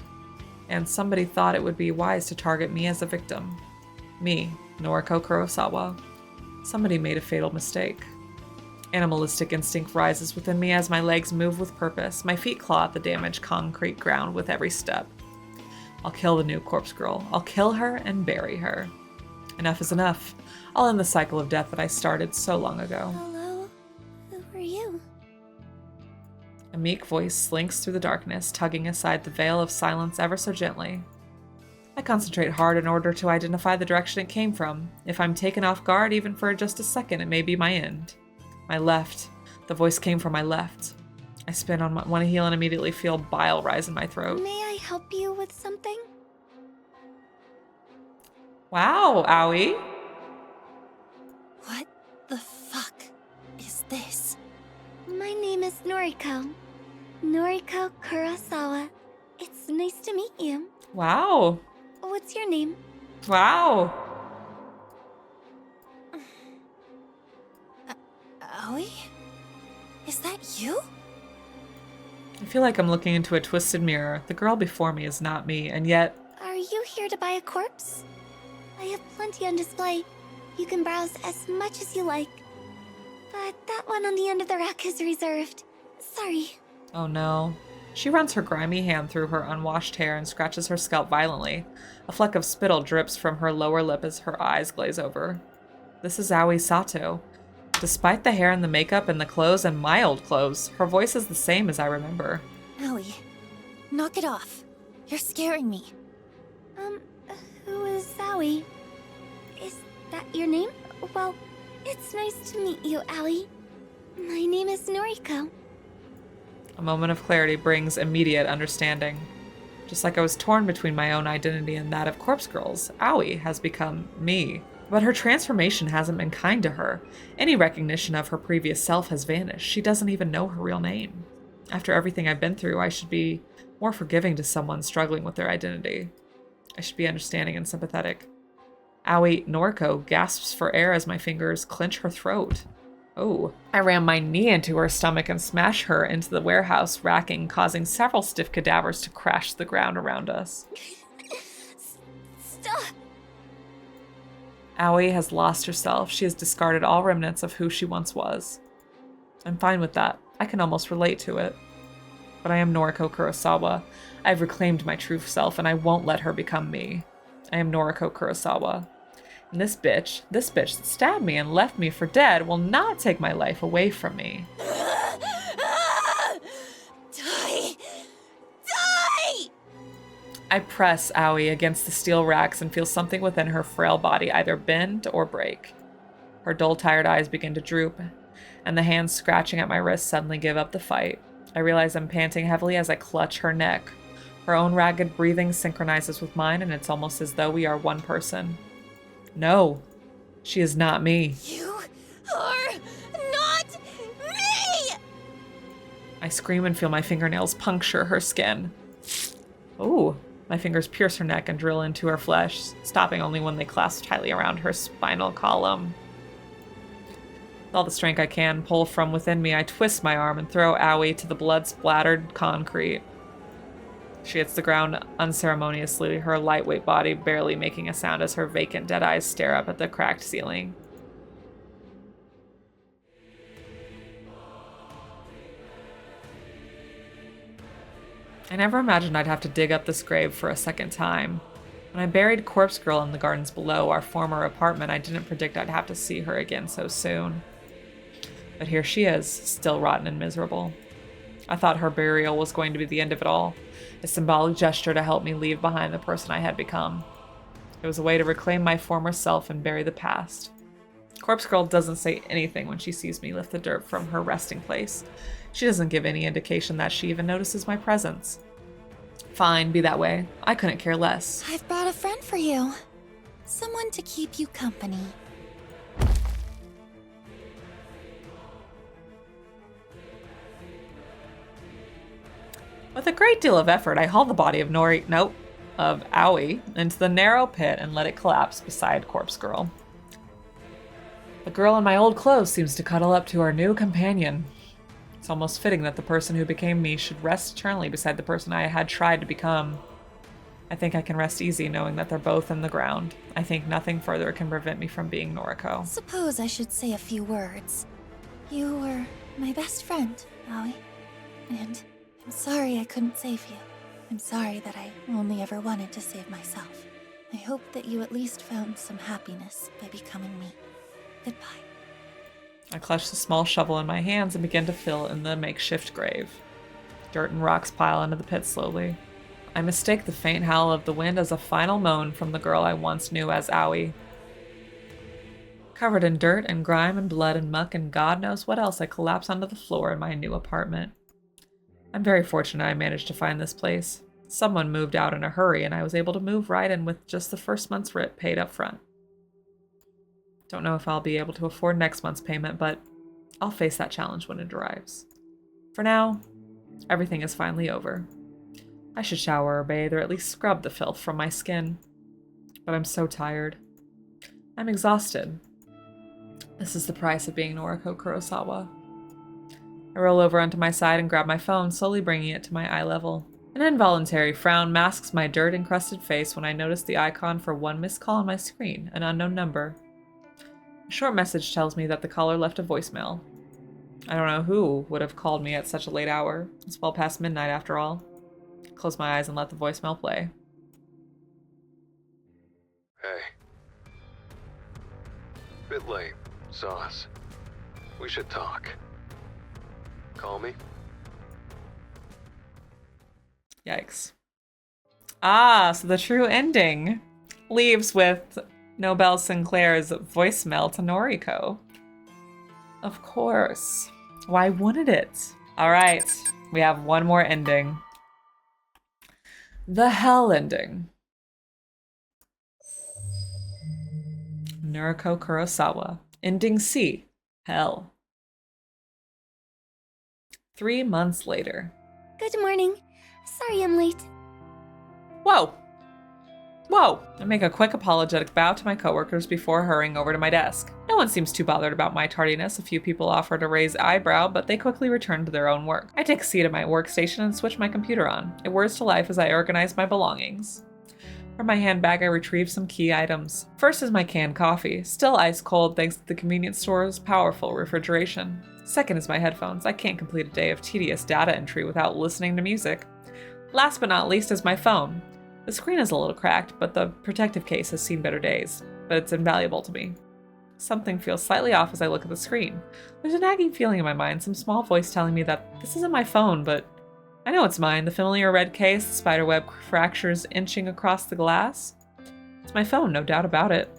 And somebody thought it would be wise to target me as a victim. Me, Noriko Kurosawa. Somebody made a fatal mistake. Animalistic instinct rises within me as my legs move with purpose. My feet claw at the damaged concrete ground with every step. I'll kill the new Corpse Girl. I'll kill her and bury her. Enough is enough. I'll end the cycle of death that I started so long ago. Hello? Who are you? A meek voice slinks through the darkness, tugging aside the veil of silence ever so gently. I concentrate hard in order to identify the direction it came from. If I'm taken off guard even for just a second, it may be my end. My left. The voice came from my left. I spin on one heel and immediately feel bile rise in my throat. May I help you with something? Wow, Aoi. What the fuck is this? My name is Noriko. Noriko Kurosawa. It's nice to meet you. Wow. What's your name? Wow. Aoi? Is that you? I feel like I'm looking into a twisted mirror. The girl before me is not me, and yet... Are you here to buy a corpse? I have plenty on display. You can browse as much as you like. but that one on the end of the rack is reserved. Sorry. Oh no. She runs her grimy hand through her unwashed hair and scratches her scalp violently. A fleck of spittle drips from her lower lip as her eyes glaze over. This is Aoi Satou. Despite the hair and the makeup and the clothes and my old clothes, her voice is the same as I remember. Aoi, knock it off. You're scaring me. Who is Aoi? Is that your name? Well, it's nice to meet you, Aoi. My name is Noriko. A moment of clarity brings immediate understanding. Just like I was torn between my own identity and that of Corpse Girl's, Aoi has become me. But her transformation hasn't been kind to her. Any recognition of her previous self has vanished. She doesn't even know her real name. After everything I've been through, I should be more forgiving to someone struggling with their identity. I should be understanding and sympathetic. Aoi Noriko gasps for air as my fingers clench her throat. Oh, I ram my knee into her stomach and smash her into the warehouse racking, causing several stiff cadavers to crash to the ground around us. Stop! Aoi has lost herself. She has discarded all remnants of who she once was. I'm fine with that. I can almost relate to it. But I am Noriko Kurosawa. I've reclaimed my true self, and I won't let her become me. I am Noriko Kurosawa. And this bitch that stabbed me and left me for dead, will not take my life away from me. Die! Die! I press Aoi against the steel racks and feel something within her frail body either bend or break. Her dull, tired eyes begin to droop, and the hands scratching at my wrist suddenly give up the fight. I realize I'm panting heavily as I clutch her neck. Her own ragged breathing synchronizes with mine, and it's almost as though we are one person. No, she is not me. You are not me! I scream and feel my fingernails puncture her skin. Ooh, my fingers pierce her neck and drill into her flesh, stopping only when they clasp tightly around her spinal column. With all the strength I can pull from within me, I twist my arm and throw Aoi to the blood-splattered concrete. She hits the ground unceremoniously, her lightweight body barely making a sound as her vacant, dead eyes stare up at the cracked ceiling. I never imagined I'd have to dig up this grave for a second time. When I buried Corpse Girl in the gardens below our former apartment, I didn't predict I'd have to see her again so soon. But here she is, still rotten and miserable. I thought her burial was going to be the end of it all, a symbolic gesture to help me leave behind the person I had become. It was a way to reclaim my former self and bury the past. Corpse Girl doesn't say anything when she sees me lift the dirt from her resting place. She doesn't give any indication that she even notices my presence. Fine, be that way. I couldn't care less. I've brought a friend for you. Someone to keep you company. With a great deal of effort, I haul the body of Aoi into the narrow pit and let it collapse beside Corpse Girl. The girl in my old clothes seems to cuddle up to her new companion. It's almost fitting that the person who became me should rest eternally beside the person I had tried to become. I think I can rest easy knowing that they're both in the ground. I think nothing further can prevent me from being Noriko. Suppose I should say a few words. You were my best friend, Aoi. And I'm sorry I couldn't save you. I'm sorry that I only ever wanted to save myself. I hope that you at least found some happiness by becoming me. Goodbye. I clutch the small shovel in my hands and begin to fill in the makeshift grave. Dirt and rocks pile into the pit slowly. I mistake the faint howl of the wind as a final moan from the girl I once knew as Aoi. Covered in dirt and grime and blood and muck and God knows what else, I collapse onto the floor in my new apartment. I'm very fortunate I managed to find this place. Someone moved out in a hurry and I was able to move right in with just the first month's rent paid up front. Don't know if I'll be able to afford next month's payment, but I'll face that challenge when it arrives. For now, everything is finally over. I should shower or bathe or at least scrub the filth from my skin. But I'm so tired. I'm exhausted. This is the price of being Noriko Kurosawa. I roll over onto my side and grab my phone, slowly bringing it to my eye level. An involuntary frown masks my dirt-encrusted face when I notice the icon for one missed call on my screen, an unknown number. A short message tells me that the caller left a voicemail. I don't know who would have called me at such a late hour. It's well past midnight after all. Close my eyes and let the voicemail play. Hey. Bit late, sauce. We should talk. Call me? Yikes. Ah, so the true ending leaves with Nobel Sinclair's voicemail to Noriko. Of course. Why wouldn't it? All right, we have one more ending. The hell ending. Noriko Kurosawa. Ending C. Hell. 3 months later. Good morning. Sorry I'm late. Whoa! Whoa! I make a quick apologetic bow to my coworkers before hurrying over to my desk. No one seems too bothered about my tardiness. A few people offer to raise eyebrow, but they quickly return to their own work. I take a seat at my workstation and switch my computer on. It whirs to life as I organize my belongings. From my handbag, I retrieve some key items. First is my canned coffee, still ice cold thanks to the convenience store's powerful refrigeration. Second is my headphones. I can't complete a day of tedious data entry without listening to music. Last but not least is my phone. The screen is a little cracked, but the protective case has seen better days. But it's invaluable to me. Something feels slightly off as I look at the screen. There's a nagging feeling in my mind, some small voice telling me that this isn't my phone, but I know it's mine. The familiar red case, the spiderweb fractures inching across the glass. It's my phone, no doubt about it.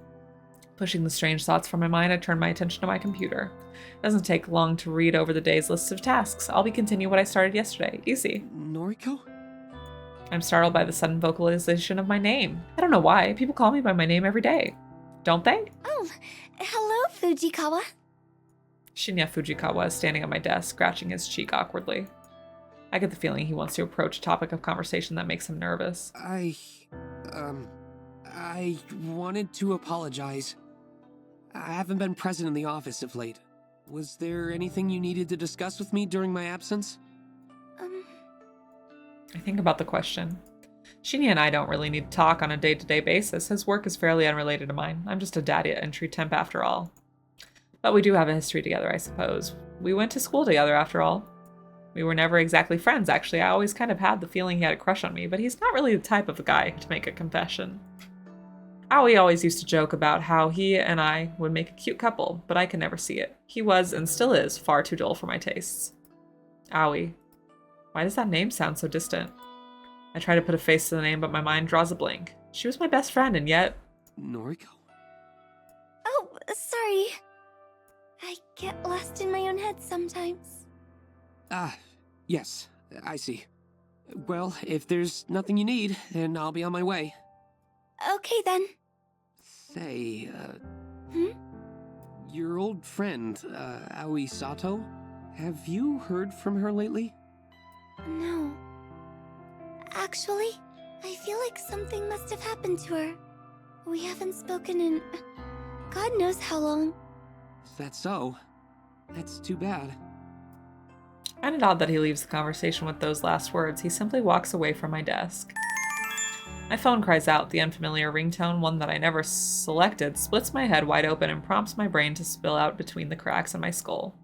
Pushing the strange thoughts from my mind, I turn my attention to my computer. It doesn't take long to read over the day's list of tasks. I'll continue what I started yesterday. Easy. Noriko? I'm startled by the sudden vocalization of my name. I don't know why. People call me by my name every day. Don't they? Oh, hello, Fujikawa. Shinya Fujikawa is standing at my desk, scratching his cheek awkwardly. I get the feeling he wants to approach a topic of conversation that makes him nervous. I wanted to apologize. I haven't been present in the office of late. Was there anything you needed to discuss with me during my absence? I think about the question. Shinya and I don't really need to talk on a day-to-day basis. His work is fairly unrelated to mine. I'm just a data entry temp after all. But we do have a history together, I suppose. We went to school together after all. We were never exactly friends, actually. I always kind of had the feeling he had a crush on me, but he's not really the type of guy to make a confession. Aoi always used to joke about how he and I would make a cute couple, but I could never see it. He was, and still is, far too dull for my tastes. Aoi. Why does that name sound so distant? I try to put a face to the name, but my mind draws a blank. She was my best friend, and yet... Noriko? Oh, sorry. I get lost in my own head sometimes. Ah, yes, I see. Well, if there's nothing you need, then I'll be on my way. Okay then. Say, your old friend, Aoi Satou, have you heard from her lately? No. Actually, I feel like something must have happened to her. We haven't spoken in... God knows how long. Is that so? That's too bad. I find it odd that he leaves the conversation with those last words. He simply walks away from my desk. My phone cries out, the unfamiliar ringtone, one that I never selected, splits my head wide open and prompts my brain to spill out between the cracks in my skull.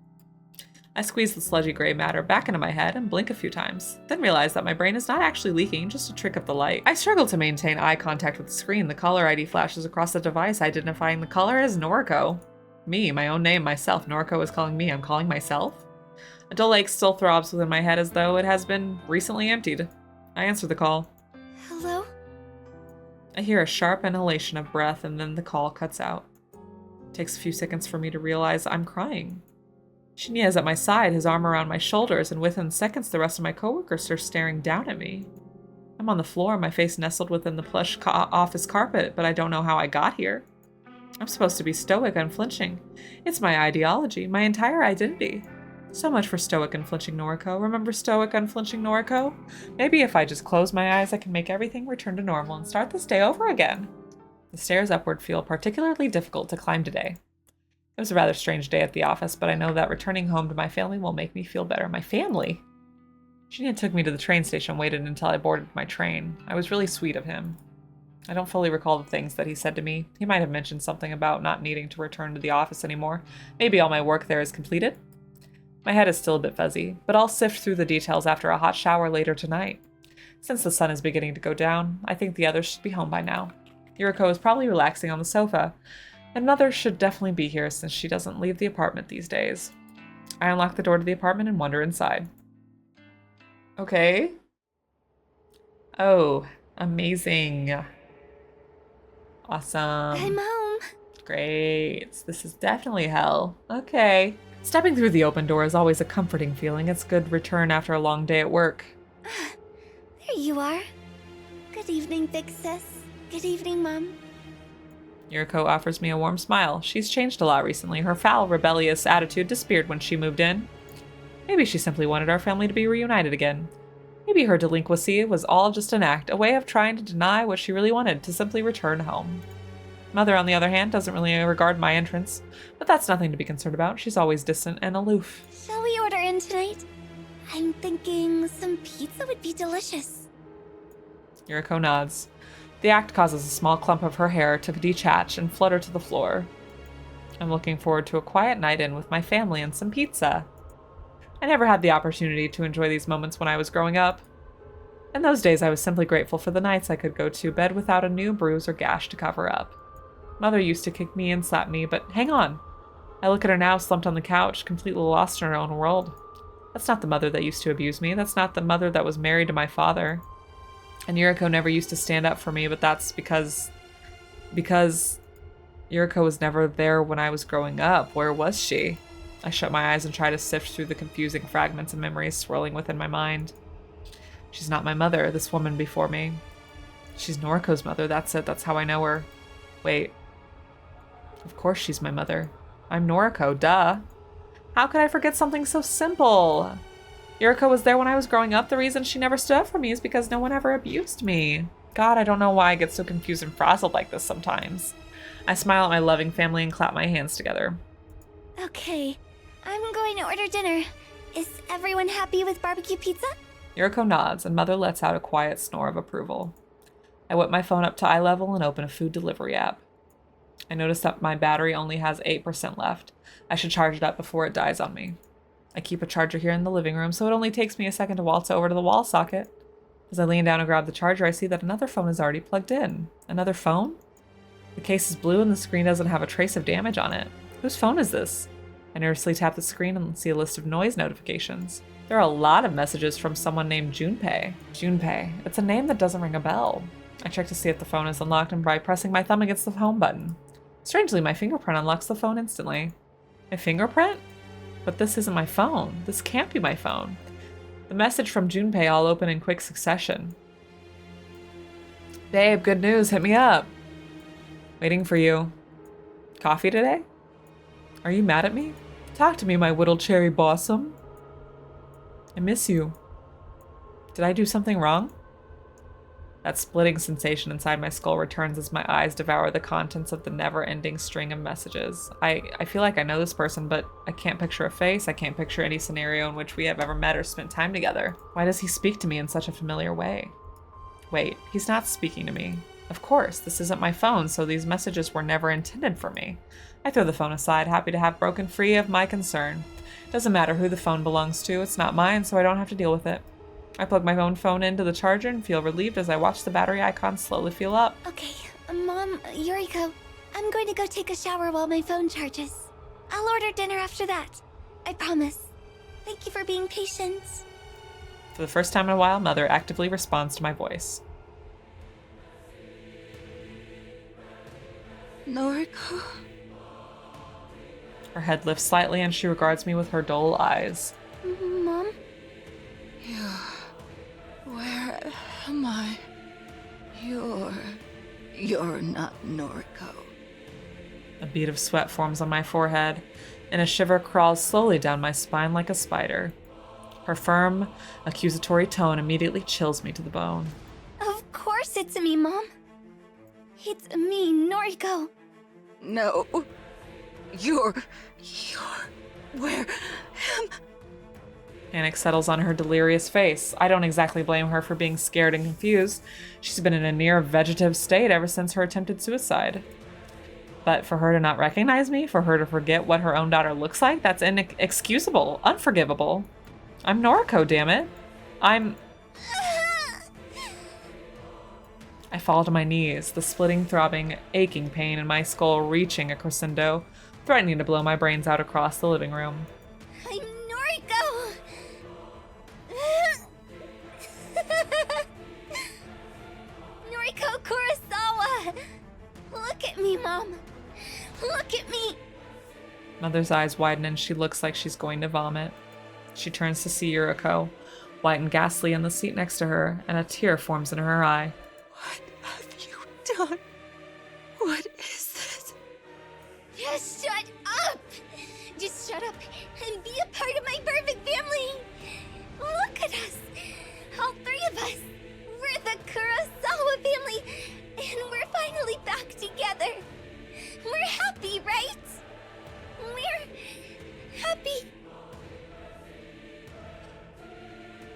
I squeeze the sludgy gray matter back into my head and blink a few times, then realize that my brain is not actually leaking, just a trick of the light. I struggle to maintain eye contact with the screen. The caller ID flashes across the device, identifying the caller as Noriko. Me, my own name, myself. Noriko is calling me. I'm calling myself? A dull ache still throbs within my head as though it has been recently emptied. I answer the call. Hello? I hear a sharp inhalation of breath and then the call cuts out. It takes a few seconds for me to realize I'm crying. Shinya is at my side, his arm around my shoulders, and within seconds the rest of my coworkers are staring down at me. I'm on the floor, my face nestled within the plush office carpet, but I don't know how I got here. I'm supposed to be stoic, unflinching. It's my ideology, my entire identity. So much for stoic, unflinching Noriko. Remember stoic, unflinching Noriko? Maybe if I just close my eyes, I can make everything return to normal and start this day over again. The stairs upward feel particularly difficult to climb today. It was a rather strange day at the office, but I know that returning home to my family will make me feel better. My family? Shinya took me to the train station, waited until I boarded my train. I was really sweet of him. I don't fully recall the things that he said to me. He might have mentioned something about not needing to return to the office anymore. Maybe all my work there is completed? My head is still a bit fuzzy, but I'll sift through the details after a hot shower later tonight. Since the sun is beginning to go down, I think the others should be home by now. Noriko is probably relaxing on the sofa, and Mother should definitely be here since she doesn't leave the apartment these days. I unlock the door to the apartment and wander inside. Okay. Oh, amazing. Awesome. I'm home. Great. This is definitely hell. Okay. Stepping through the open door is always a comforting feeling. It's a good return after a long day at work. There you are. Good evening, big sis. Good evening, Mom. Noriko offers me a warm smile. She's changed a lot recently. Her foul, rebellious attitude disappeared when she moved in. Maybe she simply wanted our family to be reunited again. Maybe her delinquency was all just an act, a way of trying to deny what she really wanted, to simply return home. Mother, on the other hand, doesn't really regard my entrance, but that's nothing to be concerned about. She's always distant and aloof. Shall we order in tonight? I'm thinking some pizza would be delicious. Noriko nods. The act causes a small clump of her hair to detach and flutter to the floor. I'm looking forward to a quiet night in with my family and some pizza. I never had the opportunity to enjoy these moments when I was growing up. In those days, I was simply grateful for the nights I could go to bed without a new bruise or gash to cover up. Mother used to kick me and slap me, but hang on. I look at her now, slumped on the couch, completely lost in her own world. That's not the mother that used to abuse me. That's not the mother that was married to my father. And Noriko never used to stand up for me, but that's because Noriko was never there when I was growing up. Where was she? I shut my eyes and try to sift through the confusing fragments of memories swirling within my mind. She's not my mother, this woman before me. She's Noriko's mother, that's it, that's how I know her. Wait. Of course she's my mother. I'm Noriko, duh. How could I forget something so simple? Noriko was there when I was growing up. The reason she never stood up for me is because no one ever abused me. God, I don't know why I get so confused and frazzled like this sometimes. I smile at my loving family and clap my hands together. Okay, I'm going to order dinner. Is everyone happy with barbecue pizza? Noriko nods, and Mother lets out a quiet snore of approval. I whip my phone up to eye level and open a food delivery app. I notice that my battery only has 8% left. I should charge it up before it dies on me. I keep a charger here in the living room, so it only takes me a second to waltz over to the wall socket. As I lean down and grab the charger, I see that another phone is already plugged in. Another phone? The case is blue and the screen doesn't have a trace of damage on it. Whose phone is this? I nervously tap the screen and see a list of noise notifications. There are a lot of messages from someone named Junpei. Junpei. It's a name that doesn't ring a bell. I check to see if the phone is unlocked and by pressing my thumb against the home button. Strangely, my fingerprint unlocks the phone instantly. My fingerprint? But this isn't my phone. This can't be my phone. The message from Junpei all open in quick succession. Babe, good news. Hit me up. Waiting for you. Coffee today? Are you mad at me? Talk to me, my whittled cherry blossom. I miss you. Did I do something wrong? That splitting sensation inside my skull returns as my eyes devour the contents of the never-ending string of messages. I feel like I know this person, but I can't picture a face. I can't picture any scenario in which we have ever met or spent time together. Why does he speak to me in such a familiar way? Wait, he's not speaking to me. Of course, this isn't my phone, so these messages were never intended for me. I throw the phone aside, happy to have broken free of my concern. Doesn't matter who the phone belongs to, it's not mine, so I don't have to deal with it. I plug my own phone into the charger and feel relieved as I watch the battery icon slowly fill up. Okay, Mom, Noriko, I'm going to go take a shower while my phone charges. I'll order dinner after that. I promise. Thank you for being patient. For the first time in a while, Mother actively responds to my voice. Noriko? Her head lifts slightly and she regards me with her dull eyes. Mom? Where am I? You're not Noriko. A bead of sweat forms on my forehead, and a shiver crawls slowly down my spine like a spider. Her firm, accusatory tone immediately chills me to the bone. Of course it's me, Mom. It's me, Noriko. No. You're... Where am... Panic settles on her delirious face. I don't exactly blame her for being scared and confused. She's been in a near vegetative state ever since her attempted suicide. But for her to not recognize me, for her to forget what her own daughter looks like, that's inexcusable, unforgivable. I'm Noriko, damn it. I fall to my knees, the splitting, throbbing, aching pain in my skull reaching a crescendo, threatening to blow my brains out across the living room. I'm Noriko! Noriko Kurosawa! Look at me, Mom! Look at me! Mother's eyes widen and she looks like she's going to vomit. She turns to see Yuriko, white and ghastly in the seat next to her, and a tear forms in her eye. What have you done? What is this? Just shut up! Just shut up and be a part of my perfect family! Look at us! All three of us! We're the Kurosawa family, and we're finally back together! We're happy, right? We're happy.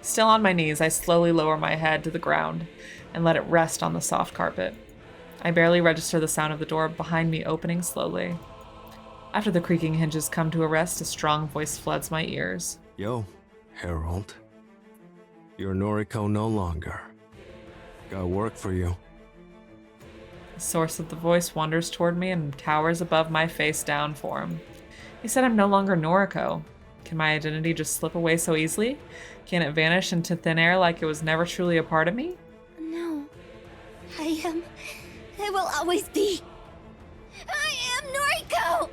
Still on my knees, I slowly lower my head to the ground and let it rest on the soft carpet. I barely register the sound of the door behind me opening slowly. After the creaking hinges come to a rest, a strong voice floods my ears. Yo, Harold. You're Noriko no longer. Got work for you. The source of the voice wanders toward me and towers above my face down for him. He said I'm no longer Noriko. Can my identity just slip away so easily? Can it vanish into thin air like it was never truly a part of me? No. I will always be. I am Noriko!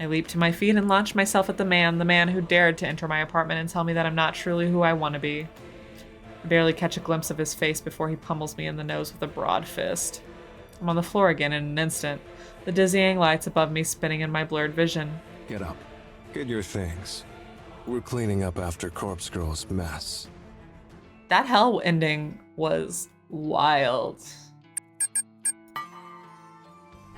I leap to my feet and launch myself at the man who dared to enter my apartment and tell me that I'm not truly who I want to be. I barely catch a glimpse of his face before he pummels me in the nose with a broad fist. I'm on the floor again in an instant, the dizzying lights above me spinning in my blurred vision. Get up. Get your things. We're cleaning up after Corpse Girl's mess. That hell ending was wild.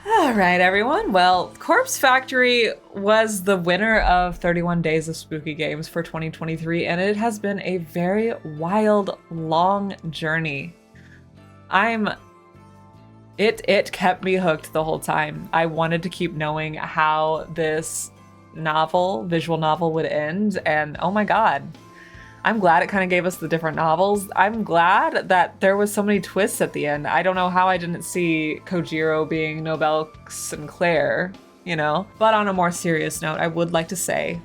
All right, everyone. Well, Corpse Factory was the winner of 31 Days of Spooky Games for 2023, and it has been a very wild, long journey. It kept me hooked the whole time. I wanted to keep knowing how this visual novel would end, and oh my god. I'm glad it kind of gave us the different novels. I'm glad that there was so many twists at the end. I don't know how I didn't see Kojiro being Nobel Sinclaire, you know? But on a more serious note, I would like to say,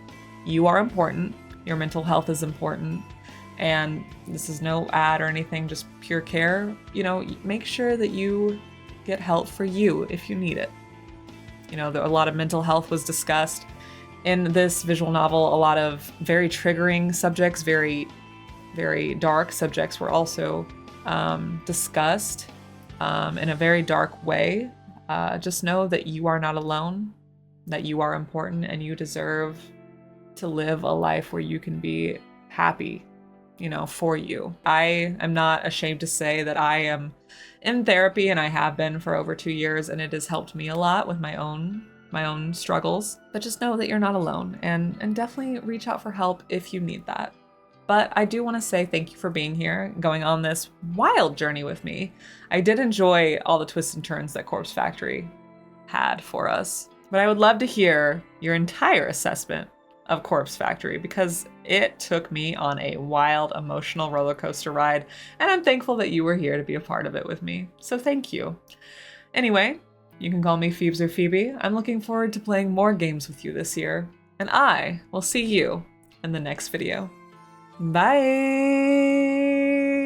you are important. Your mental health is important. And this is no ad or anything, just pure care. You know, make sure that you get help for you if you need it. You know, a lot of mental health was discussed in this visual novel. A lot of very triggering subjects, very, very dark subjects were also discussed in a very dark way. Just know that you are not alone, that you are important, and you deserve to live a life where you can be happy, you know, for you. I am not ashamed to say that I am in therapy, and I have been for over 2 years, and it has helped me a lot with my own struggles. But just know that you're not alone, and definitely reach out for help if you need that. But I do want to say thank you for being here, going on this wild journey with me. I did enjoy all the twists and turns that Corpse Factory had for us. But I would love to hear your entire assessment of Corpse Factory, because it took me on a wild emotional roller coaster ride, and I'm thankful that you were here to be a part of it with me. So thank you. Anyway, you can call me phoebzorphoebe. I'm looking forward to playing more games with you this year, and I will see you in the next video. Bye!